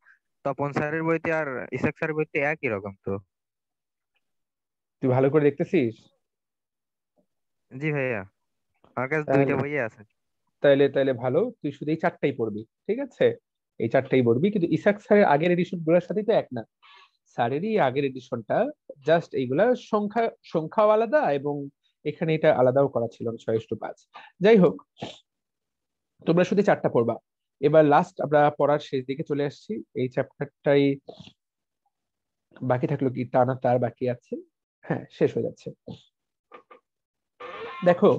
তপন স্যারের বইতে আর ইসাক স্যারের বইতে একই রকম তো। তুই ভালো করে দেখতেছিস? জি ভাইয়া, আমার কাছে তাহলে 2টা বই আছে। তাহলে তাহলে ভালো, তুই শুধু এই 4টাই পড়বি, ঠিক আছে? এই 4টাই পড়বি, কিন্তু ইসাক স্যারের আগের এডিশন গুলোর সাথে তো এক না। স্যারেরই আগের এডিশনটা জাস্ট এইগুলা সংখ্যাও আলাদা এবং এখানে এটা আলাদাও করা ছিল 6:5। যাই হোক, তোমরা শুধু 4টা পড়বা। এবার লাস্ট আমরা পড়ার শেষ দিকে চলে আসছি। এই চ্যাপ্টারটাই বাকি থাকলো, কি টানা তার বাকি আছে, হ্যাঁ শেষ হয়ে যাচ্ছে। দেখো,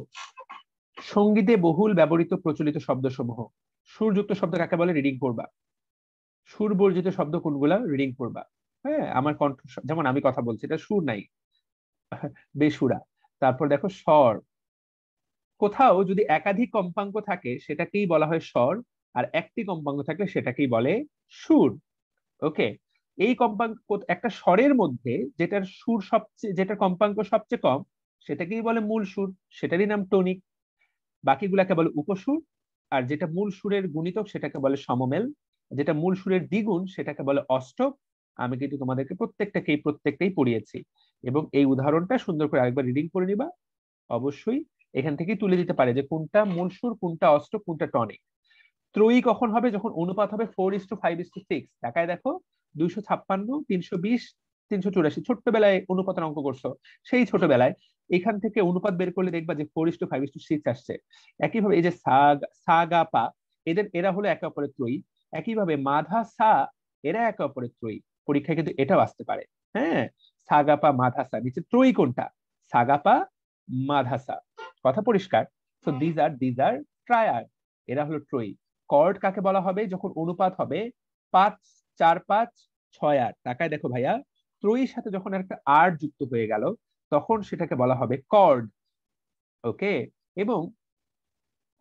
সঙ্গীতে বহুল ব্যবহৃত প্রচলিত শব্দসমূহ। সুরযুক্ত শব্দ কাকে বলে? রিডিং করবা। সুর বর্জিত শব্দ কোনগুলা? রিডিং করবা। হ্যাঁ, আমার কণ্ঠ, যেমন আমি কথা বলছি এটা সুর নাই, বেসুরা। তারপর দেখো স্বর, কোথাও যদি একাধিক কম্পাঙ্ক থাকে সেটাকেই বলা হয় স্বর, আর একটি কম্পাঙ্ক থাকলে সেটাকেই বলে সুর। ওকে, এই কম্পাঙ্ক, একটা স্বরের মধ্যে যেটার সুর সবচেয়ে, যেটার কম্পাঙ্ক সবচেয়ে কম সেটাকেই বলে মূল সুর, সেটারই নাম টনিক। বাকিগুলাকে বলে উপসুর, আর যেটা মূল সুরের গুণিতক সেটাকে বলে সমমেল, যেটা মূল সুরের দ্বিগুণ সেটাকে বলে অষ্টক। আমি কিন্তু তোমাদেরকে প্রত্যেকটাই পড়িয়েছি, এবং এই উদাহরণটা সুন্দর করে আরেকবার রিডিং করে নিবা। অবশ্যই এখান থেকেই তুলে দিতে পারে যে কোনটা মূল সুর, কোনটা অষ্টক, কোনটা টনিক। ত্রয়ী কখন হবে? যখন অনুপাত হবে 4:5:6। ঢাকায় দেখো 256, 320, 384, ছোট্টবেলায় অনুপাতের অঙ্ক করছো, সেই ছোটবেলায় এখান থেকে অনুপাত বের করলে দেখবা যে 4:5:6 আসছে। একইভাবে এই যে সা গা পা, এরা হলো একে অপরের ত্রয়ী। একইভাবে মাধা সা, এরা একে অপরের ত্রয়ী। পরীক্ষায় কিন্তু এটাও আসতে পারে। হ্যাঁ, সা গা পা মাধা সা, নিচে ত্রয়ী কোনটা? সা গা পা মাধা সা। কথা পরিষ্কার? সো দিজ আর ট্রায়াড, এরা হলো ত্রয়ী। কর্ড কাকে বলা হবে? যখন অনুপাত হবে 5, 4, 5, 6, 8। টাকায় দেখো ভাইয়া, ত্রয়ীর সাথে যখন একটা আর যুক্ত হয়ে গেল তখন সেটাকে বলা হবে কর্ড। ওকে, এবং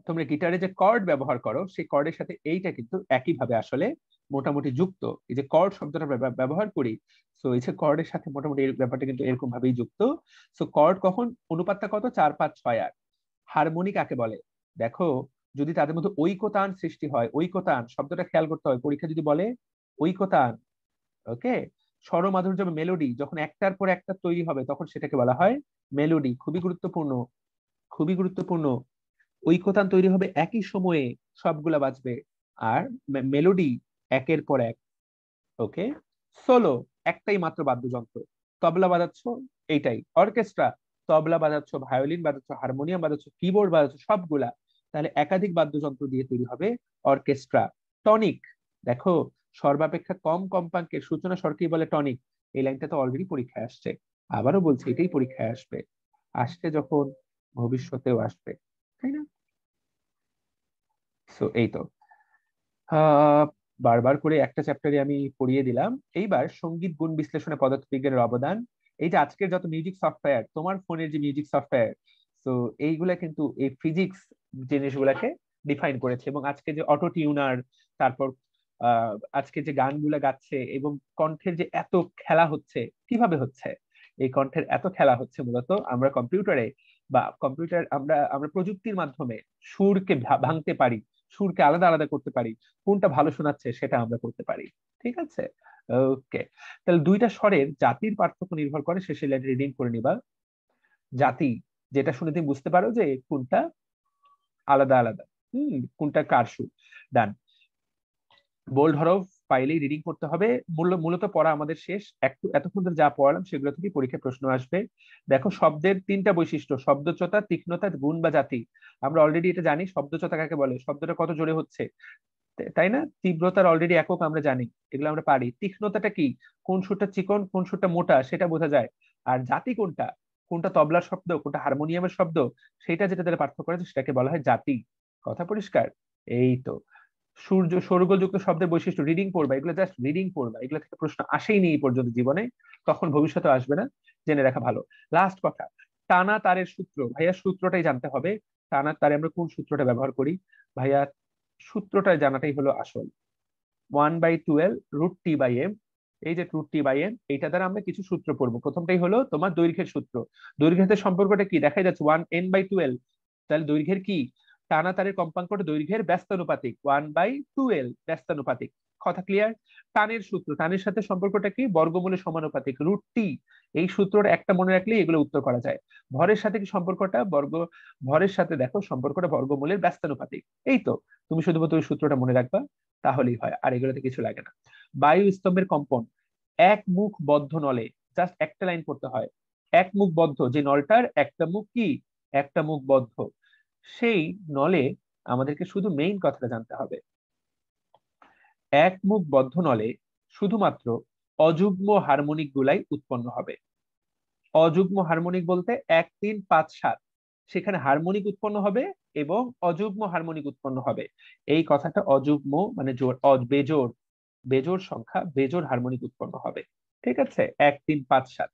তোমরা গিটারে যে কর্ড ব্যবহার করো সেই কর্ডের সাথে এইটা কিন্তু একইভাবে আসলে মোটামুটি যুক্ত। এই যে কর্ড শব্দটা ব্যবহার করি, সো এই যে কর্ডের সাথে মোটামুটি এই ব্যাপারটা কিন্তু এরকম ভাবেই যুক্ত। সো কর্ড কখন? অনুপাতটা কত? 4, 5, 6, 8। হারমোনি কাকে বলে? দেখো, যদি তাদের মধ্যে ঐকতান সৃষ্টি হয়, ঐকতান শব্দটা খেয়াল করতে হয়, পরীক্ষা যদি বলে ঐকতান। ওকে, স্বরমাধুর্য, মেলোডি, যখন একটার পর একটা তৈরি হবে তখন সেটাকে বলা হয় মেলোডি। খুবই গুরুত্বপূর্ণ, খুবই গুরুত্বপূর্ণ। ঐকতান তৈরি হবে একই সময়ে, সবগুলা বাজবে, আর মেলোডি একের পর এক। ওকে, সোলো একটাই মাত্র বাদ্যযন্ত্র, তবলা বাজাচ্ছ, এইটাই অর্কেস্ট্রা। তবলা বাজাচ্ছ, ভায়োলিন বাজাচ্ছ, হারমোনিয়াম বাজাচ্ছ, কিবোর্ড বাজাচ্ছ, সবগুলা, তাহলে একাধিক বাদ্যযন্ত্র দিয়ে তৈরি হবে অর্কেস্ট্রা। টনিক, দেখো সর্বাপেক্ষা কম কম্পাঙ্কের সূচনা স্বরকেই বলে টনিক। এই লাইনটা তো অলরেডি পরীক্ষায় আসছে, আবারও বলছি এটাই পরীক্ষায় আসবে, আসছে যখন ভবিষ্যতেও আসবে, তাই না? সো এই তো বারবার করে একটা চ্যাপ্টারে আমি পড়িয়ে দিলাম। এইবার সঙ্গীত গুণ বিশ্লেষণে পদার্থবিজ্ঞানের অবদান। এই যে আজকের যত মিউজিক সফটওয়্যার, তোমার ফোনের যে মিউজিক সফটওয়্যার, তো এইগুলা কিন্তু এই ফিজিক্স জিনিসগুলাকে ডিফাইন করেছে। এবং আজকে যে অটো টিউনার, তারপর আজকে যে গানগুলা গাচ্ছে এবং কণ্ঠের যে এত খেলা হচ্ছে, কিভাবে হচ্ছে? এই কণ্ঠের এত খেলা হচ্ছে মূলত আমরা কম্পিউটারে আমরা প্রযুক্তির মাধ্যমে সুরকে ভাঙতে পারি, সুরকে আলাদা আলাদা করতে পারি, কোনটা ভালো শোনাচ্ছে সেটা আমরা করতে পারি। ঠিক আছে, ওকে। তাহলে দুইটা স্বরের জাতির পার্থক্য নির্ভর করে, শেষে রিডিং করে নিবা। জাতি, যেটা শুনে তুমি বুঝতে পারো যে কোনটা আলাদা আলাদা, কোনটা কার সুর। ডান। বোল্ড হরফ পাইলেই রিডিং করতে হবে। মূলত পড়া আমাদের শেষ। এতক্ষণ ধরে যা পড়ালাম সেগুলো থেকে পরীক্ষায় প্রশ্ন আসবে। দেখো, শব্দের 3টা বৈশিষ্ট্য: শব্দচতা, তীক্ষ্ণতা, গুণ বা জাতি। আমরা অলরেডি এটা জানি, শব্দচতা কাকে বলে? শব্দটা কত জোরে হচ্ছে, তাই না? তীব্রতার অলরেডি একক আমরা জানি, এগুলো আমরা পারি। তীক্ষ্ণতাটা কি? কোন সুরটা চিকন, কোন সুরটা মোটা, সেটা বোঝা যায়। আর জাতি কোনটা? কোনটা তবলার শব্দ, কোনটা হারমোনিয়ামের শব্দ, সেটা যেটা তারা পার্থক্য করেছে সেটাকে বলা হয় জাতি। কথা পরিষ্কার? এই তো শোরগোলযুক্ত শব্দের বৈশিষ্ট্য রিডিং পড়বা, এগুলো জাস্ট রিডিং পড়বা, এগুলো থেকে প্রশ্ন আসেইনি এই পর্যন্ত জীবনে, তখন ভবিষ্যতে আসবে না, জেনে রাখা ভালো। লাস্ট কথা, টানা তারের সূত্র। ভাইয়া সূত্রটাই জানতে হবে। টানা তারে আমরা কোন সূত্রটা ব্যবহার করি? ভাইয়া সূত্রটা জানাটাই হলো আসল। 1/12 √T/m। এই যে √T/m, এইটা দ্বারা আমরা কিছু সূত্র পড়বো। প্রথমটাই হলো তোমার দৈর্ঘ্যের সূত্র। দৈর্ঘ্যের সম্পর্কটা কি দেখা যাচ্ছে? 1n/12। তাহলে দৈর্ঘ্যের কি? টানা তারের কম্পাঙ্কটা দৈর্ঘ্যের ব্যস্তানুপাতিক, 1/12 ব্যস্তানুপাতিক। কথা ক্লিয়ার? টানের সূত্র, টানের সাথে সম্পর্কটা কি? বর্গমূলের সমানুপাতিক, √T। এই সূত্রটা একটা মনে রাখলেই এগুলো উত্তর করা যায়। ভরের সাথে কি সম্পর্কটা? ভরের সাথে দেখো সম্পর্কটা বর্গমূলের ব্যস্তানুপাতিক। এই তো, তুমি শুধুমাত্র ওই সূত্রটা মনে রাখবা, তাহলেই হয়, আর এগুলোতে কিছু লাগে না। বায়ু স্তম্ভের কম্পন। এক মুখ বদ্ধ নলে জাস্ট একটা লাইন পড়তে হয়। এক মুখ বদ্ধ, যে নলটার একটা মুখ কি, একটা মুখ বদ্ধ, সেই নলে আমাদেরকে শুধু মেইন কথাটা জানতে হবে। এক মুখ বদ্ধ নলে শুধুমাত্র অযুগ্ম হারমোনিক গুলাই উৎপন্ন হবে। অযুগ্ম হারমোনিক বলতে 1 3 5 7, সেখানে হারমোনিক উৎপন্ন হবে এবং অযুগ্ম হারমোনিক উৎপন্ন হবে। এই কথাটা অযুগ্ম মানে জোড়, বেজোড়, বেজোড় সংখ্যা, বেজোড় হারমোনিক উৎপন্ন হবে। ঠিক আছে, 1 3 5 7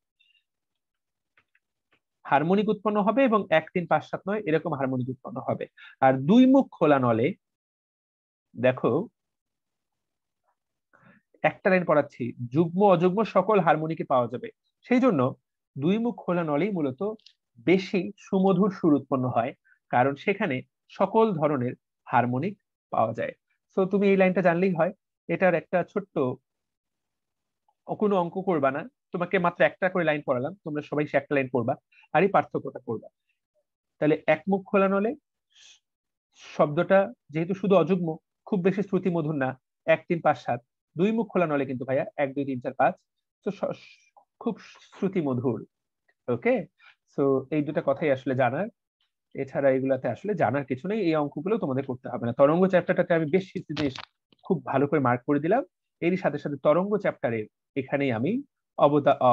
হারমোনিক উৎপন্ন হবে এবং 1 3 5 7 নয়, এরকম হারমোনিক উৎপন্ন হবে। আর দুই মুখ খোলা নলে দেখো, একটা লাইন পড়াচ্ছি, যুগ্ম অযুগ্ম সকল হারমোনিকে পাওয়া যাবে। সেই জন্য দুই মুখ খোলা নলেই মূলত বেশি সুমধুর সুর উৎপন্ন হয়, কারণ সেখানে সকল ধরনের হারমোনিক পাওয়া যায়। তো তুমি এই লাইনটা জানলেই হয়। এটার একটা ছোট্ট, কোনো অঙ্ক করবা না, তোমাকে মাত্র একটা করে লাইন পড়ালাম, তোমরা সবাই সে একটা লাইন পড়বা আর এই পার্থক্যটা করবা। তাহলে এক মুখ খোলা নলে শব্দটা যেহেতু শুধু অযুগ্ম, খুব বেশি শ্রুতি মধুর না, 1 3 5 7। দুই মুখ খোলা নলে কিন্তু ভাইয়া 1 2 3 4 5, তো খুব শ্রুতি মধুর। ওকে, সো এই দুটো কথাই আসলে জানার, এছাড়া এগুলাতে আসলে জানার কিছু নেই। এই অঙ্কগুলো তোমাদের করতে হবে না। তরঙ্গ চ্যাপ্টারটাতে আমি বেশ কিছু জিনিস খুব ভালো করে মার্ক করে দিলাম। এরই সাথে সাথে তরঙ্গ চ্যাপ্টারের এখানেই আমি